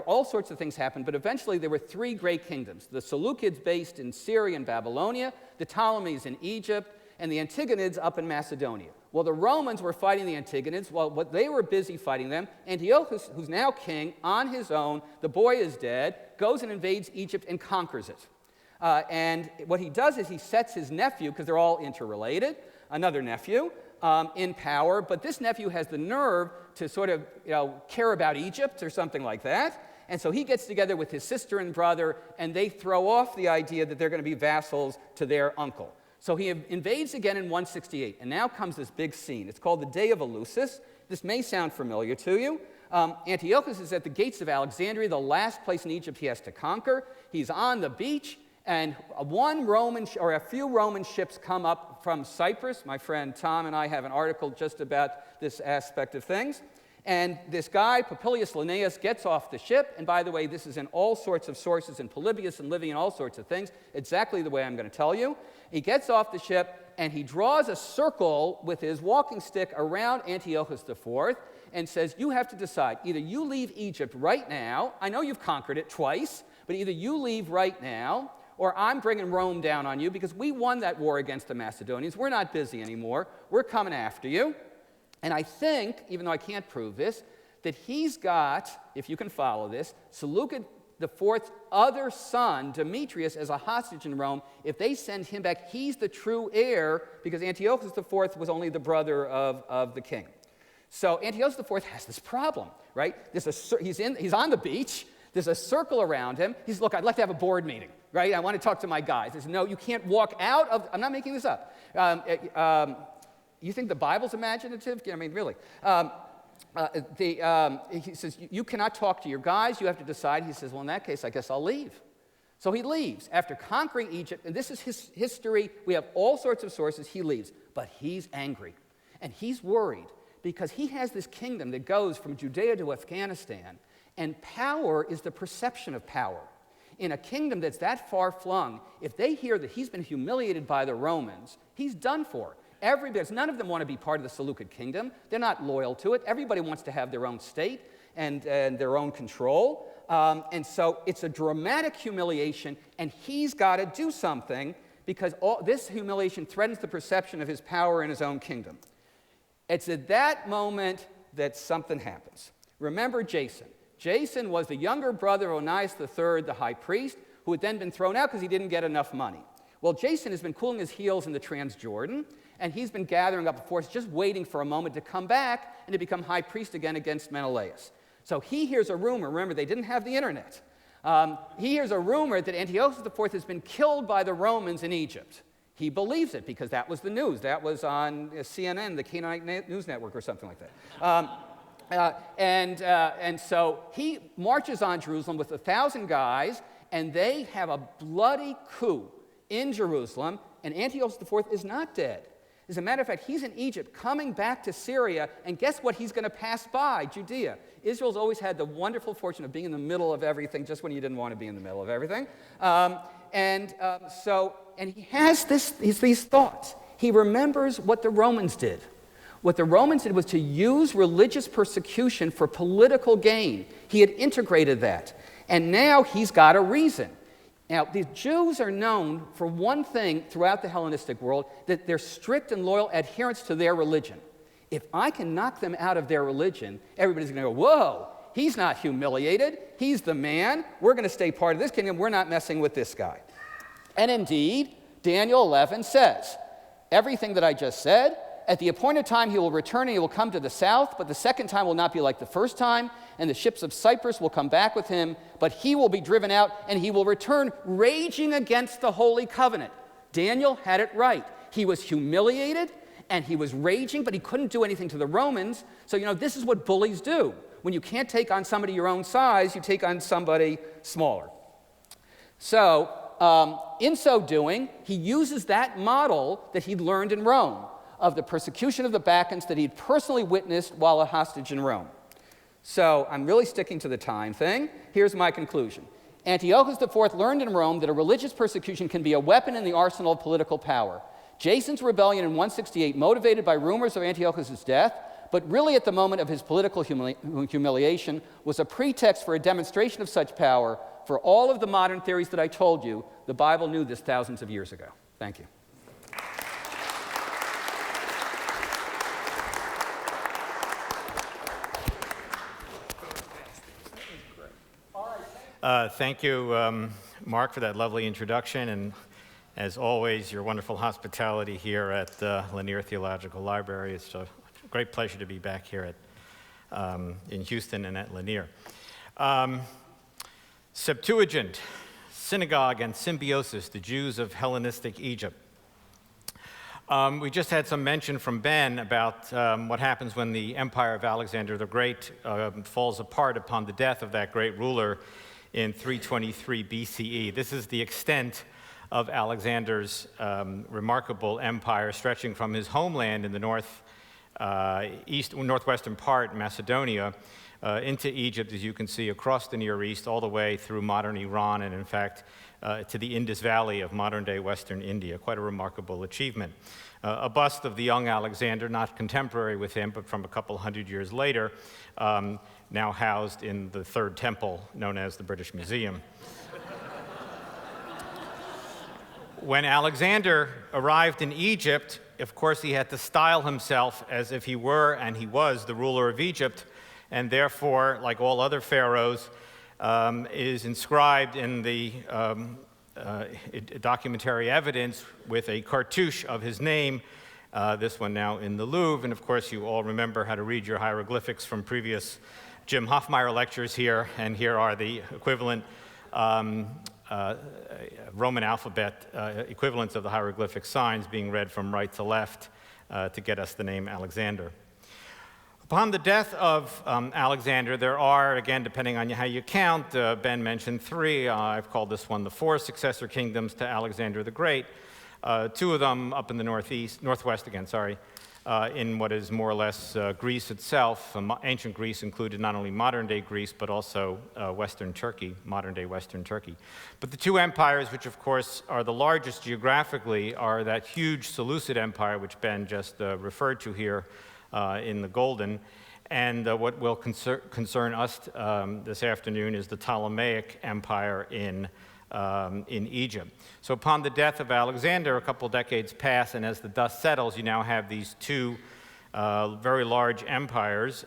all sorts of things happened, but eventually there were three great kingdoms. The Seleucids based in Syria and Babylonia, the Ptolemies in Egypt, and the Antigonids up in Macedonia. Well, the Romans were fighting the Antigonids. While they were busy fighting them, Antiochus, who's now king, on his own, the boy is dead, goes and invades Egypt and conquers it. And what he does is he sets his nephew, because they're all interrelated, another nephew, in power. But this nephew has the nerve to sort of care about Egypt or something like that. And so he gets together with his sister and brother, and they throw off the idea that they're going to be vassals to their uncle. So he invades again in 168, and now comes this big scene. It's called the Day of Eleusis. This may sound familiar to you. Antiochus is at the gates of Alexandria, the last place in Egypt he has to conquer. He's on the beach, and a few Roman ships come up from Cyprus. My friend Tom and I have an article just about this aspect of things. And this guy, Popilius Linnaeus, gets off the ship. And by the way, this is in all sorts of sources, in Polybius and Livy and all sorts of things, exactly the way I'm going to tell you. He gets off the ship, and he draws a circle with his walking stick around Antiochus IV and says, you have to decide. Either you leave Egypt right now. I know you've conquered it twice, but either you leave right now, or I'm bringing Rome down on you because we won that war against the Macedonians. We're not busy anymore. We're coming after you. And I think, even though I can't prove this, that he's got, if you can follow this, Seleucid IV's other son, Demetrius, as a hostage in Rome. If they send him back, he's the true heir because Antiochus IV was only the brother of the king. So Antiochus IV has this problem, right? He's on the beach. There's a circle around him. He says, look, I'd like to have a board meeting, right? I want to talk to my guys. He says, no, you can't walk out of, I'm not making this up. You think the Bible's imaginative? I mean, really. He says, you cannot talk to your guys. You have to decide. He says, well, in that case, I guess I'll leave. So he leaves. After conquering Egypt, and this is his history, we have all sorts of sources, he leaves. But he's angry, and he's worried because he has this kingdom that goes from Judea to Afghanistan, and power is the perception of power. In a kingdom that's that far-flung, if they hear that he's been humiliated by the Romans, he's done for. None of them want to be part of the Seleucid kingdom. They're not loyal to it. Everybody wants to have their own state and their own control. And so it's a dramatic humiliation, and he's got to do something because this humiliation threatens the perception of his power in his own kingdom. It's at that moment that something happens. Remember Jason. Jason was the younger brother of Onias III, the high priest, who had then been thrown out because he didn't get enough money. Well, Jason has been cooling his heels in the Transjordan, and he's been gathering up a force, just waiting for a moment to come back and to become high priest again against Menelaus. So he hears a rumor. Remember, they didn't have the internet. He hears a rumor that Antiochus IV has been killed by the Romans in Egypt. He believes it because that was the news. That was on CNN, the Canaanite News Network or something like that. And so he marches on Jerusalem with 1,000 guys, and they have a bloody coup in Jerusalem, and Antiochus IV is not dead. As a matter of fact, he's in Egypt coming back to Syria, and guess what? He's going to pass by Judea. Israel's always had the wonderful fortune of being in the middle of everything just when you didn't want to be in the middle of everything. And he has these thoughts. He remembers what the Romans did. What the Romans did was to use religious persecution for political gain. He had integrated that. And now he's got a reason. Now, the Jews are known for one thing throughout the Hellenistic world, that they're strict and loyal adherents to their religion. If I can knock them out of their religion, everybody's going to go, whoa, he's not humiliated. He's the man. We're going to stay part of this kingdom. We're not messing with this guy. And indeed, Daniel 11 says, everything that I just said, at the appointed time he will return and he will come to the south, but the second time will not be like the first time, and the ships of Cyprus will come back with him, but he will be driven out, and he will return raging against the holy covenant. Daniel had it right. He was humiliated, and he was raging, but he couldn't do anything to the Romans. So, this is what bullies do. When you can't take on somebody your own size, you take on somebody smaller. So, in so doing, he uses that model that he'd learned in Rome, of the persecution of the Bacchants that he'd personally witnessed while a hostage in Rome. So I'm really sticking to the time thing. Here's my conclusion. Antiochus IV learned in Rome that a religious persecution can be a weapon in the arsenal of political power. Jason's rebellion in 168, motivated by rumors of Antiochus' death, but really at the moment of his political humiliation was a pretext for a demonstration of such power. For all of the modern theories that I told you, the Bible knew this thousands of years ago. Thank you. Thank you, Mark, for that lovely introduction, and as always, your wonderful hospitality here at Lanier Theological Library. It's a great pleasure to be back here in Houston and at Lanier. Septuagint, synagogue, and symbiosis, the Jews of Hellenistic Egypt. We just had some mention from Ben about what happens when the empire of Alexander the Great falls apart upon the death of that great ruler in 323 BCE. This is the extent of Alexander's remarkable empire, stretching from his homeland in the northwestern part, Macedonia, into Egypt, as you can see, across the Near East, all the way through modern Iran, and in fact, to the Indus Valley of modern-day Western India. Quite a remarkable achievement. A bust of the young Alexander, not contemporary with him, but from a couple hundred years later, now housed in the Third Temple, known as the British Museum. When Alexander arrived in Egypt, of course, he had to style himself as if he were, and he was, the ruler of Egypt, and therefore, like all other pharaohs, is inscribed in the documentary evidence with a cartouche of his name, this one now in the Louvre. And of course, you all remember how to read your hieroglyphics from previous Jim Hoffmeyer lectures here, and here are the equivalent Roman alphabet equivalents of the hieroglyphic signs being read from right to left to get us the name Alexander. Upon the death of Alexander, there are, again, depending on how you count, Ben mentioned three. I've called this one the four successor kingdoms to Alexander the Great. Two of them up in the northwest again, in what is more or less Greece itself. Ancient Greece included not only modern-day Greece, but also Western Turkey, modern-day Western Turkey. But the two empires, which of course are the largest geographically, are that huge Seleucid Empire, which Ben just referred to here in the golden, and what will concern us this afternoon is the Ptolemaic Empire in Egypt. So upon the death of Alexander, a couple decades pass, and as the dust settles, you now have these two very large empires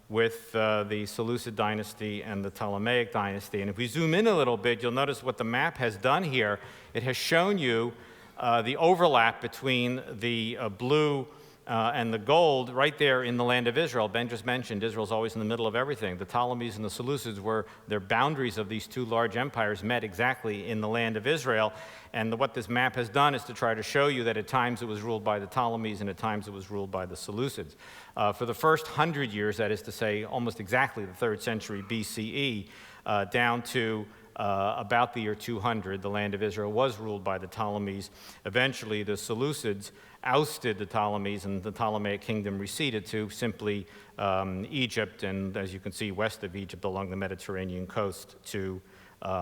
with the Seleucid dynasty and the Ptolemaic dynasty. And if we zoom in a little bit, you'll notice what the map has done here. It has shown you the overlap between the blue and the gold right there in the land of Israel. Ben just mentioned Israel's always in the middle of everything. The Ptolemies and the Seleucids were their boundaries of these two large empires met exactly in the land of Israel. And what this map has done is to try to show you that at times it was ruled by the Ptolemies and at times it was ruled by the Seleucids. For the first 100 years, that is to say almost exactly the 3rd century BCE, down to about the year 200, the land of Israel was ruled by the Ptolemies. Eventually, the Seleucids ousted the Ptolemies, and the Ptolemaic kingdom receded to simply Egypt, and as you can see, west of Egypt along the Mediterranean coast to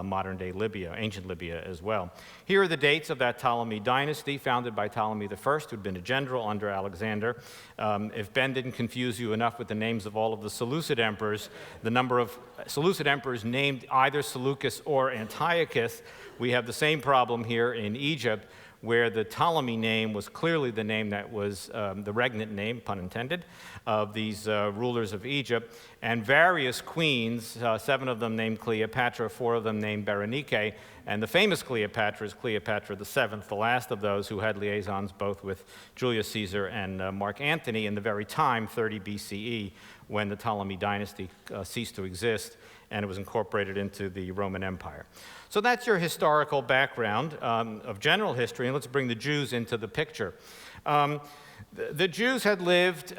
modern-day Libya, ancient Libya as well. Here are the dates of that Ptolemy dynasty, founded by Ptolemy I, who'd been a general under Alexander. If Ben didn't confuse you enough with the names of all of the Seleucid emperors, the number of Seleucid emperors named either Seleucus or Antiochus, we have the same problem here in Egypt, where the Ptolemy name was clearly the name that was the regnant name, pun intended, of these rulers of Egypt, and various queens, 7 of them named Cleopatra, 4 of them named Berenike, and the famous Cleopatra is Cleopatra VII, the last of those who had liaisons both with Julius Caesar and Mark Antony in the very time, 30 BCE, when the Ptolemy dynasty ceased to exist and it was incorporated into the Roman Empire. So that's your historical background of general history, and let's bring the Jews into the picture. The Jews had lived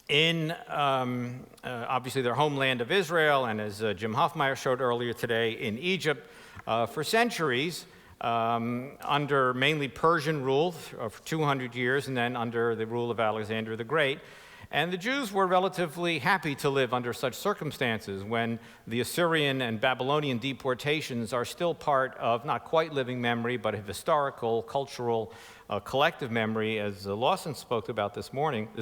in, obviously, their homeland of Israel, and as Jim Hoffmeyer showed earlier today, in Egypt for centuries, under mainly Persian rule for 200 years, and then under the rule of Alexander the Great. And the Jews were relatively happy to live under such circumstances when the Assyrian and Babylonian deportations are still part of not quite living memory, but of historical, cultural, collective memory, as Lawson spoke about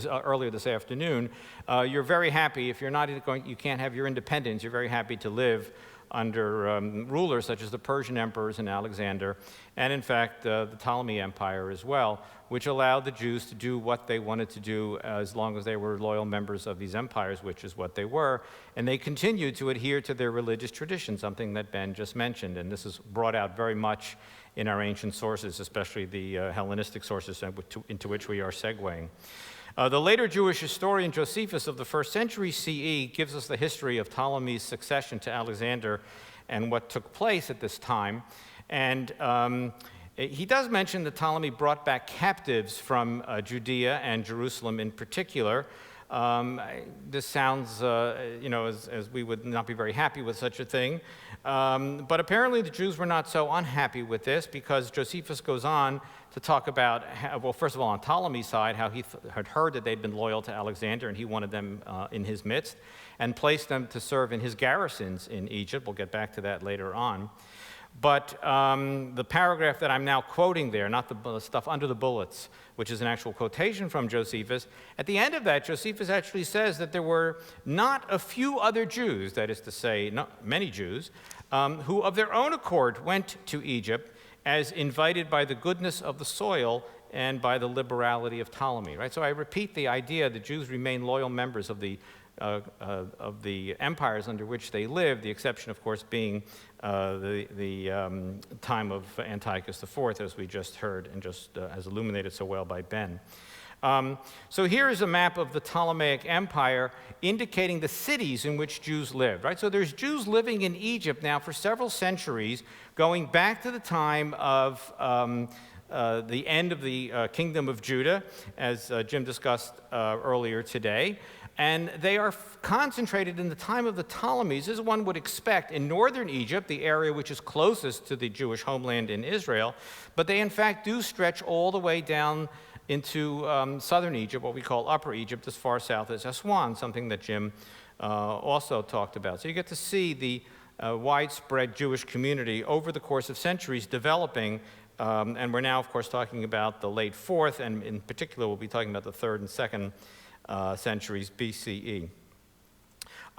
earlier this afternoon. You're very happy, if you're not you can't have your independence, you're very happy to live under rulers such as the Persian emperors and Alexander, and in fact the Ptolemy Empire as well, which allowed the Jews to do what they wanted to do as long as they were loyal members of these empires, which is what they were, and they continued to adhere to their religious tradition, something that Ben just mentioned, and this is brought out very much in our ancient sources, especially the Hellenistic sources into which we are segueing. The later Jewish historian Josephus of the 1st century CE gives us the history of Ptolemy's succession to Alexander and what took place at this time. And he does mention that Ptolemy brought back captives from Judea and Jerusalem in particular. This sounds, as we would not be very happy with such a thing. But apparently the Jews were not so unhappy with this, because Josephus goes on to talk about, well, first of all, on Ptolemy's side, how he had heard that they'd been loyal to Alexander and he wanted them in his midst and placed them to serve in his garrisons in Egypt. We'll get back to that later on. But the paragraph that I'm now quoting there, not the stuff under the bullets, which is an actual quotation from Josephus, at the end of that, Josephus actually says that there were not a few other Jews, that is to say, not many Jews, who of their own accord went to Egypt as invited by the goodness of the soil and by the liberality of Ptolemy. Right? So I repeat the idea that Jews remain loyal members of the empires under which they lived, the exception, of course, being the time of Antiochus IV, as we just heard and just as illuminated so well by Ben. So here is a map of the Ptolemaic Empire indicating the cities in which Jews lived, right? So there's Jews living in Egypt now for several centuries, going back to the time of the end of the kingdom of Judah, as Jim discussed earlier today. And they are concentrated in the time of the Ptolemies, as one would expect, in northern Egypt, the area which is closest to the Jewish homeland in Israel. But they, in fact, do stretch all the way down into southern Egypt, what we call Upper Egypt, as far south as Aswan, something that Jim also talked about. So you get to see the widespread Jewish community over the course of centuries developing, and we're now, of course, talking about the late 4th, and in particular, we'll be talking about the 3rd and 2nd centuries BCE.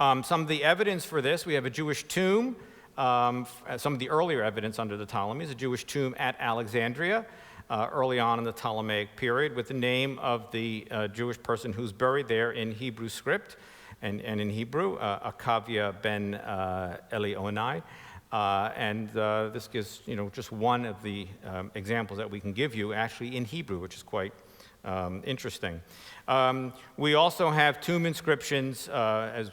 Some of the evidence for this, we have a Jewish tomb, some of the earlier evidence under the Ptolemies, a Jewish tomb at Alexandria, early on in the Ptolemaic period, with the name of the Jewish person who's buried there in Hebrew script and in Hebrew, Akavia ben Elionai. And this gives, just one of the examples that we can give you actually in Hebrew, which is quite interesting. We also have tomb inscriptions, and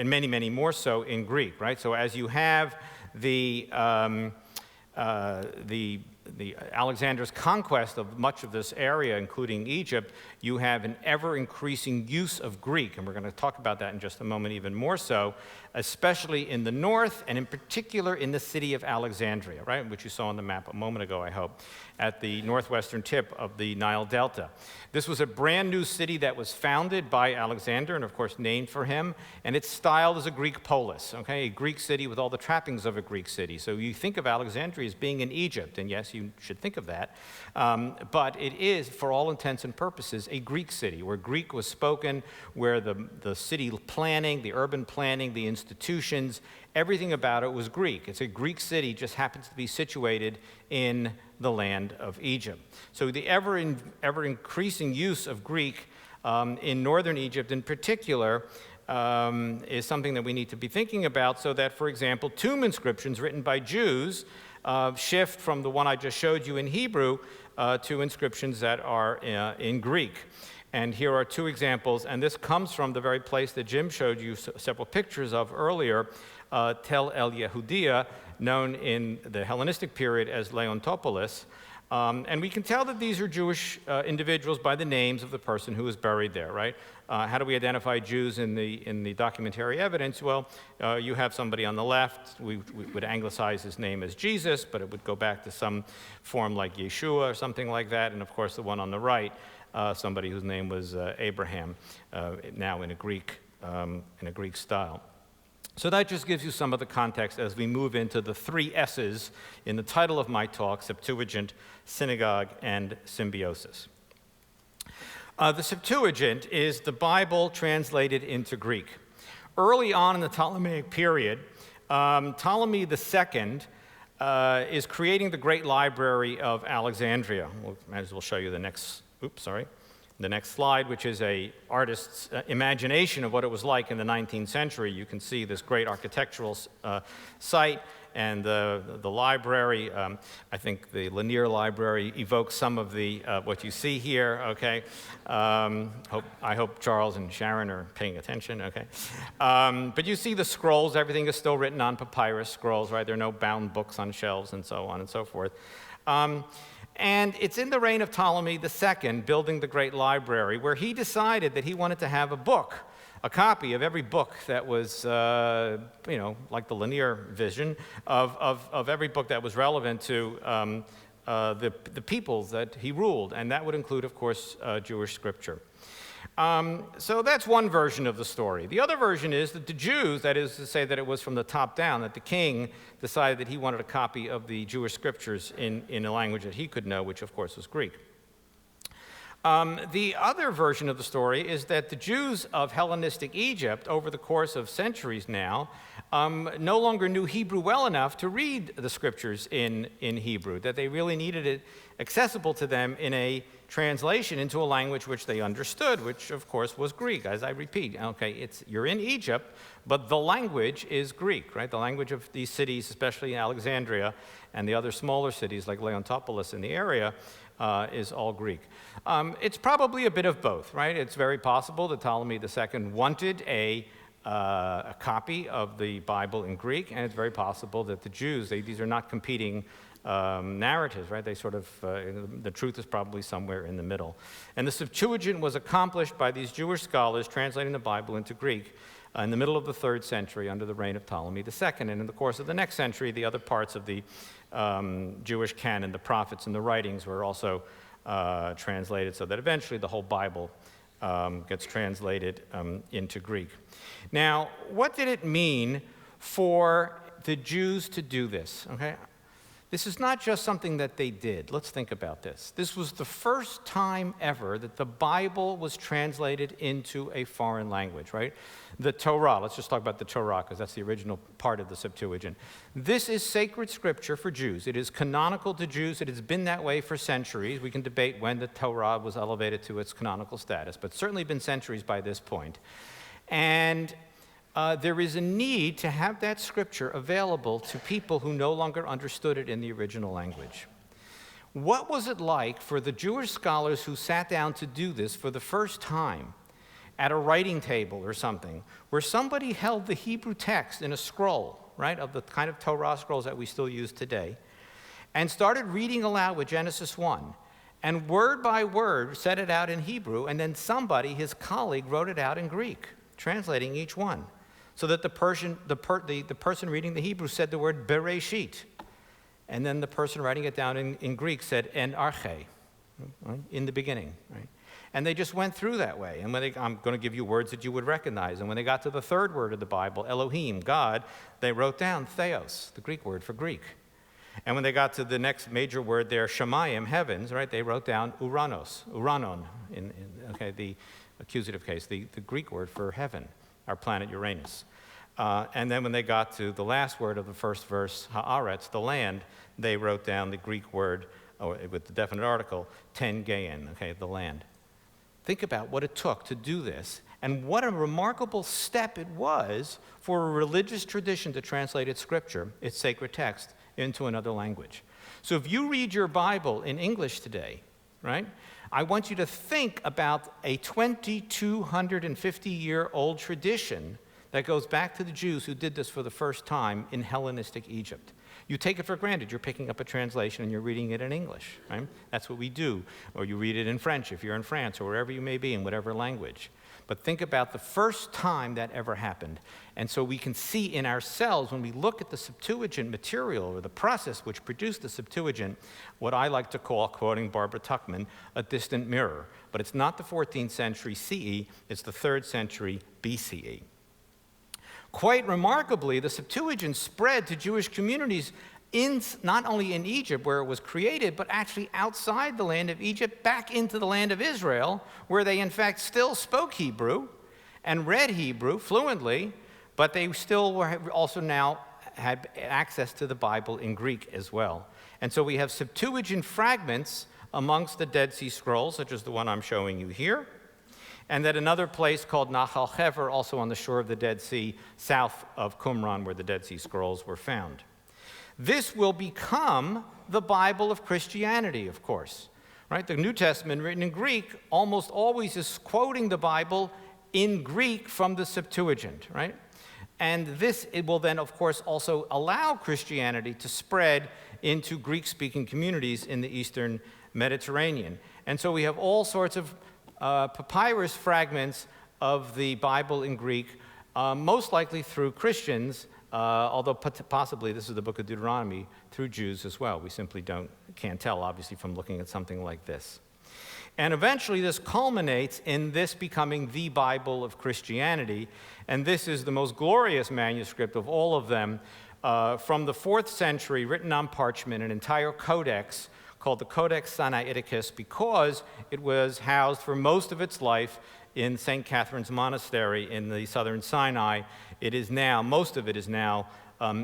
many, many more so in Greek, right? So as you have the Alexander's conquest of much of this area, including Egypt, you have an ever-increasing use of Greek, and we're going to talk about that in just a moment even more so, especially in the north, and in particular in the city of Alexandria, right, which you saw on the map a moment ago, I hope, at the northwestern tip of the Nile Delta. This was a brand new city that was founded by Alexander, and of course named for him, and it's styled as a Greek polis, okay, a Greek city with all the trappings of a Greek city. So you think of Alexandria as being in Egypt, and yes, you should think of that, but it is, for all intents and purposes, a Greek city, where Greek was spoken, where the city planning, the urban planning, the institutions, everything about it was Greek. It's a Greek city, just happens to be situated in the land of Egypt. So the ever-increasing use of Greek in northern Egypt in particular is something that we need to be thinking about, so that, for example, tomb inscriptions written by Jews shift from the one I just showed you in Hebrew to inscriptions that are in Greek. And here are two examples, and this comes from the very place that Jim showed you several pictures of earlier, Tel El Yehudia, known in the Hellenistic period as Leontopolis. And we can tell that these are Jewish individuals by the names of the person who was buried there, right? How do we identify Jews in the documentary evidence? Well, you have somebody on the left. We would anglicize his name as Jesus, but it would go back to some form like Yeshua or something like that. And of course, the one on the right somebody whose name was Abraham, now in a Greek style. So that just gives you some of the context as we move into the three S's in the title of my talk: Septuagint, Synagogue, and Symbiosis. The Septuagint is the Bible translated into Greek. Early on in the Ptolemaic period, Ptolemy II is creating the Great Library of Alexandria. Might as well show you the next slide, which is an artist's imagination of what it was like in the 19th century. You can see this great architectural site and the library. I think the Lanier Library evokes some of the what you see here. Okay, I hope Charles and Sharon are paying attention. Okay, but you see the scrolls. Everything is still written on papyrus scrolls, right? There are no bound books on shelves and so on and so forth. And it's in the reign of Ptolemy II, building the Great Library, where he decided that he wanted to have a copy of every book that was, like the Lanier vision, of every book that was relevant to the peoples that he ruled. And that would include, of course, Jewish scripture. So that's one version of the story. The other version is that the Jews, that is to say that it was from the top down, that the king decided that he wanted a copy of the Jewish scriptures in a language that he could know, which of course was Greek. The other version of the story is that the Jews of Hellenistic Egypt, over the course of centuries now, no longer knew Hebrew well enough to read the scriptures in Hebrew, that they really needed it accessible to them in a translation into a language which they understood, which of course was Greek. As I repeat, okay, you're in Egypt, but the language is Greek, right? The language of these cities, especially Alexandria and the other smaller cities like Leontopolis in the area, is all Greek. It's probably a bit of both, right? It's very possible that Ptolemy II wanted a copy of the Bible in Greek, and it's very possible that the Jews, these are not competing narratives, right? They sort of, the truth is probably somewhere in the middle. And the Septuagint was accomplished by these Jewish scholars translating the Bible into Greek in the middle of the 3rd century under the reign of Ptolemy II. And in the course of the next century, the other parts of the Jewish canon, the prophets and the writings, were also translated, so that eventually the whole Bible gets translated into Greek. Now, what did it mean for the Jews to do this? Okay, this is not just something that they did. Let's think about this. This was the first time ever that the Bible was translated into a foreign language, right? The Torah, let's just talk about the Torah, because that's the original part of the Septuagint. This is sacred scripture for Jews. It is canonical to Jews. It has been that way for centuries. We can debate when the Torah was elevated to its canonical status, but certainly been centuries by this point. And there is a need to have that scripture available to people who no longer understood it in the original language. What was it like for the Jewish scholars who sat down to do this for the first time at a writing table or something, where somebody held the Hebrew text in a scroll, right, of the kind of Torah scrolls that we still use today, and started reading aloud with Genesis 1, and word by word said it out in Hebrew, and then somebody, his colleague, wrote it out in Greek, translating each one, so that the person reading the Hebrew said the word Bereshit, and then the person writing it down in Greek said en arche, right, in the beginning, right? And they just went through that way. And I'm going to give you words that you would recognize. And when they got to the third word of the Bible, Elohim, God, they wrote down theos, the Greek word for Greek. And when they got to the next major word there, Shemayim, heavens, right, they wrote down uranos, uranon, the accusative case, the Greek word for heaven, our planet Uranus. And then when they got to the last word of the first verse, haaretz, the land, they wrote down the Greek word, with the definite article, ten gein, okay, the land. Think about what it took to do this, and what a remarkable step it was for a religious tradition to translate its scripture, its sacred text, into another language. So if you read your Bible in English today, right, I want you to think about a 2,250-year-old tradition that goes back to the Jews who did this for the first time in Hellenistic Egypt. You take it for granted. You're picking up a translation and you're reading it in English, right? That's what we do. Or you read it in French if you're in France, or wherever you may be, in whatever language. But think about the first time that ever happened. And so we can see in ourselves, when we look at the Septuagint material or the process which produced the Septuagint, what I like to call, quoting Barbara Tuchman, a distant mirror. But it's not the 14th century CE, it's the 3rd century BCE. Quite remarkably, the Septuagint spread to Jewish communities not only in Egypt, where it was created, but actually outside the land of Egypt, back into the land of Israel, where they in fact still spoke Hebrew and read Hebrew fluently, but they still also now had access to the Bible in Greek as well. And so we have Septuagint fragments amongst the Dead Sea Scrolls, such as the one I'm showing you here, and at another place called Nahal Hever, also on the shore of the Dead Sea, south of Qumran, where the Dead Sea Scrolls were found. This will become the Bible of Christianity, of course. Right? The New Testament, written in Greek, almost always is quoting the Bible in Greek from the Septuagint, right? And this, it will then, of course, also allow Christianity to spread into Greek-speaking communities in the Eastern Mediterranean. And so we have all sorts of papyrus fragments of the Bible in Greek, most likely through Christians, although possibly this is the book of Deuteronomy, through Jews as well. We simply can't tell, obviously, from looking at something like this. And eventually this culminates in this becoming the Bible of Christianity, and this is the most glorious manuscript of all of them, from the 4th century, written on parchment, an entire codex called the Codex Sinaiticus, because it was housed for most of its life in St. Catherine's Monastery in the southern Sinai. It is now, most of it is now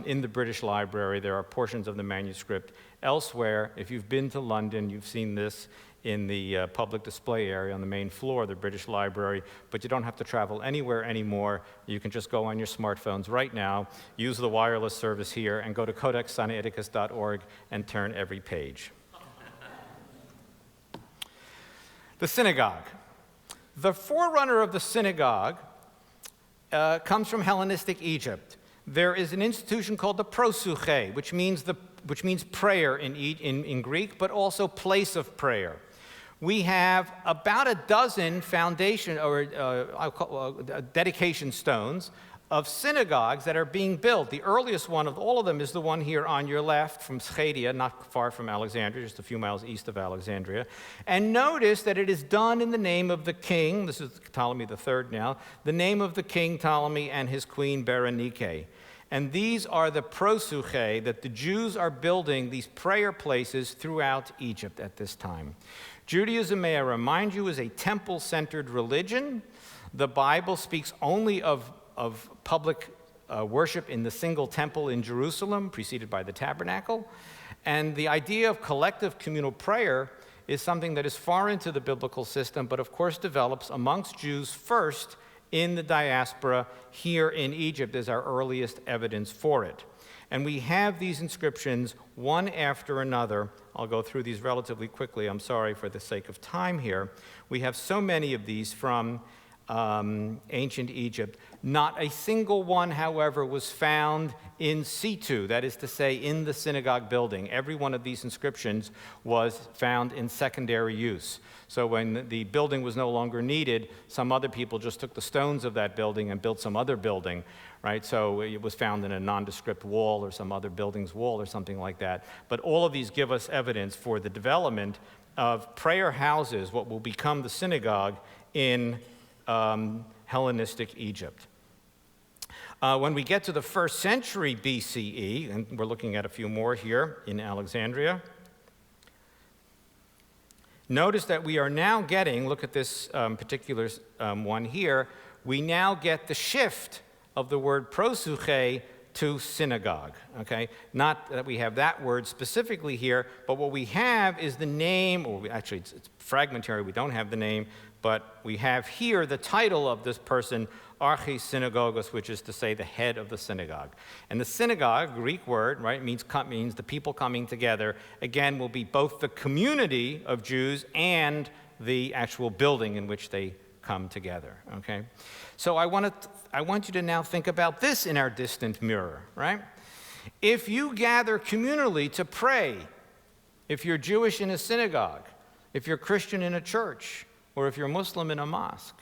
in the British Library. There are portions of the manuscript elsewhere. If you've been to London, you've seen this in the public display area on the main floor of the British Library, but you don't have to travel anywhere anymore. You can just go on your smartphones right now, use the wireless service here, and go to codexsinaiticus.org and turn every page. The synagogue. The forerunner of the synagogue comes from Hellenistic Egypt. There is an institution called the proseuche, which means prayer in Greek, but also place of prayer. We have about a dozen foundation or dedication stones of synagogues that are being built. The earliest one of all of them is the one here on your left from Schedia, not far from Alexandria, just a few miles east of Alexandria. And notice that it is done in the name of the king, this is Ptolemy III now, the name of the king Ptolemy and his queen Berenike. And these are the proseuche that the Jews are building, these prayer places throughout Egypt at this time. Judaism, may I remind you, is a temple-centered religion. The Bible speaks only of public worship in the single temple in Jerusalem, preceded by the tabernacle. And the idea of collective communal prayer is something that is far into the biblical system, but of course develops amongst Jews first in the diaspora here in Egypt as our earliest evidence for it. And we have these inscriptions one after another. I'll go through these relatively quickly. I'm sorry for the sake of time here. We have so many of these from ancient Egypt. Not a single one, however, was found in situ, that is to say, in the synagogue building. Every one of these inscriptions was found in secondary use. So when the building was no longer needed, some other people just took the stones of that building and built some other building, right? So it was found in a nondescript wall or some other building's wall or something like that. But all of these give us evidence for the development of prayer houses, what will become the synagogue in Hellenistic Egypt. When we get to the 1st century BCE, and we're looking at a few more here in Alexandria, notice that we are now getting, look at this particular one here, we now get the shift of the word proseuche to synagogue, okay? Not that we have that word specifically here, but what we have is the name, or actually it's fragmentary, we don't have the name, but we have here the title of this person, Archisynagogos, which is to say the head of the synagogue. And the synagogue, Greek word, right, means the people coming together, again, will be both the community of Jews and the actual building in which they come together, okay? So I want you to now think about this in our distant mirror, right? If you gather communally to pray, if you're Jewish in a synagogue, if you're Christian in a church, or if you're Muslim in a mosque,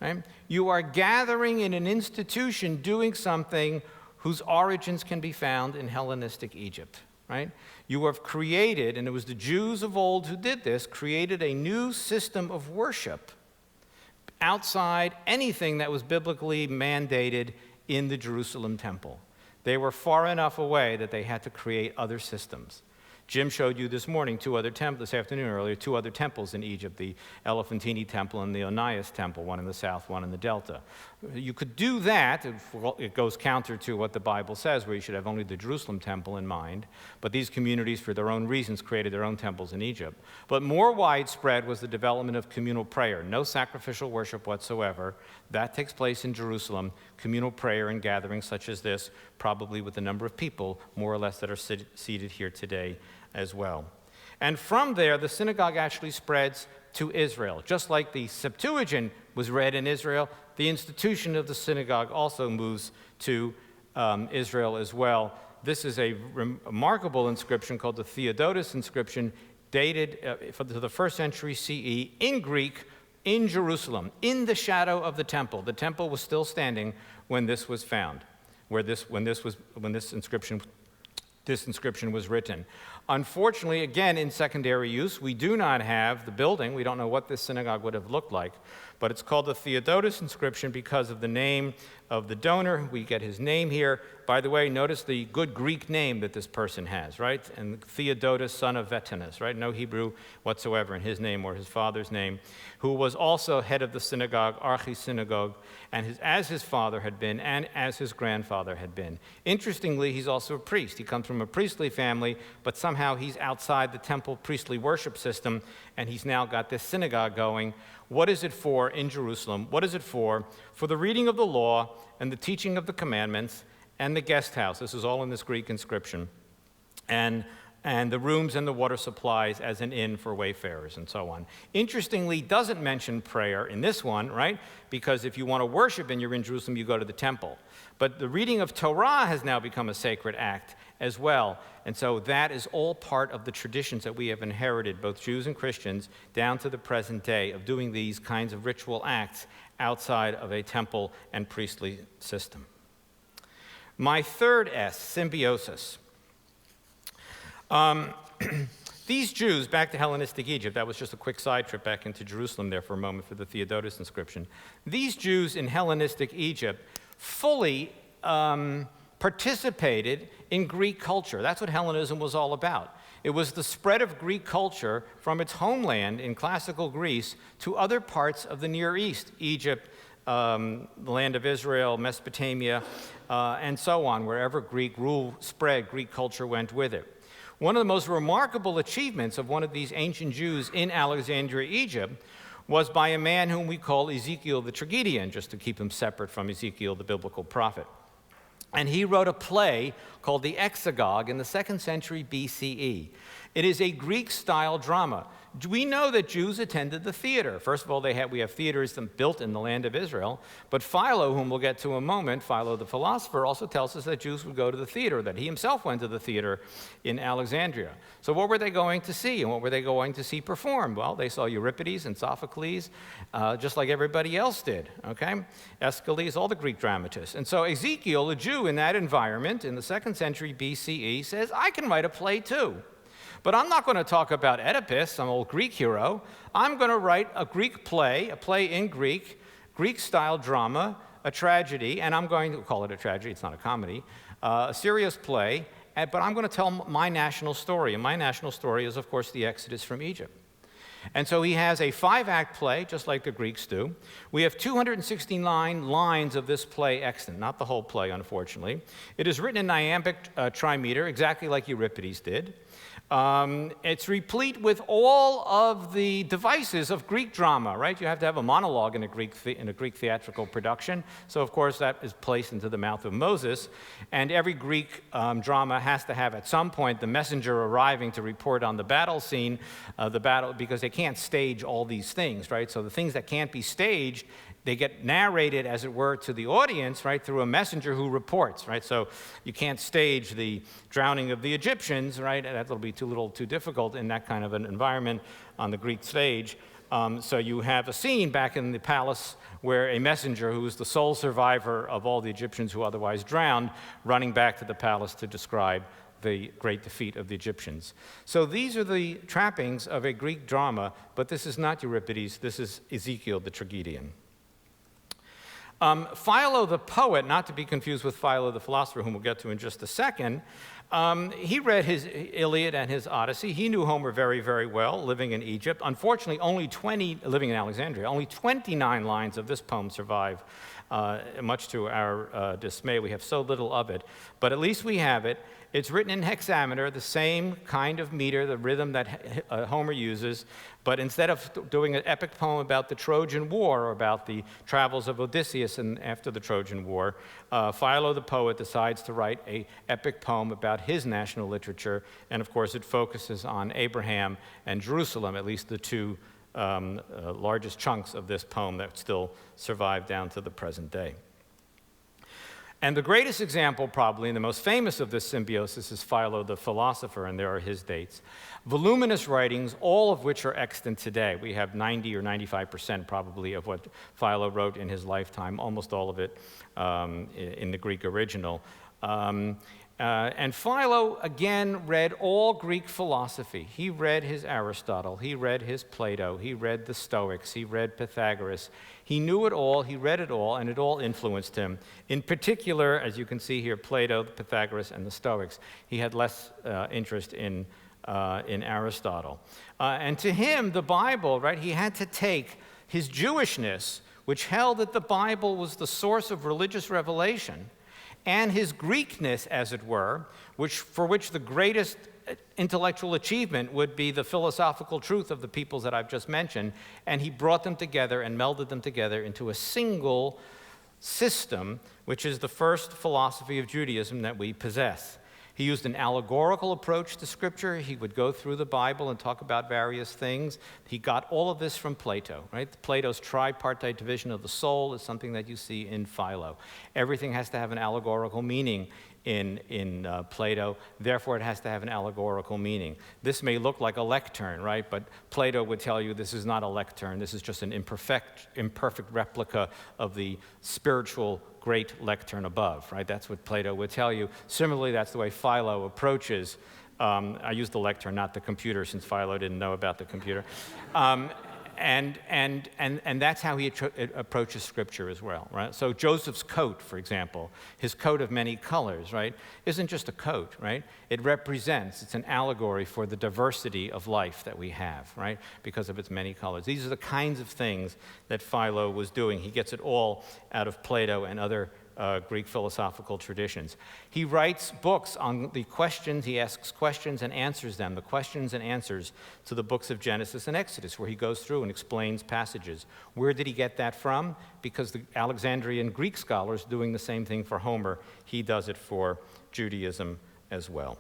right? You are gathering in an institution doing something whose origins can be found in Hellenistic Egypt, right? You have created, and it was the Jews of old who did this, created a new system of worship outside anything that was biblically mandated in the Jerusalem temple. They were far enough away that they had to create other systems. Jim showed you this morning this afternoon earlier, two other temples in Egypt, the Elephantine Temple and the Onias Temple, one in the south, one in the delta. You could do that. It goes counter to what the Bible says, where you should have only the Jerusalem temple in mind. But these communities, for their own reasons, created their own temples in Egypt. But more widespread was the development of communal prayer. No sacrificial worship whatsoever. That takes place in Jerusalem. Communal prayer and gatherings such as this, probably with the number of people, more or less, that are seated here today as well. And from there, the synagogue actually spreads to Israel. Just like the Septuagint was read in Israel, the institution of the synagogue also moves to Israel as well. This is a remarkable inscription called the Theodotus inscription, dated to the 1st century CE in Greek, in Jerusalem, in the shadow of the temple. The temple was still standing when this was found, when this inscription was written. Unfortunately, again, in secondary use, we do not have the building. We don't know what this synagogue would have looked like, but it's called the Theodotus inscription because of the name of the donor. We get his name here. By the way, notice the good Greek name that this person has, right? And Theodotus, son of Vetanus, right? No Hebrew whatsoever in his name or his father's name, who was also head of the synagogue, archi-synagogue, and as his father had been and as his grandfather had been. Interestingly, he's also a priest. He comes from a priestly family, but somehow he's outside the temple priestly worship system, and he's now got this synagogue going. What is it for in Jerusalem? What is it for? For the reading of the law and the teaching of the commandments and the guest house. This is all in this Greek inscription. And the rooms and the water supplies as an inn for wayfarers and so on. Interestingly, doesn't mention prayer in this one, right? Because if you want to worship and you're in Jerusalem, you go to the temple. But the reading of Torah has now become a sacred act as well. And so that is all part of the traditions that we have inherited, both Jews and Christians, down to the present day of doing these kinds of ritual acts outside of a temple and priestly system. My third S, symbiosis. These Jews, back to Hellenistic Egypt, that was just a quick side trip back into Jerusalem there for a moment for the Theodotus inscription. These Jews in Hellenistic Egypt fully participated in Greek culture. That's what Hellenism was all about. It was the spread of Greek culture from its homeland in classical Greece to other parts of the Near East, Egypt, the land of Israel, Mesopotamia, and so on. Wherever Greek rule spread, Greek culture went with it. One of the most remarkable achievements of one of these ancient Jews in Alexandria, Egypt, was by a man whom we call Ezekiel the Tragedian, just to keep him separate from Ezekiel the biblical prophet. And he wrote a play called The Exegogue in the 2nd century BCE. It is a Greek-style drama. We know that Jews attended the theater. First of all, we have theaters built in the land of Israel. But Philo, whom we'll get to in a moment, Philo the philosopher, also tells us that Jews would go to the theater, that he himself went to the theater in Alexandria. So what were they going to see, and what were they going to see performed? Well, they saw Euripides and Sophocles, just like everybody else did, okay? Aeschylus, all the Greek dramatists. And so Ezekiel, a Jew in that environment in the 2nd century BCE, says, I can write a play too. But I'm not going to talk about Oedipus, some old Greek hero. I'm going to write a Greek play, a play in Greek, Greek-style drama, a tragedy, and I'm going to call it a tragedy, it's not a comedy, a serious play, but I'm going to tell my national story. And my national story is, of course, the Exodus from Egypt. And so he has a 5-act play, just like the Greeks do. We have 269 lines of this play extant, not the whole play, unfortunately. It is written in iambic trimeter, exactly like Euripides did. It's replete with all of the devices of Greek drama, right? You have to have a monologue in a Greek theatrical production. So, of course, that is placed into the mouth of Moses. And every Greek drama has to have, at some point, the messenger arriving to report on the battle scene, because they can't stage all these things, right? So the things that can't be staged, they get narrated, as it were, to the audience, right, through a messenger who reports, right? So you can't stage the drowning of the Egyptians, right? That'll be too difficult in that kind of an environment on the Greek stage. So you have a scene back in the palace where a messenger who was the sole survivor of all the Egyptians who otherwise drowned, running back to the palace to describe the great defeat of the Egyptians. So these are the trappings of a Greek drama, but this is not Euripides, this is Ezekiel the tragedian. Philo the poet, not to be confused with Philo the philosopher, whom we'll get to in just a second, he read his Iliad and his Odyssey. He knew Homer very, very well, living in Egypt. Unfortunately, living in Alexandria, only 29 lines of this poem survive, much to our dismay. We have so little of it, but at least we have it. It's written in hexameter, the same kind of meter, the rhythm that Homer uses, but instead of doing an epic poem about the Trojan War or about the travels of Odysseus after the Trojan War, Philo the poet decides to write an epic poem about his national literature, and of course it focuses on Abraham and Jerusalem, at least the two largest chunks of this poem that still survive down to the present day. And the greatest example, probably, and the most famous of this symbiosis is Philo the philosopher, and there are his dates. Voluminous writings, all of which are extant today. We have 90 or 95% probably of what Philo wrote in his lifetime, almost all of it in the Greek original. And Philo, again, read all Greek philosophy. He read his Aristotle, he read his Plato, he read the Stoics, he read Pythagoras. He knew it all, he read it all, and it all influenced him. In particular, as you can see here, Plato, Pythagoras, and the Stoics. He had less interest in Aristotle. And to him, the Bible, right, he had to take his Jewishness, which held that the Bible was the source of religious revelation, and his Greekness, as it were, for which the greatest intellectual achievement would be the philosophical truth of the peoples that I've just mentioned, and he brought them together and melded them together into a single system, which is the first philosophy of Judaism that we possess. He used an allegorical approach to Scripture. He would go through the Bible and talk about various things. He got all of this from Plato, right? Plato's tripartite division of the soul is something that you see in Philo. Everything has to have an allegorical meaning in Plato. Therefore, it has to have an allegorical meaning. This may look like a lectern, right? But Plato would tell you this is not a lectern. This is just an imperfect replica of the spiritual great lectern above, right? That's what Plato would tell you. Similarly, that's the way Philo approaches. I use the lectern, not the computer, since Philo didn't know about the computer. And that's how he approaches Scripture as well, right? So Joseph's coat, for example, his coat of many colors, right, isn't just a coat, right? It represents, it's an allegory for the diversity of life that we have, right, because of its many colors. These are the kinds of things that Philo was doing. He gets it all out of Plato and other Greek philosophical traditions. He writes books on the questions, he asks questions and answers them, the questions and answers to the books of Genesis and Exodus, where he goes through and explains passages. Where did he get that from? Because the Alexandrian Greek scholars doing the same thing for Homer, he does it for Judaism as well.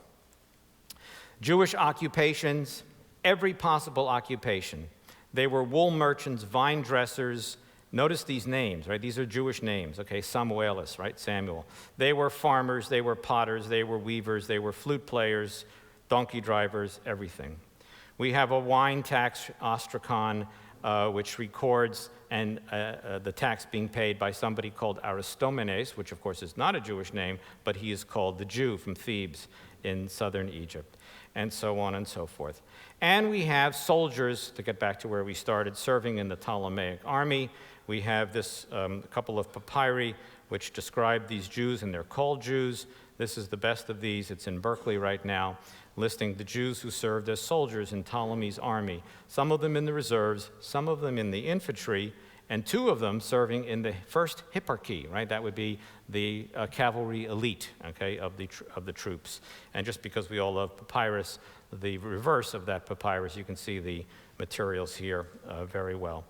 Jewish occupations, every possible occupation. They were wool merchants, vine dressers. Notice these names, right? These are Jewish names, okay? Samuelis, right? Samuel. They were farmers, they were potters, they were weavers, they were flute players, donkey drivers, everything. We have a wine tax, ostracon, which records the tax being paid by somebody called Aristomenes, which of course is not a Jewish name, but he is called the Jew from Thebes in southern Egypt, and so on and so forth. And we have soldiers, to get back to where we started, serving in the Ptolemaic army. We have this couple of papyri which describe these Jews, and they're called Jews. This is the best of these. It's in Berkeley right now, listing the Jews who served as soldiers in Ptolemy's army, some of them in the reserves, some of them in the infantry, and two of them serving in the first hipparchy, right? That would be the cavalry elite, okay, of the troops. And just because we all love papyrus, the reverse of that papyrus, you can see the materials here very well.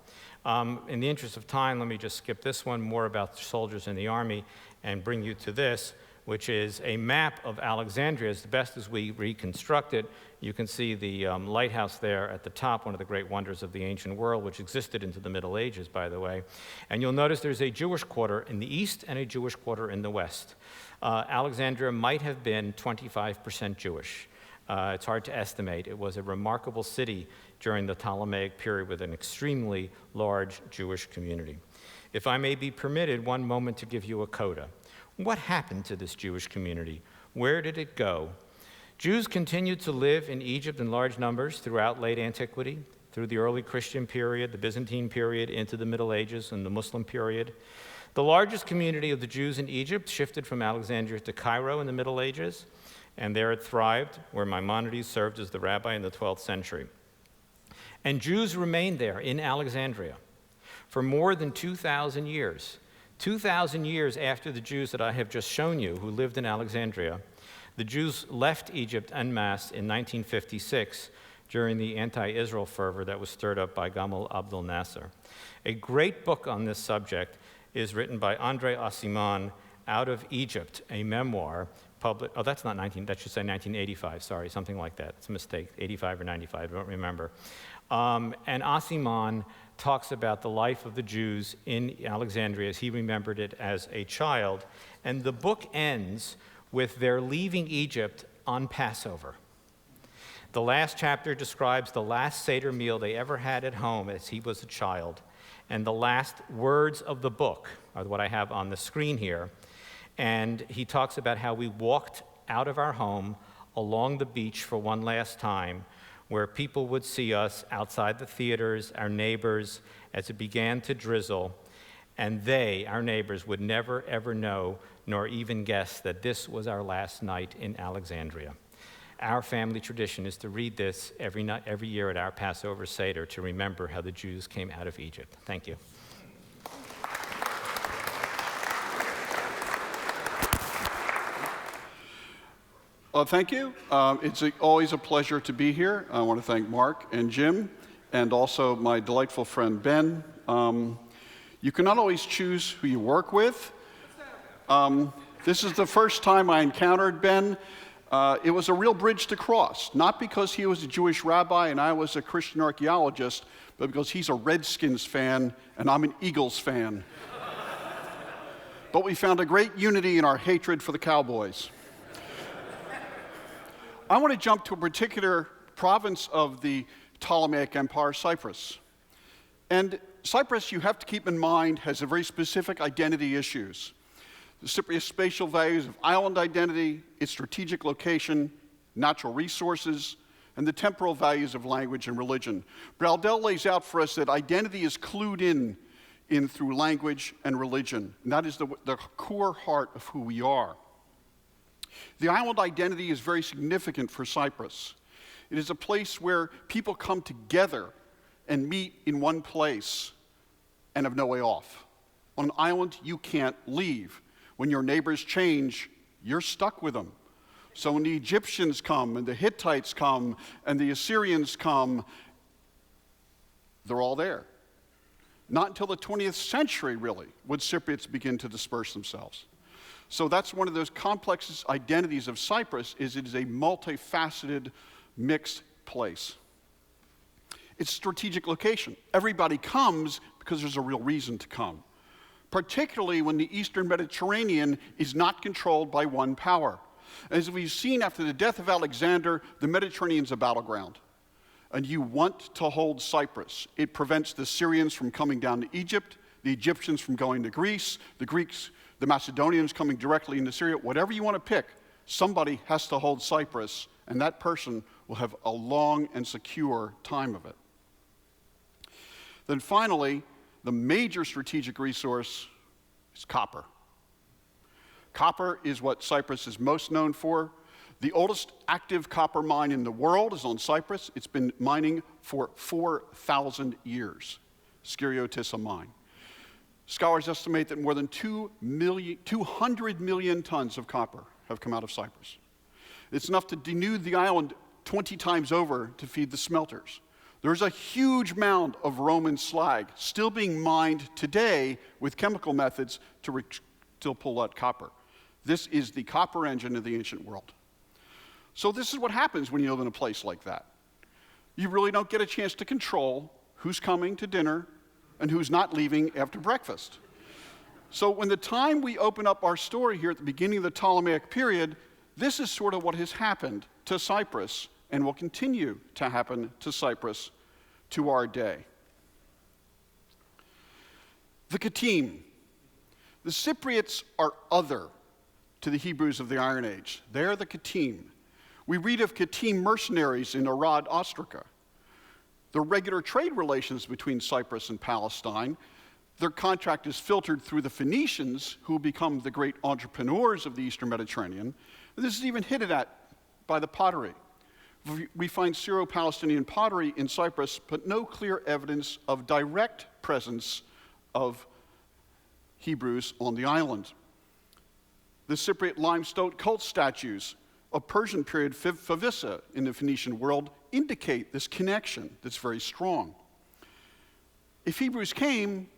In the interest of time, let me just skip this one, more about soldiers in the army, and bring you to this, which is a map of Alexandria as best as we reconstruct it. You can see the lighthouse there at the top, one of the great wonders of the ancient world, which existed into the Middle Ages, by the way. And you'll notice there's a Jewish quarter in the east and a Jewish quarter in the west. Alexandria might have been 25% Jewish. It's hard to estimate. It was a remarkable city during the Ptolemaic period with an extremely large Jewish community. If I may be permitted one moment to give you a coda. What happened to this Jewish community? Where did it go? Jews continued to live in Egypt in large numbers throughout late antiquity, through the early Christian period, the Byzantine period, into the Middle Ages, and the Muslim period. The largest community of the Jews in Egypt shifted from Alexandria to Cairo in the Middle Ages, and there it thrived, where Maimonides served as the rabbi in the 12th century. And Jews remained there in Alexandria for more than 2,000 years. 2,000 years after the Jews that I have just shown you who lived in Alexandria, the Jews left Egypt en masse in 1956 during the anti-Israel fervor that was stirred up by Gamal Abdel Nasser. A great book on this subject is written by Andre Assiman, Out of Egypt, a memoir published, oh, that's not 19, that should say 1985, sorry, something like that. It's a mistake, 85 or 95, I don't remember. And Assiman talks about the life of the Jews in Alexandria as he remembered it as a child. And the book ends with their leaving Egypt on Passover. The last chapter describes the last Seder meal they ever had at home as he was a child. And the last words of the book are what I have on the screen here. And he talks about how we walked out of our home along the beach for one last time, where people would see us outside the theaters, our neighbors, as it began to drizzle. And they, our neighbors, would never, ever know, nor even guess that this was our last night in Alexandria. Our family tradition is to read this every year at our Passover Seder to remember how the Jews came out of Egypt. Thank you. Thank you. It's always a pleasure to be here. I want to thank Mark and Jim, and also my delightful friend Ben. You cannot always choose who you work with. This is the first time I encountered Ben. It was a real bridge to cross, not because he was a Jewish rabbi and I was a Christian archaeologist, but because he's a Redskins fan and I'm an Eagles fan. But we found a great unity in our hatred for the Cowboys. I want to jump to a particular province of the Ptolemaic Empire, Cyprus. And Cyprus, you have to keep in mind, has a very specific identity issues. The Cypriot spatial values of island identity, its strategic location, natural resources, and the temporal values of language and religion. Braudel lays out for us that identity is clued in through language and religion, and that is the core heart of who we are. The island identity is very significant for Cyprus. It is a place where people come together and meet in one place and have no way off. On an island, you can't leave. When your neighbors change, you're stuck with them. So when the Egyptians come and the Hittites come and the Assyrians come, they're all there. Not until the 20th century, really, would Cypriots begin to disperse themselves. So that's one of those complex identities of Cyprus, is it is a multifaceted, mixed place. It's strategic location. Everybody comes because there's a real reason to come, particularly when the Eastern Mediterranean is not controlled by one power. As we've seen after the death of Alexander, the Mediterranean's a battleground. And you want to hold Cyprus. It prevents the Syrians from coming down to Egypt, the Egyptians from going to Greece, the Greeks, the Macedonians coming directly into Syria. Whatever you want to pick, somebody has to hold Cyprus, and that person will have a long and secure time of it. Then finally, the major strategic resource is copper. Copper is what Cyprus is most known for. The oldest active copper mine in the world is on Cyprus. It's been mining for 4,000 years, Skiriotissa mine. Scholars estimate that more than 200 million tons of copper have come out of Cyprus. It's enough to denude the island 20 times over to feed the smelters. There's a huge mound of Roman slag still being mined today with chemical methods to still pull out copper. This is the copper engine of the ancient world. So this is what happens when you live in a place like that. You really don't get a chance to control who's coming to dinner and who's not leaving after breakfast. So when the time we open up our story here at the beginning of the Ptolemaic period, this is sort of what has happened to Cyprus and will continue to happen to Cyprus to our day. The Kittim. The Cypriots are other to the Hebrews of the Iron Age. They're the Kittim. We read of Kittim mercenaries in Arad, Ostraca. The regular trade relations between Cyprus and Palestine, their contract is filtered through the Phoenicians, who become the great entrepreneurs of the Eastern Mediterranean. This is even hinted at by the pottery. We find Syro-Palestinian pottery in Cyprus, but no clear evidence of direct presence of Hebrews on the island. The Cypriot limestone cult statues of Persian period Favissa in the Phoenician world indicate this connection that's very strong. If Hebrews came,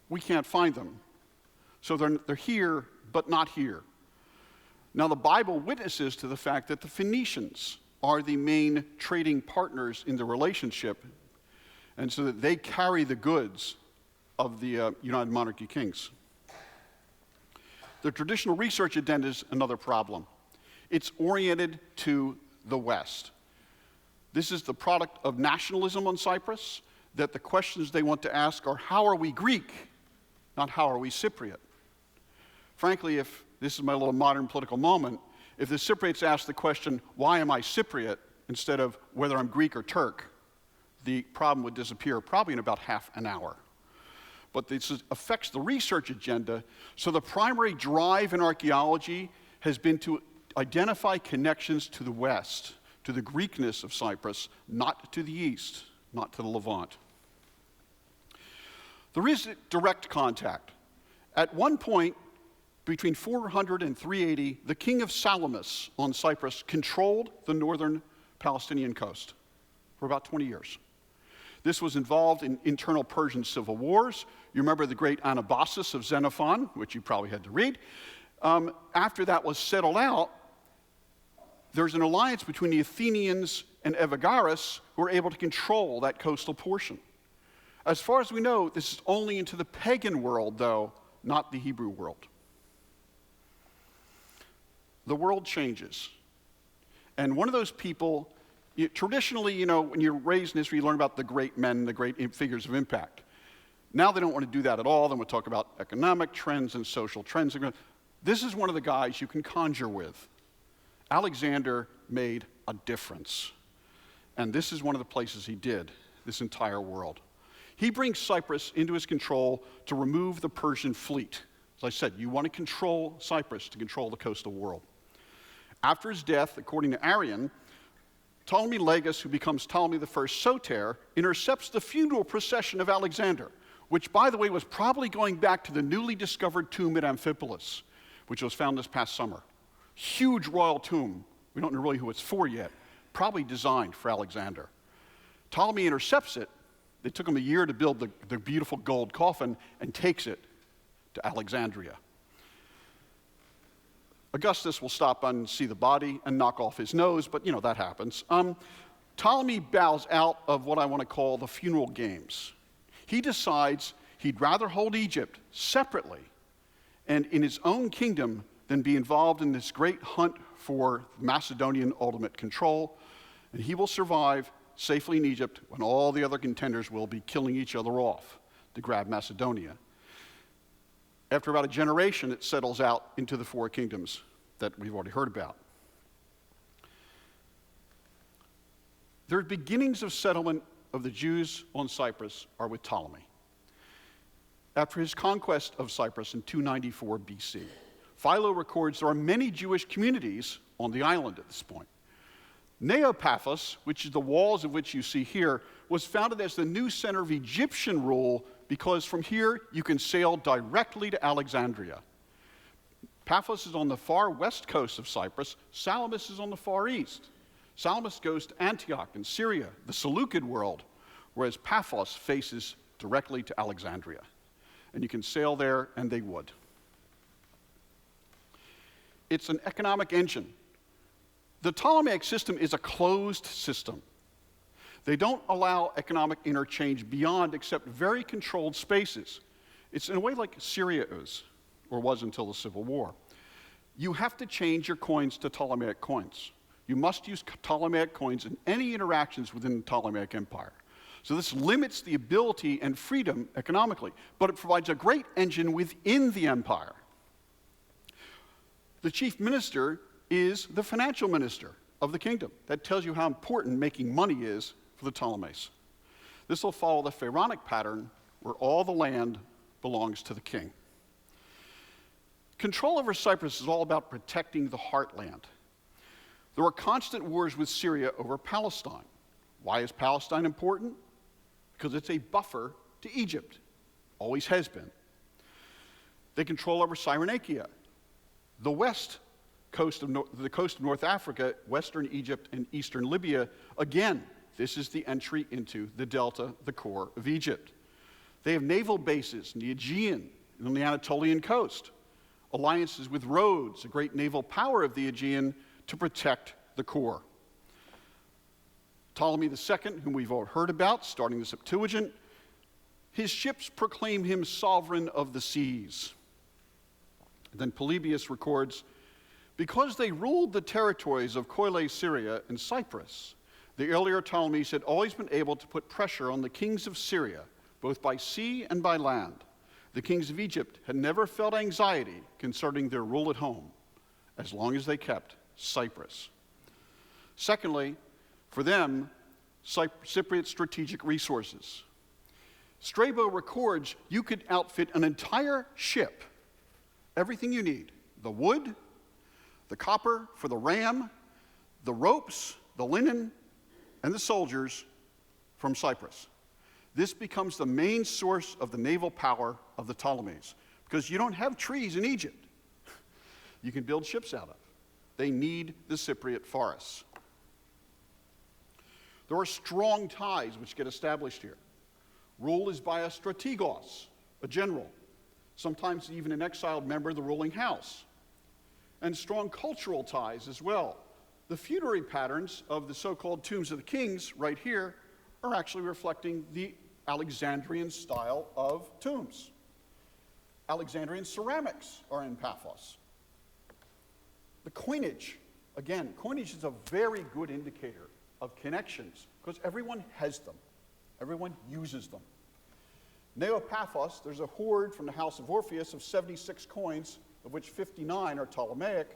we can't find them. So they're here, but not here. Now, the Bible witnesses to the fact that the Phoenicians are the main trading partners in the relationship, and so that they carry the goods of the United Monarchy kings. The traditional research agenda is another problem. It's oriented to the West. This is the product of nationalism on Cyprus, that the questions they want to ask are, how are we Greek, not how are we Cypriot? Frankly, if this is my little modern political moment, if the Cypriots ask the question, why am I Cypriot, instead of whether I'm Greek or Turk, the problem would disappear probably in about half an hour. But this affects the research agenda, so the primary drive in archaeology has been to identify connections to the West, to the Greekness of Cyprus, not to the East, not to the Levant. There is direct contact. At one point, between 400 and 380, the king of Salamis on Cyprus controlled the northern Palestinian coast for about 20 years. This was involved in internal Persian civil wars. You remember the great Anabasis of Xenophon, which you probably had to read. After that was settled out, there's an alliance between the Athenians and Epigaris, who were able to control that coastal portion. As far as we know, this is only into the pagan world, though, not the Hebrew world. The world changes. And one of those people, traditionally, when you're raised in history, you learn about the great men, the great figures of impact. Now they don't want to do that at all. Then we'll talk about economic trends and social trends. This is one of the guys you can conjure with. Alexander made a difference. And this is one of the places he did, this entire world. He brings Cyprus into his control to remove the Persian fleet. As I said, you want to control Cyprus to control the coastal world. After his death, according to Arrian, Ptolemy Lagus, who becomes Ptolemy I Soter, intercepts the funeral procession of Alexander, which, by the way, was probably going back to the newly discovered tomb at Amphipolis, which was found this past summer. Huge royal tomb. We don't know really who it's for yet. Probably designed for Alexander. Ptolemy intercepts it. It took him a year to build the beautiful gold coffin, and takes it to Alexandria. Augustus will stop and see the body and knock off his nose, but that happens. Ptolemy bows out of what I want to call the funeral games. He decides he'd rather hold Egypt separately and in his own kingdom than be involved in this great hunt for Macedonian ultimate control. And he will survive safely in Egypt when all the other contenders will be killing each other off to grab Macedonia. After about a generation, it settles out into the four kingdoms that we've already heard about. The beginnings of settlement of the Jews on Cyprus are with Ptolemy. After his conquest of Cyprus in 294 BC, Philo records there are many Jewish communities on the island at this point. Neopaphos, which is the walls of which you see here, was founded as the new center of Egyptian rule, because from here you can sail directly to Alexandria. Paphos is on the far west coast of Cyprus. Salamis is on the far east. Salamis goes to Antioch in Syria, the Seleucid world, whereas Paphos faces directly to Alexandria. And you can sail there, and they would. It's an economic engine. The Ptolemaic system is a closed system. They don't allow economic interchange beyond except very controlled spaces. It's in a way like Syria is, or was until the Civil War. You have to change your coins to Ptolemaic coins. You must use Ptolemaic coins in any interactions within the Ptolemaic Empire. So this limits the ability and freedom economically, but it provides a great engine within the empire. The chief minister is the financial minister of the kingdom. That tells you how important making money is for the Ptolemies. This will follow the Pharaonic pattern where all the land belongs to the king. Control over Cyprus is all about protecting the heartland. There were constant wars with Syria over Palestine. Why is Palestine important? Because it's a buffer to Egypt. Always has been. They control over Cyrenaica, the coast of North Africa, western Egypt, and eastern Libya. Again, this is the entry into the delta, the core of Egypt. They have naval bases in the Aegean and on the Anatolian coast, alliances with Rhodes, a great naval power of the Aegean, to protect the core. Ptolemy II, whom we've all heard about, starting the Septuagint, his ships proclaim him sovereign of the seas. And then Polybius records, because they ruled the territories of Koile, Syria, and Cyprus, the earlier Ptolemies had always been able to put pressure on the kings of Syria, both by sea and by land. The kings of Egypt had never felt anxiety concerning their rule at home, as long as they kept Cyprus. Secondly, for them, Cypriot strategic resources. Strabo records you could outfit an entire ship, everything you need, the wood, the copper for the ram, the ropes, the linen, and the soldiers from Cyprus. This becomes the main source of the naval power of the Ptolemies, because you don't have trees in Egypt you can build ships out of. They need the Cypriot forests. There are strong ties which get established here. Rule is by a strategos, a general, sometimes even an exiled member of the ruling house. And strong cultural ties as well. The funerary patterns of the so-called tombs of the kings right here are actually reflecting the Alexandrian style of tombs. Alexandrian ceramics are in Paphos. The coinage, again, coinage is a very good indicator of connections because everyone has them. Everyone uses them. Neopaphos, there's a hoard from the house of Orpheus of 76 coins, of which 59 are Ptolemaic.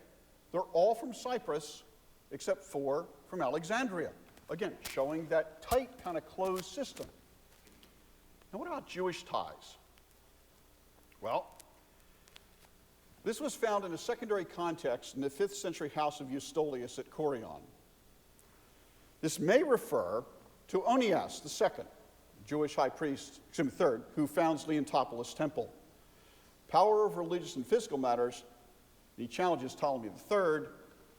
They're all from Cyprus, except 4 from Alexandria. Again, showing that tight, kind of closed system. Now, what about Jewish ties? Well, this was found in a secondary context in the 5th century house of Eustolius at Corion. This may refer to Onias II, Jewish high priest, third, who founds Leontopolis Temple. Power of religious and physical matters, he challenges Ptolemy III,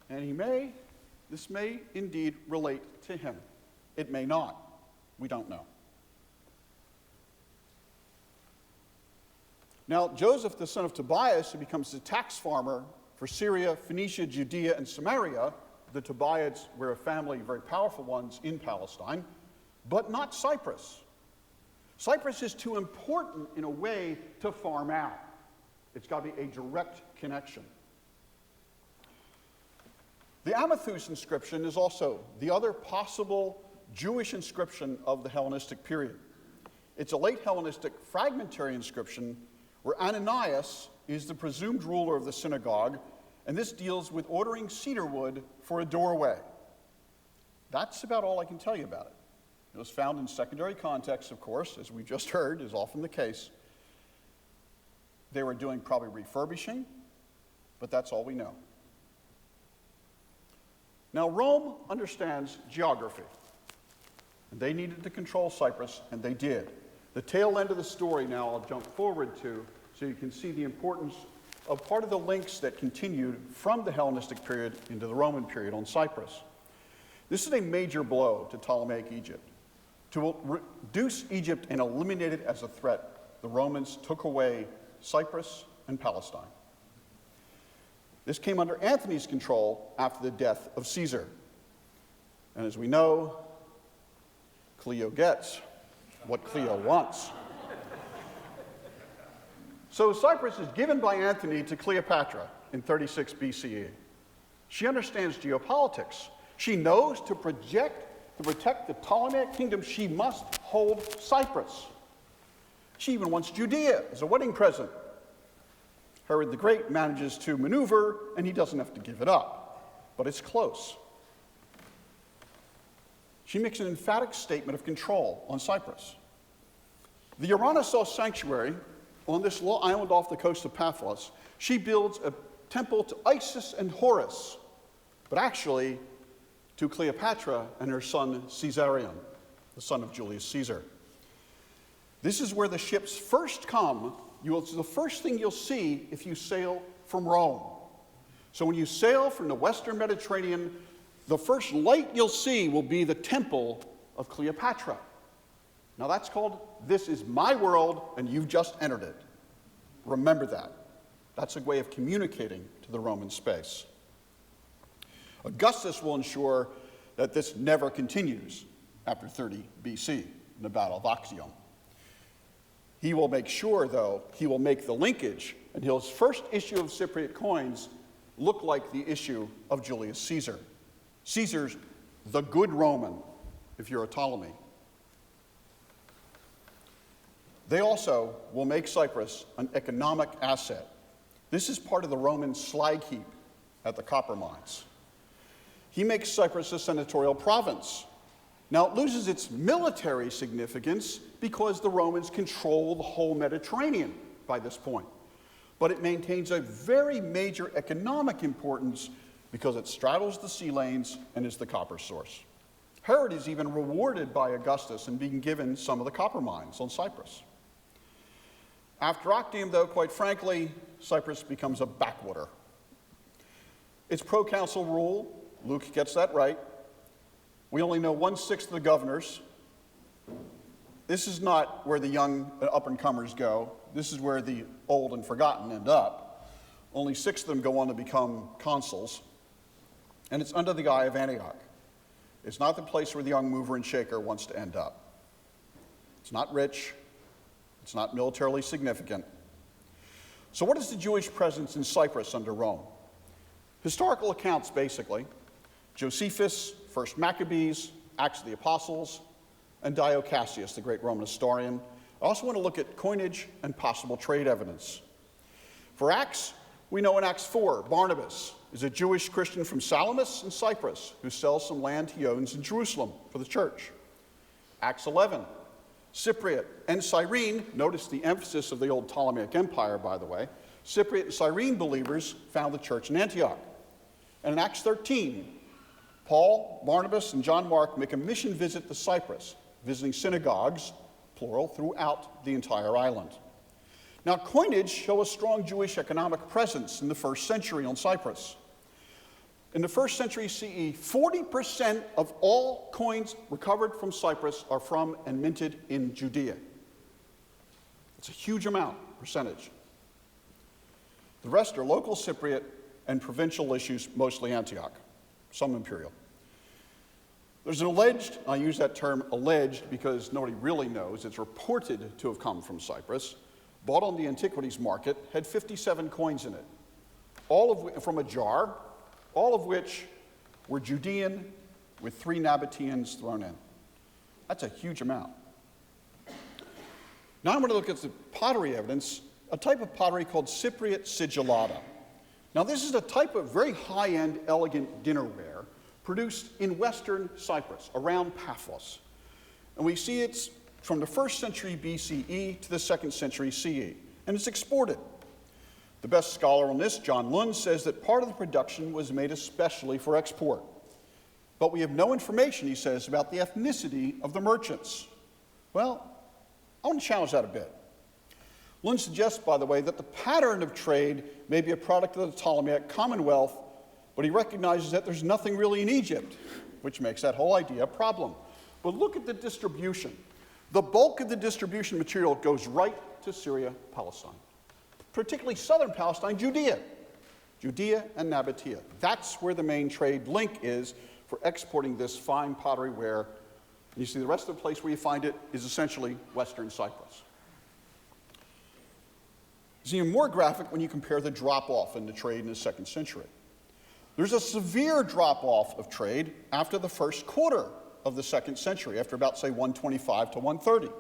and this may indeed relate to him. It may not. We don't know. Now, Joseph, the son of Tobias, who becomes the tax farmer for Syria, Phoenicia, Judea, and Samaria, the Tobiads were a family, very powerful ones in Palestine, but not Cyprus. Cyprus is too important in a way to farm out. It's got to be a direct connection. The Amathus inscription is also the other possible Jewish inscription of the Hellenistic period. It's a late Hellenistic fragmentary inscription where Ananias is the presumed ruler of the synagogue, and this deals with ordering cedar wood for a doorway. That's about all I can tell you about it. It was found in secondary contexts, of course, as we just heard, is often the case. They were doing probably refurbishing, but that's all we know. Now, Rome understands geography, and they needed to control Cyprus, and they did. The tail end of the story now I'll jump forward to so you can see the importance of part of the links that continued from the Hellenistic period into the Roman period on Cyprus. This is a major blow to Ptolemaic Egypt. To reduce Egypt and eliminate it as a threat, the Romans took away Cyprus and Palestine. This came under Antony's control after the death of Caesar. And as we know, Cleo gets what Cleo wants. So Cyprus is given by Antony to Cleopatra in 36 BCE. She understands geopolitics. She knows to project To protect the Ptolemaic kingdom, she must hold Cyprus. She even wants Judea as a wedding present. Herod the Great manages to maneuver, and he doesn't have to give it up, but it's close. She makes an emphatic statement of control on Cyprus. The Ouranissos sanctuary on this little island off the coast of Paphos, she builds a temple to Isis and Horus, but actually to Cleopatra and her son Caesarion, the son of Julius Caesar. This is where the ships first come. It's the first thing you'll see if you sail from Rome. So when you sail from the Western Mediterranean, the first light you'll see will be the temple of Cleopatra. Now that's called, "This is my world and you've just entered it." Remember that. That's a way of communicating to the Roman space. Augustus will ensure that this never continues after 30 BC in the Battle of Actium. He will make sure, though, he will make the linkage, and his first issue of Cypriot coins look like the issue of Julius Caesar. Caesar's the good Roman, if you're a Ptolemy. They also will make Cyprus an economic asset. This is part of the Roman slag heap at the copper mines. He makes Cyprus a senatorial province. Now, it loses its military significance because the Romans control the whole Mediterranean by this point. But it maintains a very major economic importance because it straddles the sea lanes and is the copper source. Herod is even rewarded by Augustus in being given some of the copper mines on Cyprus. After Actium, though, quite frankly, Cyprus becomes a backwater. It's proconsul rule. Luke gets that right. We only know 1/6 of the governors. This is not where the young up-and-comers go. This is where the old and forgotten end up. Only 6 of them go on to become consuls. And it's under the eye of Antioch. It's not the place where the young mover and shaker wants to end up. It's not rich. It's not militarily significant. So what is the Jewish presence in Cyprus under Rome? Historical accounts, basically. Josephus, First Maccabees, Acts of the Apostles, and Dio Cassius, the great Roman historian. I also want to look at coinage and possible trade evidence. For Acts, we know in Acts 4, Barnabas is a Jewish Christian from Salamis in Cyprus who sells some land he owns in Jerusalem for the church. Acts 11, Cypriot and Cyrene, notice the emphasis of the old Ptolemaic Empire, by the way. Cypriot and Cyrene believers found the church in Antioch. And in Acts 13, Paul, Barnabas, and John Mark make a mission visit to Cyprus, visiting synagogues, plural, throughout the entire island. Now, coinage show a strong Jewish economic presence in the first century on Cyprus. In the first century CE, 40% of all coins recovered from Cyprus are from and minted in Judea. It's a huge amount, percentage. The rest are local Cypriot and provincial issues, mostly Antioch, some imperial. There's an alleged, I use that term alleged because nobody really knows, it's reported to have come from Cyprus, bought on the antiquities market, had 57 coins in it, all of from a jar, all of which were Judean with 3 Nabateans thrown in. That's a huge amount. Now I'm going to look at the pottery evidence, a type of pottery called Cypriot sigillata. Now this is a type of very high-end, elegant dinnerware produced in western Cyprus, around Paphos. And we see it's from the 1st century BCE to the 2nd century CE, and it's exported. The best scholar on this, John Lund, says that part of the production was made especially for export. But we have no information, he says, about the ethnicity of the merchants. Well, I want to challenge that a bit. Lund suggests, by the way, that the pattern of trade may be a product of the Ptolemaic Commonwealth, but he recognizes that there's nothing really in Egypt, which makes that whole idea a problem. But look at the distribution. The bulk of the distribution material goes right to Syria, Palestine. Particularly southern Palestine, Judea and Nabatea. That's where the main trade link is for exporting this fine pottery ware. And you see the rest of the place where you find it is essentially western Cyprus. It's even more graphic when you compare the drop-off in the trade in the 2nd century. There's a severe drop-off of trade after the first quarter of the 2nd century, after about, say, 125 to 130.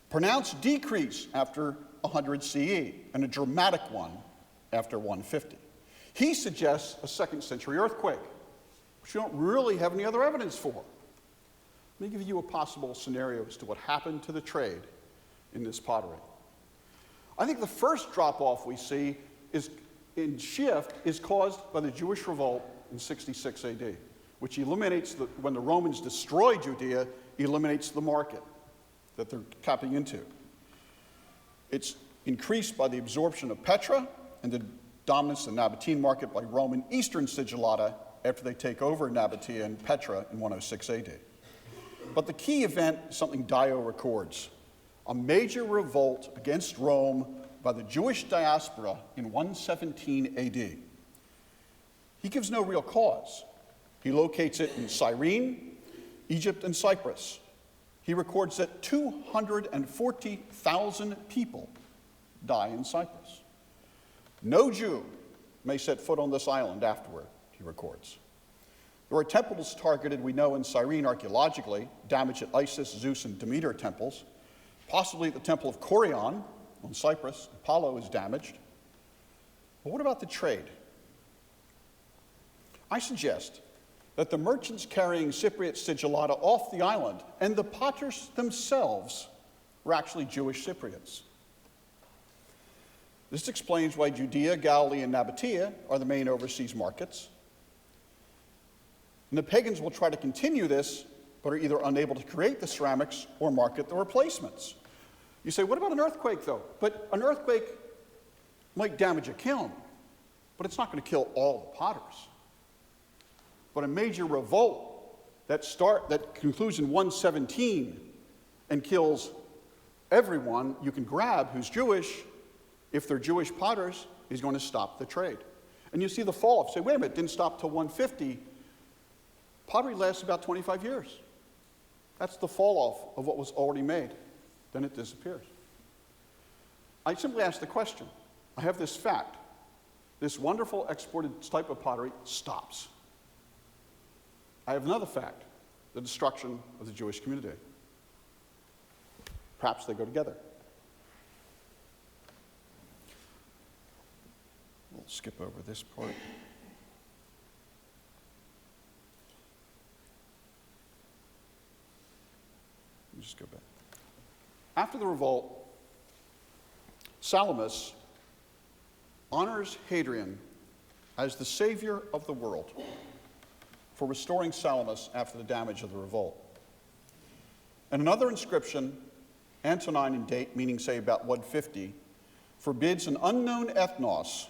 Pronounced decrease after 100 CE, and a dramatic one after 150. He suggests a 2nd century earthquake, which we don't really have any other evidence for. Let me give you a possible scenario as to what happened to the trade in this pottery. I think the first drop-off we see in shift is caused by the Jewish revolt in 66 AD, which eliminates, when the Romans destroy Judea, eliminates the market that they're tapping into. It's increased by the absorption of Petra and the dominance of the Nabatean market by Roman Eastern Sigillata after they take over Nabatea and Petra in 106 AD. But the key event is something Dio records: a major revolt against Rome by the Jewish diaspora in 117 AD. He gives no real cause. He locates it in Cyrene, Egypt, and Cyprus. He records that 240,000 people die in Cyprus. No Jew may set foot on this island afterward, he records. There are temples targeted, we know, in Cyrene archaeologically, damage at Isis, Zeus, and Demeter temples. Possibly at the temple of Corion on Cyprus, Apollo is damaged. But what about the trade? I suggest that the merchants carrying Cypriot sigillata off the island and the potters themselves were actually Jewish Cypriots. This explains why Judea, Galilee, and Nabatea are the main overseas markets. And the pagans will try to continue this, but are either unable to create the ceramics or market the replacements. You say, what about an earthquake, though? But an earthquake might damage a kiln, but it's not going to kill all the potters. But a major revolt that concludes in 117 and kills everyone you can grab who's Jewish, if they're Jewish potters, is going to stop the trade. And you see the fall off. Say, wait a minute, it didn't stop till 150. Pottery lasts about 25 years. That's the fall off of what was already made. Then it disappears. I simply ask the question. I have this fact. This wonderful exported type of pottery stops. I have another fact. The destruction of the Jewish community. Perhaps they go together. We'll skip over this part. Let me just go back. After the revolt, Salamis honors Hadrian as the savior of the world for restoring Salamis after the damage of the revolt. And another inscription, Antonine in date, meaning say about 150, forbids an unknown ethnos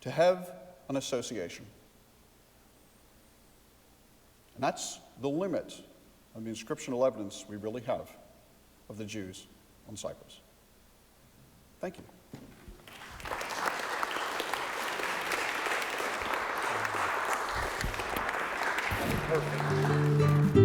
to have an association. And that's the limit of the inscriptional evidence we really have of the Jews on Cyprus. Thank you. Perfect.